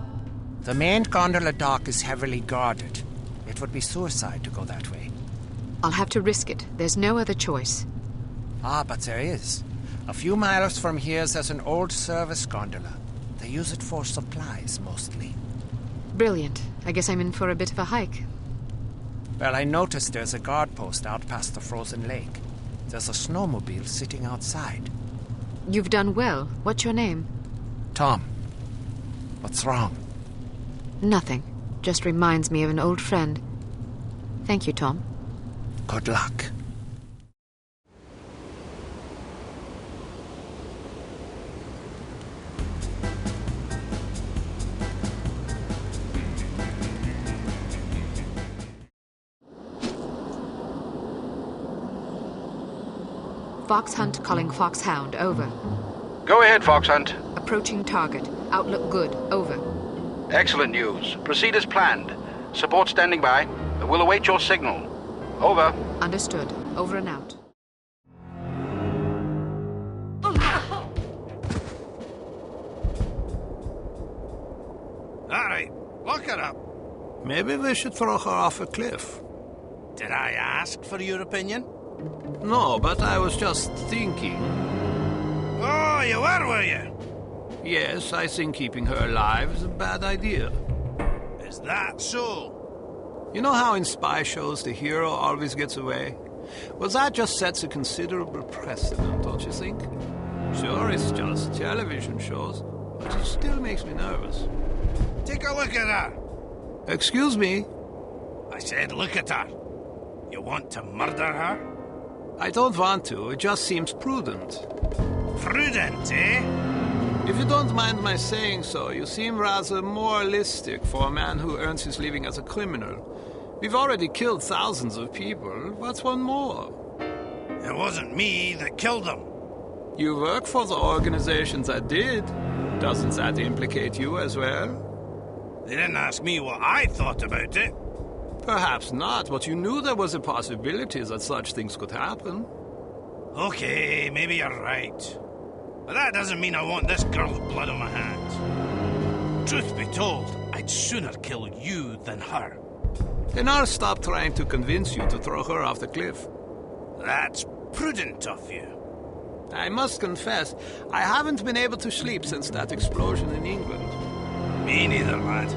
The main gondola dock is heavily guarded. It would be suicide to go that way. I'll have to risk it. There's no other choice. Ah, but there is. A few miles from here, there's an old service gondola. They use it for supplies, mostly. Brilliant. I guess I'm in for a bit of a hike. Well, I noticed there's a guard post out past the frozen lake. There's a snowmobile sitting outside. You've done well. What's your name? Tom. What's wrong? Nothing. Just reminds me of an old friend. Thank you, Tom. Good luck. Fox Hunt calling Fox Hound, over. Go ahead, Fox Hunt. Approaching target. Outlook good, over. Excellent news. Proceed as planned. Support standing by. We'll await your signal. Over. Understood. Over and out. All right, look her up. Maybe we should throw her off a cliff. Did I ask for your opinion? No, but I was just thinking. Oh, you were you? Yes, I think keeping her alive is a bad idea. Is that so? You know how in spy shows the hero always gets away? Well, that just sets a considerable precedent, don't you think? Sure, it's just television shows, but it still makes me nervous. Take a look at her. Excuse me? I said look at her. You want to murder her? I don't want to. It just seems prudent. Prudent, eh? If you don't mind my saying so, you seem rather moralistic for a man who earns his living as a criminal. We've already killed thousands of people. What's one more? It wasn't me that killed them. You work for the organization that did. Doesn't that implicate you as well? They didn't ask me what I thought about it. Perhaps not, but you knew there was a possibility that such things could happen. Okay, maybe you're right. But that doesn't mean I want this girl's blood on my hands. Truth be told, I'd sooner kill you than her. Then I'll stop trying to convince you to throw her off the cliff. That's prudent of you. I must confess, I haven't been able to sleep since that explosion in England. Me neither, lad.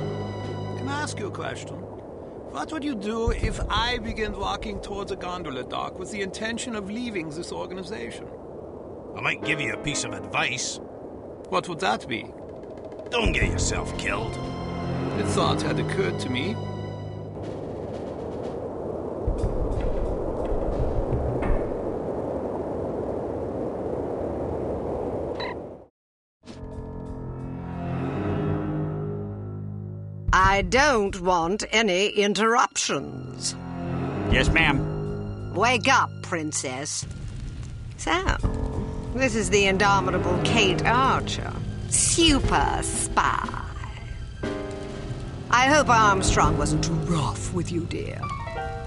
Can I ask you a question? What would you do if I began walking towards a gondola dock with the intention of leaving this organization? I might give you a piece of advice. What would that be? Don't get yourself killed. The thought had occurred to me. I don't want any interruptions. Yes, ma'am. Wake up, princess. So, this is the indomitable Кейт Арчер, super spy. I hope Armstrong wasn't too rough with you, dear.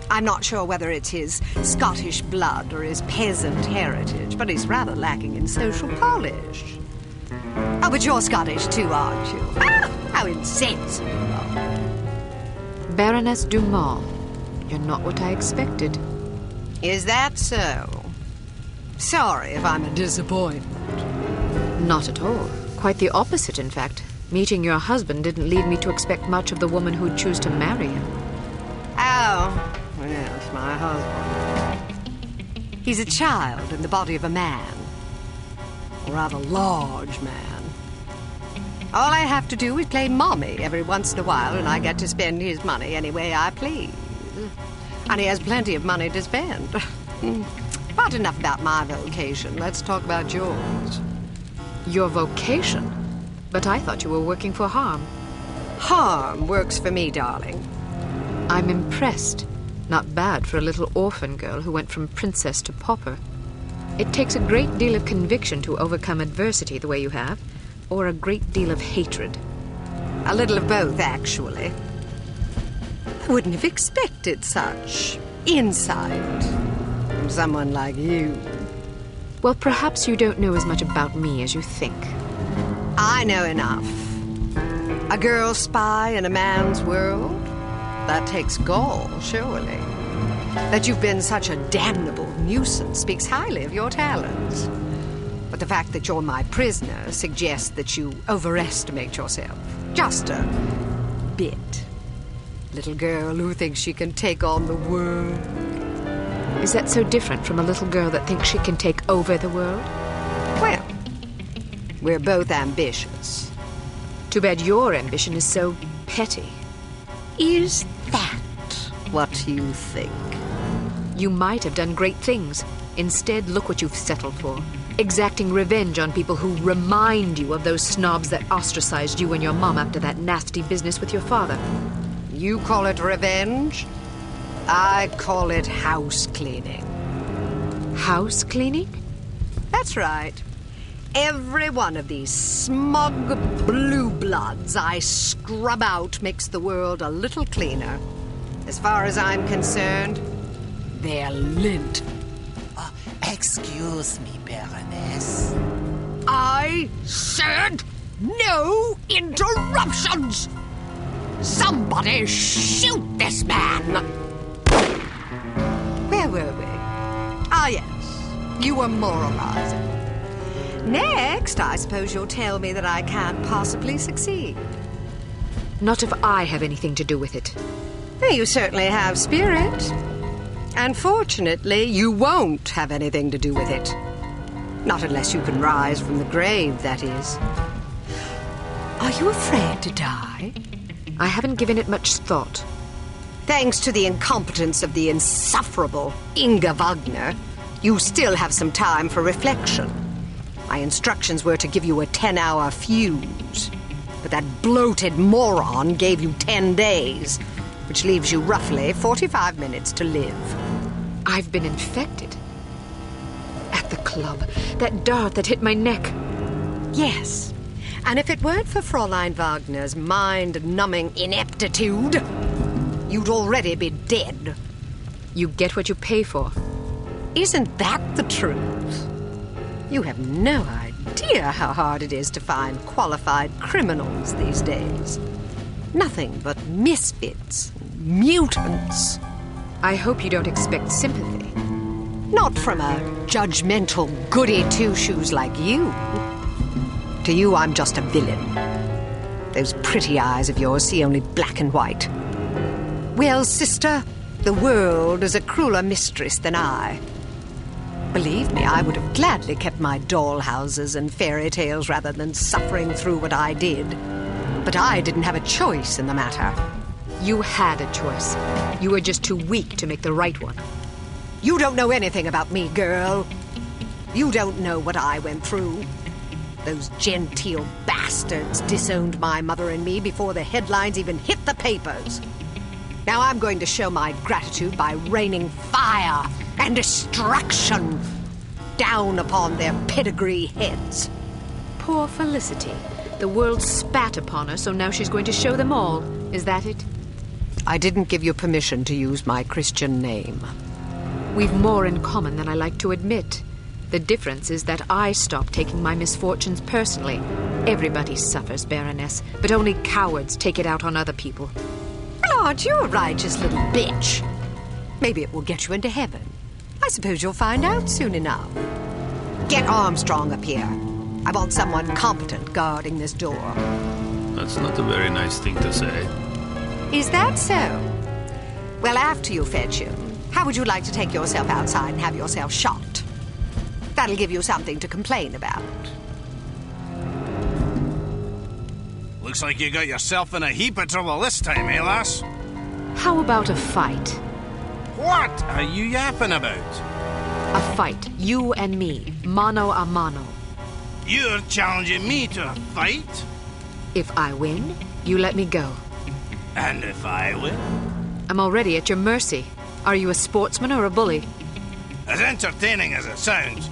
I'm not sure whether it's his Scottish blood or his peasant heritage, but he's rather lacking in social polish. Oh, but you're Scottish too, aren't you? Ah, how insensible you are. Baroness Dumont, you're not what I expected. Is that so? Sorry if I'm a disappointment. Not at all. Quite the opposite, in fact. Meeting your husband didn't lead me to expect much of the woman who'd choose to marry him. Oh, yes, my husband. He's a child in the body of a man. A rather large man. All I have to do is play mommy every once in a while, and I get to spend his money any way I please. And he has plenty of money to spend. But enough about my vocation. Let's talk about yours. Your vocation? But I thought you were working for harm. Harm works for me, darling. I'm impressed. Not bad for a little orphan girl who went from princess to pauper. It takes a great deal of conviction to overcome adversity the way you have, or a great deal of hatred. A little of both, actually. I wouldn't have expected such insight from someone like you. Well, perhaps you don't know as much about me as you think. I know enough. A girl spy in a man's world? That takes gall, surely. That you've been such a damnable nuisance speaks highly of your talents. But the fact that you're my prisoner suggests that you overestimate yourself. Just a bit. Little girl who thinks she can take on the world. Is that so different from a little girl that thinks she can take over the world? Well, we're both ambitious. Too bad your ambition is so petty. Is that what you think? You might have done great things. Instead, look what you've settled for. Exacting revenge on people who remind you of those snobs that ostracized you and your mom after that nasty business with your father. You call it revenge? I call it house cleaning. House cleaning? That's right. Every one of these smug blue bloods I scrub out makes the world a little cleaner. As far as I'm concerned, they're lint. Excuse me, Baroness. I said no interruptions! Somebody shoot this man! Where were we? Ah, yes. You were moralizing. Next, I suppose you'll tell me that I can't possibly succeed. Not if I have anything to do with it. Well, you certainly have spirit. And fortunately, you won't have anything to do with it. Not unless you can rise from the grave, that is. Are you afraid to die? I haven't given it much thought. Thanks to the incompetence of the insufferable Inga Wagner, you still have some time for reflection. My instructions were to give you a 10-hour fuse. But that bloated moron gave you 10 days, which leaves you roughly 45 minutes to live. I've been infected. At the club, that dart that hit my neck. Yes. And if it weren't for Fräulein Wagner's mind-numbing ineptitude, you'd already be dead. You get what you pay for. Isn't that the truth? You have no idea how hard it is to find qualified criminals these days. Nothing but misfits, mutants. I hope you don't expect sympathy. Not from a judgmental goody-two-shoes like you. To you, I'm just a villain. Those pretty eyes of yours see only black and white. Well, sister, the world is a crueler mistress than I. Believe me, I would have gladly kept my dollhouses and fairy tales rather than suffering through what I did. But I didn't have a choice in the matter. You had a choice. You were just too weak to make the right one. You don't know anything about me, girl. You don't know what I went through. Those genteel bastards disowned my mother and me before the headlines even hit the papers. Now I'm going to show my gratitude by raining fire and destruction down upon their pedigree heads. Poor Felicity. The world spat upon her, so now she's going to show them all. Is that it? I didn't give you permission to use my Christian name. We've more in common than I like to admit. The difference is that I stopped taking my misfortunes personally. Everybody suffers, Baroness, but only cowards take it out on other people. Well, aren't you a righteous little bitch? Maybe it will get you into heaven. I suppose you'll find out soon enough. Get Armstrong up here. I want someone competent guarding this door. That's not a very nice thing to say. Is that so? Well, after you fetch him, how would you like to take yourself outside and have yourself shot? That'll give you something to complain about. Looks like you got yourself in a heap of trouble this time, eh, lass? How about a fight? What are you yapping about? A fight, you and me, mano a mano. You're challenging me to a fight? If I win, you let me go. And if I win? I'm already at your mercy. Are you a sportsman or a bully? As entertaining as it sounds,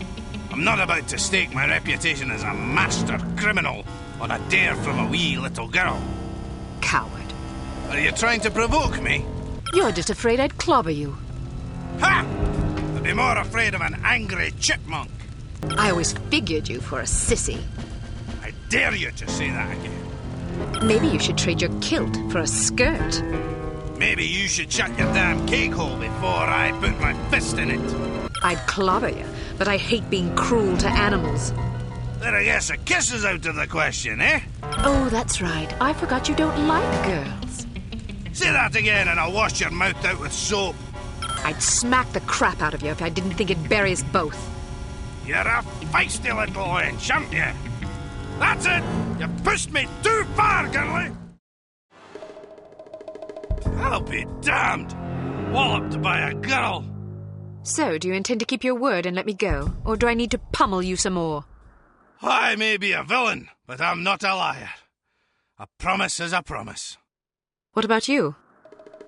I'm not about to stake my reputation as a master criminal on a dare from a wee little girl. Coward. Are you trying to provoke me? You're just afraid I'd clobber you. Ha! I'd be more afraid of an angry chipmunk. I always figured you for a sissy. I dare you to say that again. Maybe you should trade your kilt for a skirt. Maybe you should shut your damn cake hole before I put my fist in it. I'd clobber you, but I hate being cruel to animals. Then I guess a kiss is out of the question, eh? Oh, that's right. I forgot you don't like girls. Say that again and I'll wash your mouth out with soap. I'd smack the crap out of you if I didn't think it'd bury us both. You're a feisty little wench, aren't you? That's it! You pushed me too far, girlie! I'll be damned! Walloped by a girl! So, do you intend to keep your word and let me go? Or do I need to pummel you some more? I may be a villain, but I'm not a liar. A promise is a promise. What about you?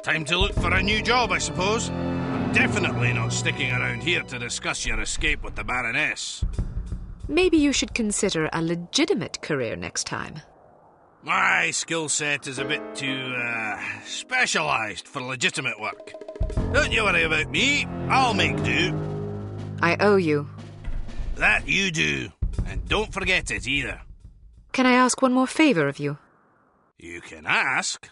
Time to look for a new job, I suppose. I'm definitely not sticking around here to discuss your escape with the Baroness. Maybe you should consider a legitimate career next time. My skill set is a bit too, specialised for legitimate work. Don't you worry about me. I'll make do. I owe you. That you do. And don't forget it either. Can I ask one more favour of you? You can ask.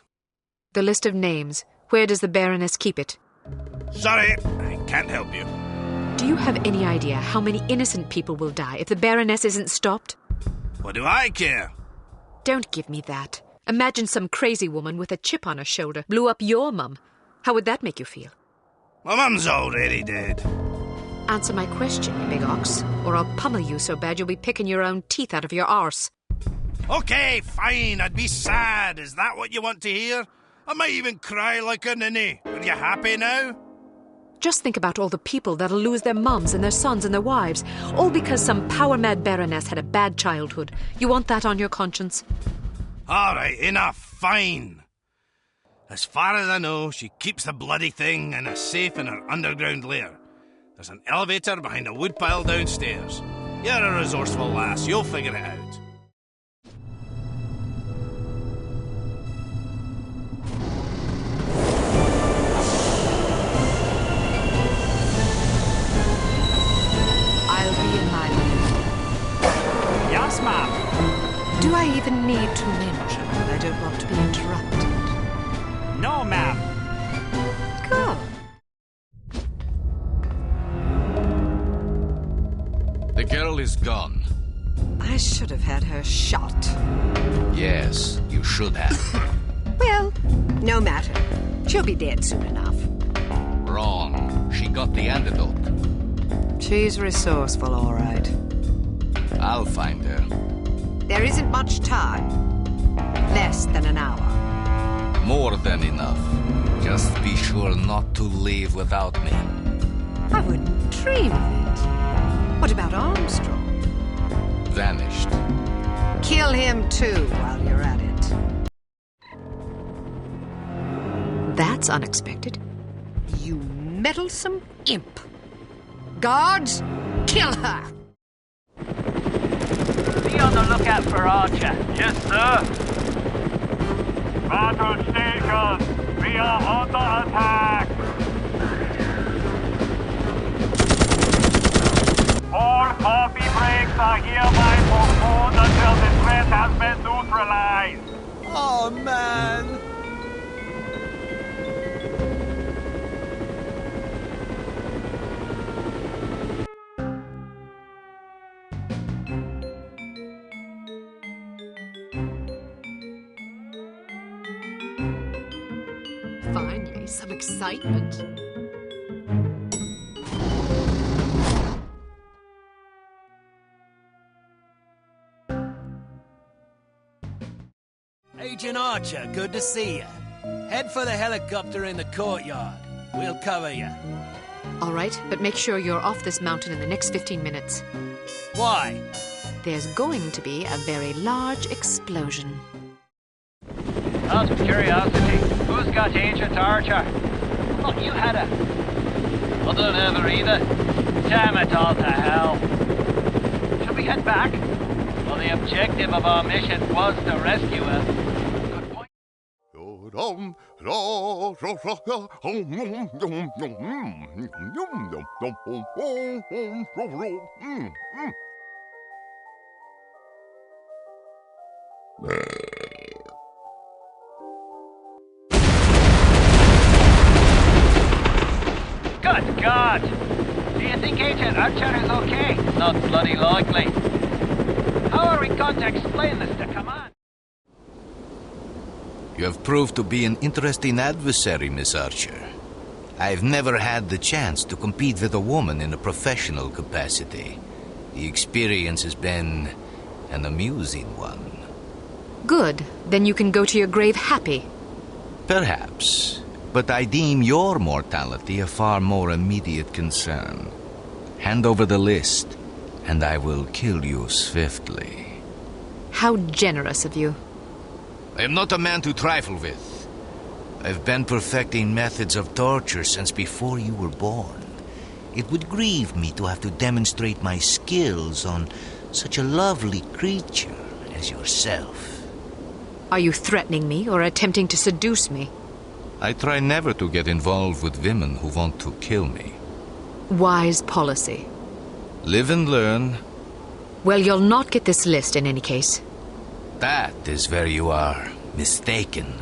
The list of names. Where does the Baroness keep it? Sorry, I can't help you. Do you have any idea how many innocent people will die if the Baroness isn't stopped? What do I care? Don't give me that. Imagine some crazy woman with a chip on her shoulder blew up your mum. How would that make you feel? My mum's already dead. Answer my question, you big ox, or I'll pummel you so bad you'll be picking your own teeth out of your arse. Okay, fine, I'd be sad. Is that what you want to hear? I might even cry like a ninny. Are you happy now? Just think about all the people that'll lose their mums and their sons and their wives, all because some power-mad Baroness had a bad childhood. You want that on your conscience? All right, enough, fine. As far as I know, she keeps the bloody thing in a safe in her underground lair. There's an elevator behind a woodpile downstairs. You're a resourceful lass, you'll figure it out. I'll be in my room. Yes, ma'am. Do I even need to mention that I don't want to be interrupted? No, ma'am. Good. girl is gone. I should have had her shot. Yes, you should have. Well, no matter. She'll be dead soon enough. Wrong. She got the antidote. She's resourceful, all right. I'll find her. There isn't much time. Less than an hour. More than enough. Just be sure not to leave without me. I wouldn't dream of it. What about Armstrong? Vanished. Kill him too while you're at it. That's unexpected. You meddlesome imp. Guards, kill her! Be on the lookout for Archer. Yes, sir. Battle station, we are under attack. All copy breaks are hereby postponed until the threat has been neutralized. Oh, man. Finally, some excitement. Agent Archer, good to see you. Head for the helicopter in the courtyard. We'll cover you. All right, but make sure you're off this mountain in the next 15 minutes. Why? There's going to be a very large explosion. Out of curiosity, who's got Agent Archer? I thought you had it. I don't have her either. Damn it all to hell. Should we head back? Well, the objective of our mission was to rescue her. Good point. Good God! Do you think Agent Archer is okay? Not bloody likely. How are we going to explain this to command? You have proved to be an interesting adversary, Miss Archer. I've never had the chance to compete with a woman in a professional capacity. The experience has been an amusing one. Good. Then you can go to your grave happy. Perhaps. But I deem your mortality a far more immediate concern. Hand over the list, and I will kill you swiftly. How generous of you. I am not a man to trifle with. I've been perfecting methods of torture since before you were born. It would grieve me to have to demonstrate my skills on such a lovely creature as yourself. Are you threatening me or attempting to seduce me? I try never to get involved with women who want to kill me. Wise policy. Live and learn. Well, you'll not get this list in any case. That is where you are mistaken.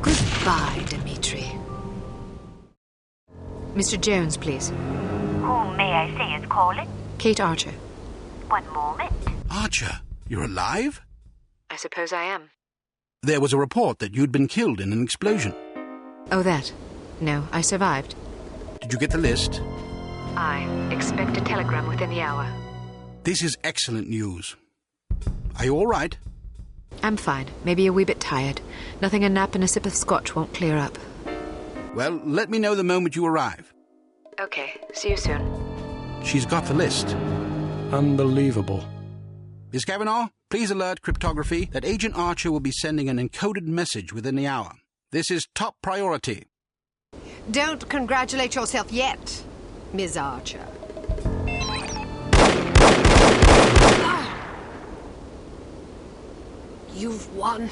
Goodbye, Dimitri. Mr. Jones, please. Whom may I say is calling? Кейт Арчер. One moment. Archer, you're alive? I suppose I am. There was a report that you'd been killed in an explosion. Oh, that. No, I survived. Did you get the list? I expect a telegram within the hour. This is excellent news. Are you all right? I'm fine. Maybe a wee bit tired. Nothing a nap and a sip of scotch won't clear up. Well, let me know the moment you arrive. Okay, see you soon. She's got the list. Unbelievable. Miss Kavanaugh, please alert cryptography that Agent Archer will be sending an encoded message within the hour. This is top priority. Don't congratulate yourself yet, Miss Archer. You've won.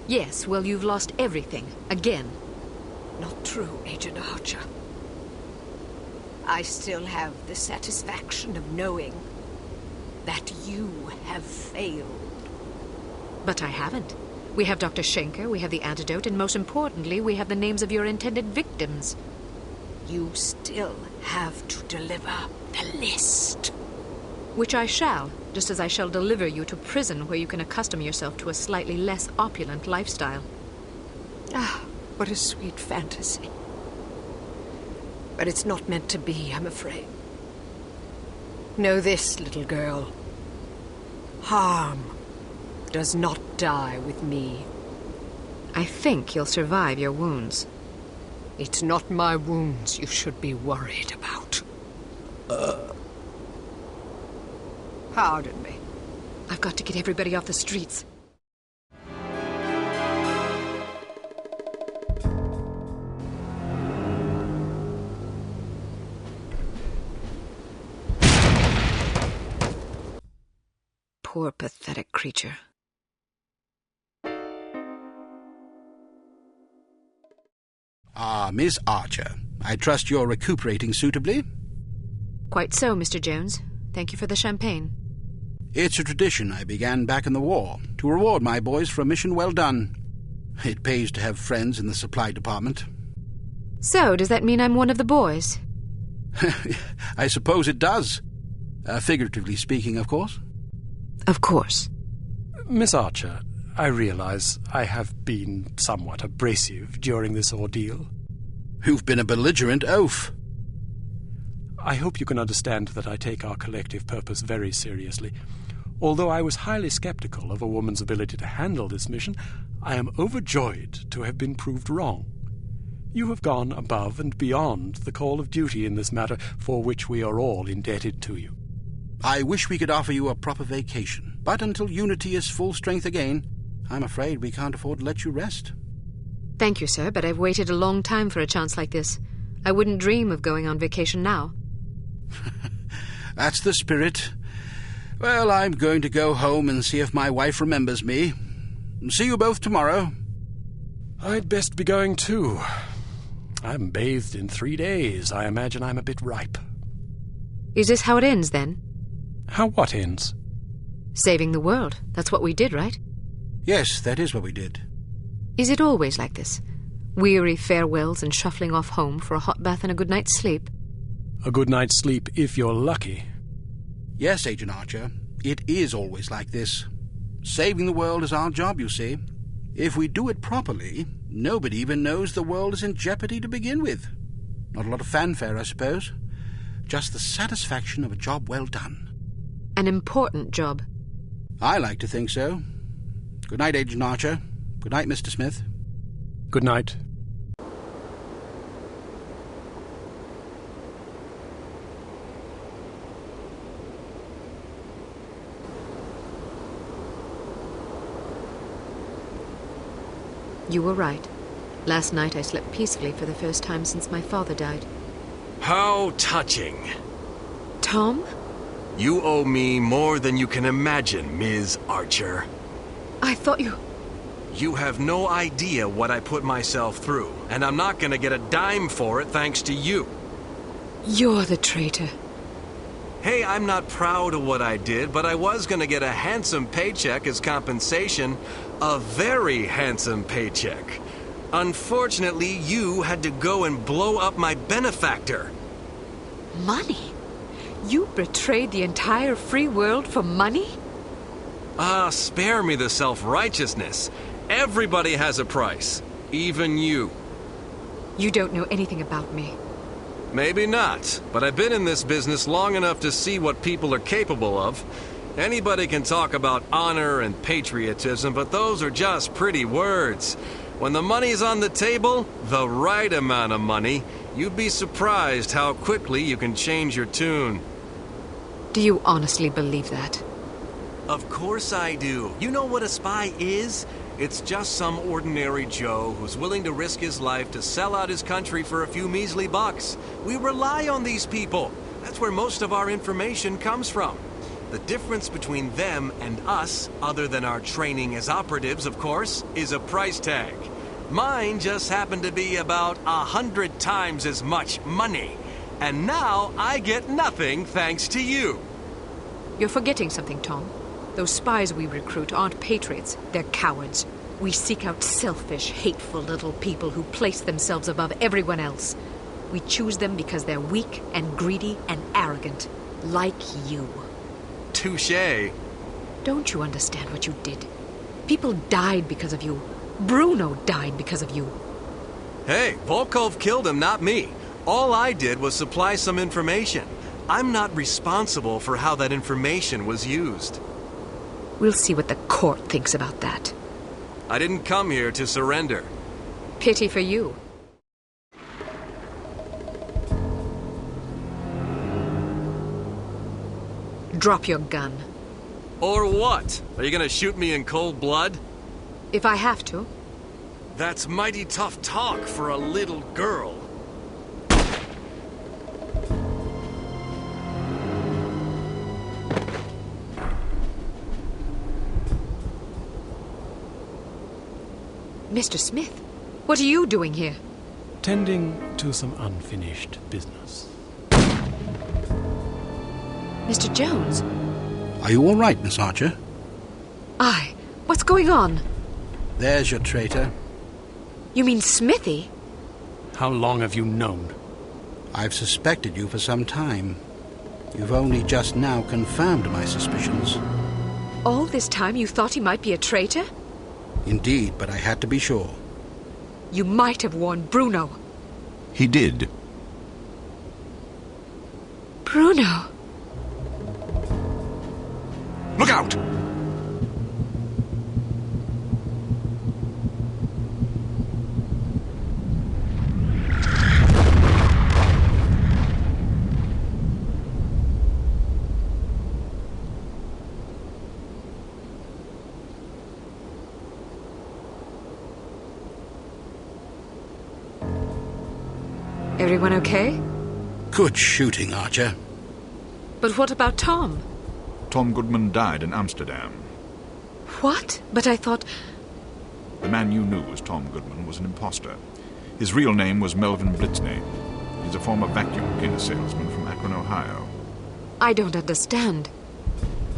Yes, well, you've lost everything. Again. Not true, Agent Archer. I still have the satisfaction of knowing that you have failed. But I haven't. We have Dr. Schenker, we have the antidote, and most importantly, we have the names of your intended victims. You still have to deliver the list. Which I shall, just as I shall deliver you to prison where you can accustom yourself to a slightly less opulent lifestyle. Ah, what a sweet fantasy. But it's not meant to be, I'm afraid. Know this, little girl. Harm does not die with me. I think you'll survive your wounds. It's not my wounds you should be worried about. Pardon me. I've got to get everybody off the streets. Poor, pathetic creature. Ah, Miss Archer. I trust you're recuperating suitably? Quite so, Mr. Jones. Thank you for the champagne. It's a tradition I began back in the war, to reward my boys for a mission well done. It pays to have friends in the supply department. So, does that mean I'm one of the boys? I suppose it does. Figuratively speaking, of course. Of course. Miss Archer, I realize I have been somewhat abrasive during this ordeal. You've been a belligerent oaf. I hope you can understand that I take our collective purpose very seriously. Although I was highly skeptical of a woman's ability to handle this mission, I am overjoyed to have been proved wrong. You have gone above and beyond the call of duty in this matter, for which we are all indebted to you. I wish we could offer you a proper vacation, but until Unity is full strength again, I'm afraid we can't afford to let you rest. Thank you, sir, but I've waited a long time for a chance like this. I wouldn't dream of going on vacation now. That's the spirit. Well, I'm going to go home and see if my wife remembers me. See you both tomorrow. I'd best be going too. I haven't bathed in 3 days. I imagine I'm a bit ripe. Is this how it ends, then? How what ends? Saving the world. That's what we did, right? Yes, that is what we did. Is it always like this? Weary farewells and shuffling off home for a hot bath and a good night's sleep? A good night's sleep if you're lucky. Yes, Agent Archer. It is always like this. Saving the world is our job, you see. If we do it properly, nobody even knows the world is in jeopardy to begin with. Not a lot of fanfare, I suppose. Just the satisfaction of a job well done. An important job. I like to think so. Good night, Agent Archer. Good night, Mr. Smith. Good night. You were right. Last night I slept peacefully for the first time since my father died. How touching. Tom? You owe me more than you can imagine, Ms. Archer. I thought you... You have no idea what I put myself through, and I'm not gonna get a dime for it thanks to you. You're the traitor. Hey, I'm not proud of what I did, but I was gonna get a handsome paycheck as compensation. A very handsome paycheck. Unfortunately, you had to go and blow up my benefactor. Money? You betrayed the entire free world for money? Ah, spare me the self-righteousness. Everybody has a price. Even you. You don't know anything about me. Maybe not, but I've been in this business long enough to see what people are capable of. Anybody can talk about honor and patriotism, but those are just pretty words. When the money's on the table, the right amount of money, you'd be surprised how quickly you can change your tune. Do you honestly believe that? Of course I do. You know what a spy is? It's just some ordinary Joe who's willing to risk his life to sell out his country for a few measly bucks. We rely on these people. That's where most of our information comes from. The difference between them and us, other than our training as operatives, of course, is a price tag. Mine just happened to be about 100 times as much money. And now I get nothing thanks to you. You're forgetting something, Tom. Those spies we recruit aren't patriots. They're cowards. We seek out selfish, hateful little people who place themselves above everyone else. We choose them because they're weak and greedy and arrogant. Like you. Touché. Don't you understand what you did? People died because of you. Bruno died because of you. Hey, Volkov killed him, not me. All I did was supply some information. I'm not responsible for how that information was used. We'll see what the court thinks about that. I didn't come here to surrender. Pity for you. Drop your gun. Or what? Are you gonna shoot me in cold blood? If I have to. That's mighty tough talk for a little girl. Mr. Smith, what are you doing here? Tending to some unfinished business. Mr. Jones? Are you all right, Miss Archer? Aye. What's going on? There's your traitor. You mean Smithy? How long have you known? I've suspected you for some time. You've only just now confirmed my suspicions. All this time you thought he might be a traitor? Indeed, but I had to be sure. You might have warned Bruno. He did. Bruno. Look out! Everyone okay? Good shooting, Archer. But what about Tom? Tom Goodman died in Amsterdam. What? But I thought... The man you knew as Tom Goodman was an imposter. His real name was Melvin Blitzney. He's a former vacuum cleaner salesman from Akron, Ohio. I don't understand.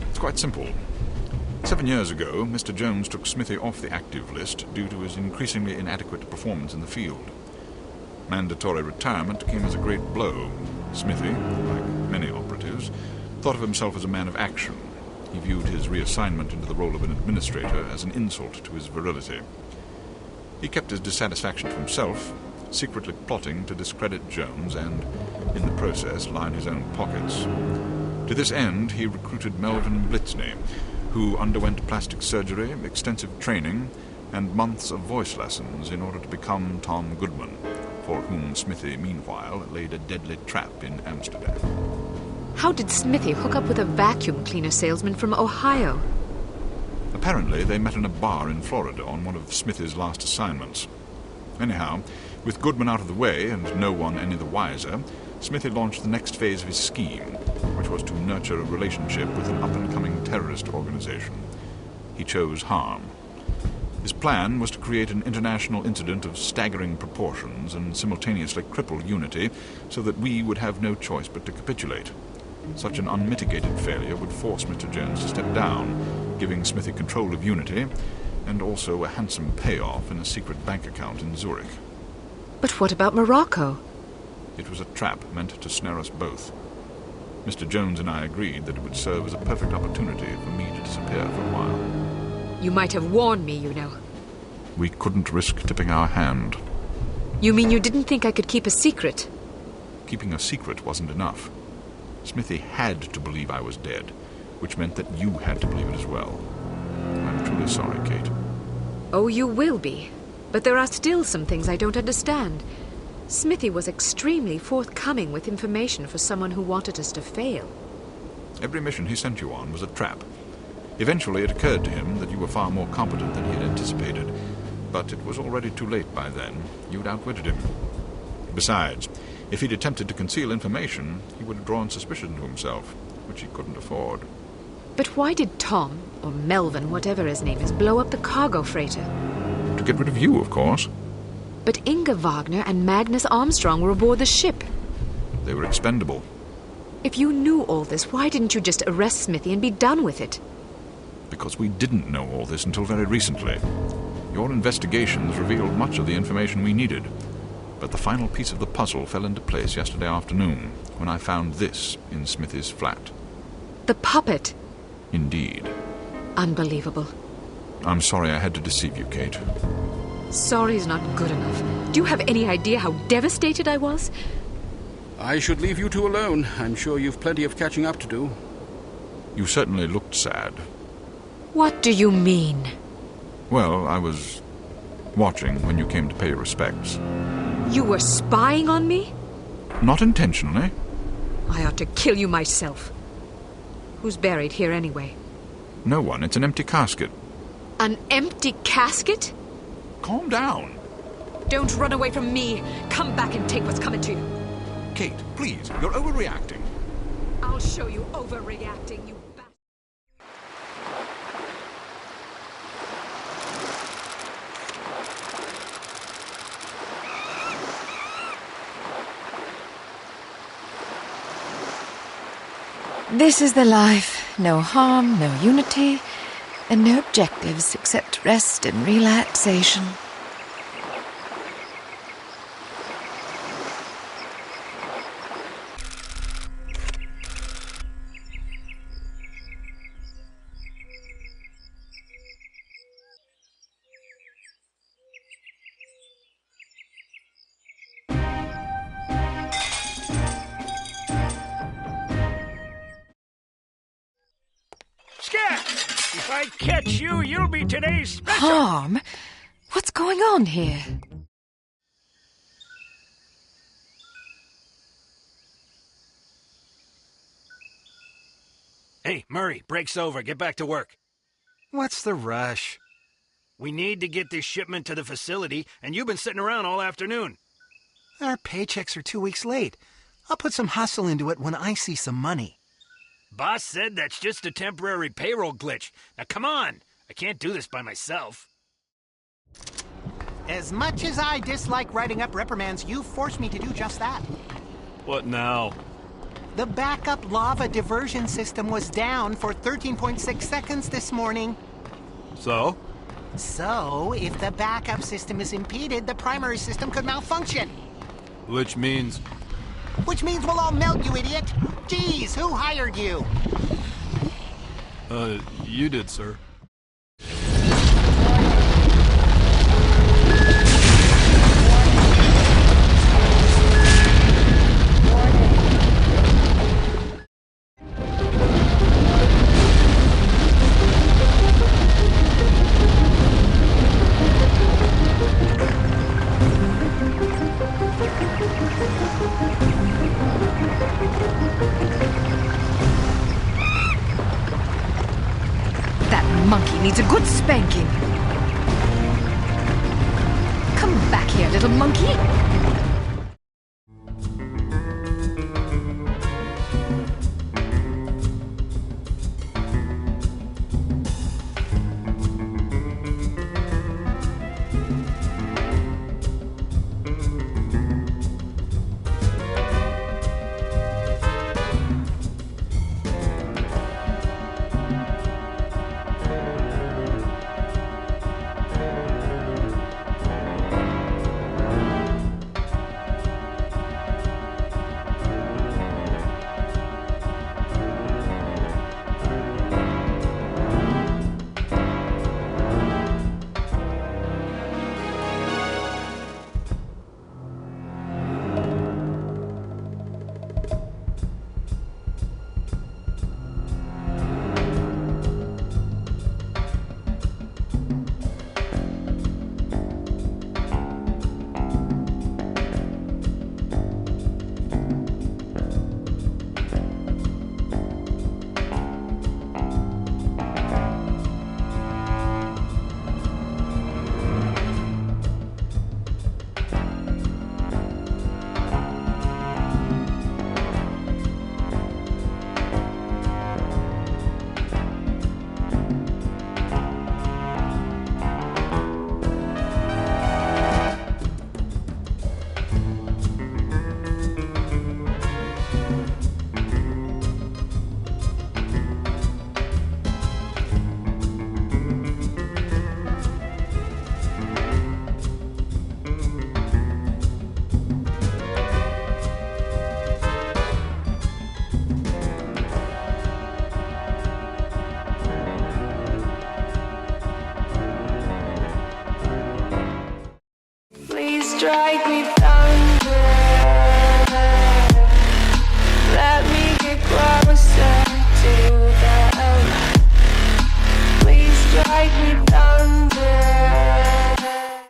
It's quite simple. 7 years ago, Mr. Jones took Smithy off the active list due to his increasingly inadequate performance in the field. Mandatory retirement came as a great blow. Smithy, like many operatives, thought of himself as a man of action. He viewed his reassignment into the role of an administrator as an insult to his virility. He kept his dissatisfaction to himself, secretly plotting to discredit Jones and, in the process, line his own pockets. To this end, he recruited Melvin Blitzney, who underwent plastic surgery, extensive training, and months of voice lessons in order to become Tom Goodman, for whom Smithy, meanwhile, laid a deadly trap in Amsterdam. How did Smithy hook up with a vacuum cleaner salesman from Ohio? Apparently, they met in a bar in Florida on one of Smithy's last assignments. Anyhow, with Goodman out of the way and no one any the wiser, Smithy launched the next phase of his scheme, which was to nurture a relationship with an up-and-coming terrorist organization. He chose harm. His plan was to create an international incident of staggering proportions and simultaneously cripple Unity so that we would have no choice but to capitulate. Such an unmitigated failure would force Mr. Jones to step down, giving Smithy control of Unity and also a handsome payoff in a secret bank account in Zurich. But what about Morocco? It was a trap meant to snare us both. Mr. Jones and I agreed that it would serve as a perfect opportunity for me to disappear for a while. You might have warned me, you know. We couldn't risk tipping our hand. You mean you didn't think I could keep a secret? Keeping a secret wasn't enough. Smithy had to believe I was dead, which meant that you had to believe it as well. I'm truly sorry, Kate. Oh, you will be. But there are still some things I don't understand. Smithy was extremely forthcoming with information for someone who wanted us to fail. Every mission he sent you on was a trap. Eventually it occurred to him that you were far more competent than he had anticipated, but it was already too late by then. You'd outwitted him. Besides, if he'd attempted to conceal information, he would have drawn suspicion to himself, which he couldn't afford. But why did Tom, or Melvin, whatever his name is, blow up the cargo freighter? To get rid of you, of course. But Inga Wagner and Magnus Armstrong were aboard the ship. They were expendable. If you knew all this, why didn't you just arrest Smithy and be done with it? Because we didn't know all this until very recently. Your investigations revealed much of the information we needed. But the final piece of the puzzle fell into place yesterday afternoon, when I found this in Smithy's flat. The puppet? Indeed. Unbelievable. I'm sorry I had to deceive you, Kate. Sorry's not good enough. Do you have any idea how devastated I was? I should leave you two alone. I'm sure you've plenty of catching up to do. You certainly looked sad. What do you mean? Well, I was watching when you came to pay your respects. You were spying on me? Not intentionally. I ought to kill you myself. Who's buried here anyway? No one. It's an empty casket. An empty casket? Calm down. Don't run away from me. Come back and take what's coming to you. Kate, please. You're overreacting. I'll show you overreacting, you bastard. This is the life. No harm, no unity, and no objectives except rest and relaxation. If I catch you, you'll be today's special. Harm? What's going on here? Hey, Murray, break's over. Get back to work. What's the rush? We need to get this shipment to the facility, and you've been sitting around all afternoon. Our paychecks are 2 weeks late. I'll put some hustle into it when I see some money. Boss said that's just a temporary payroll glitch. Now come on. I can't do this by myself. As much as I dislike writing up reprimands, you forced me to do just that. What now? The backup lava diversion system was down for 13.6 seconds this morning. So? So, if the backup system is impeded, the primary system could malfunction. Which means? Which means we'll all melt, you idiot! Geez, who hired you? You did, sir. Monkey needs a good spanking. Come back here, little monkey. strike me thunder. Let me get closer to the light. Please strike me thunder.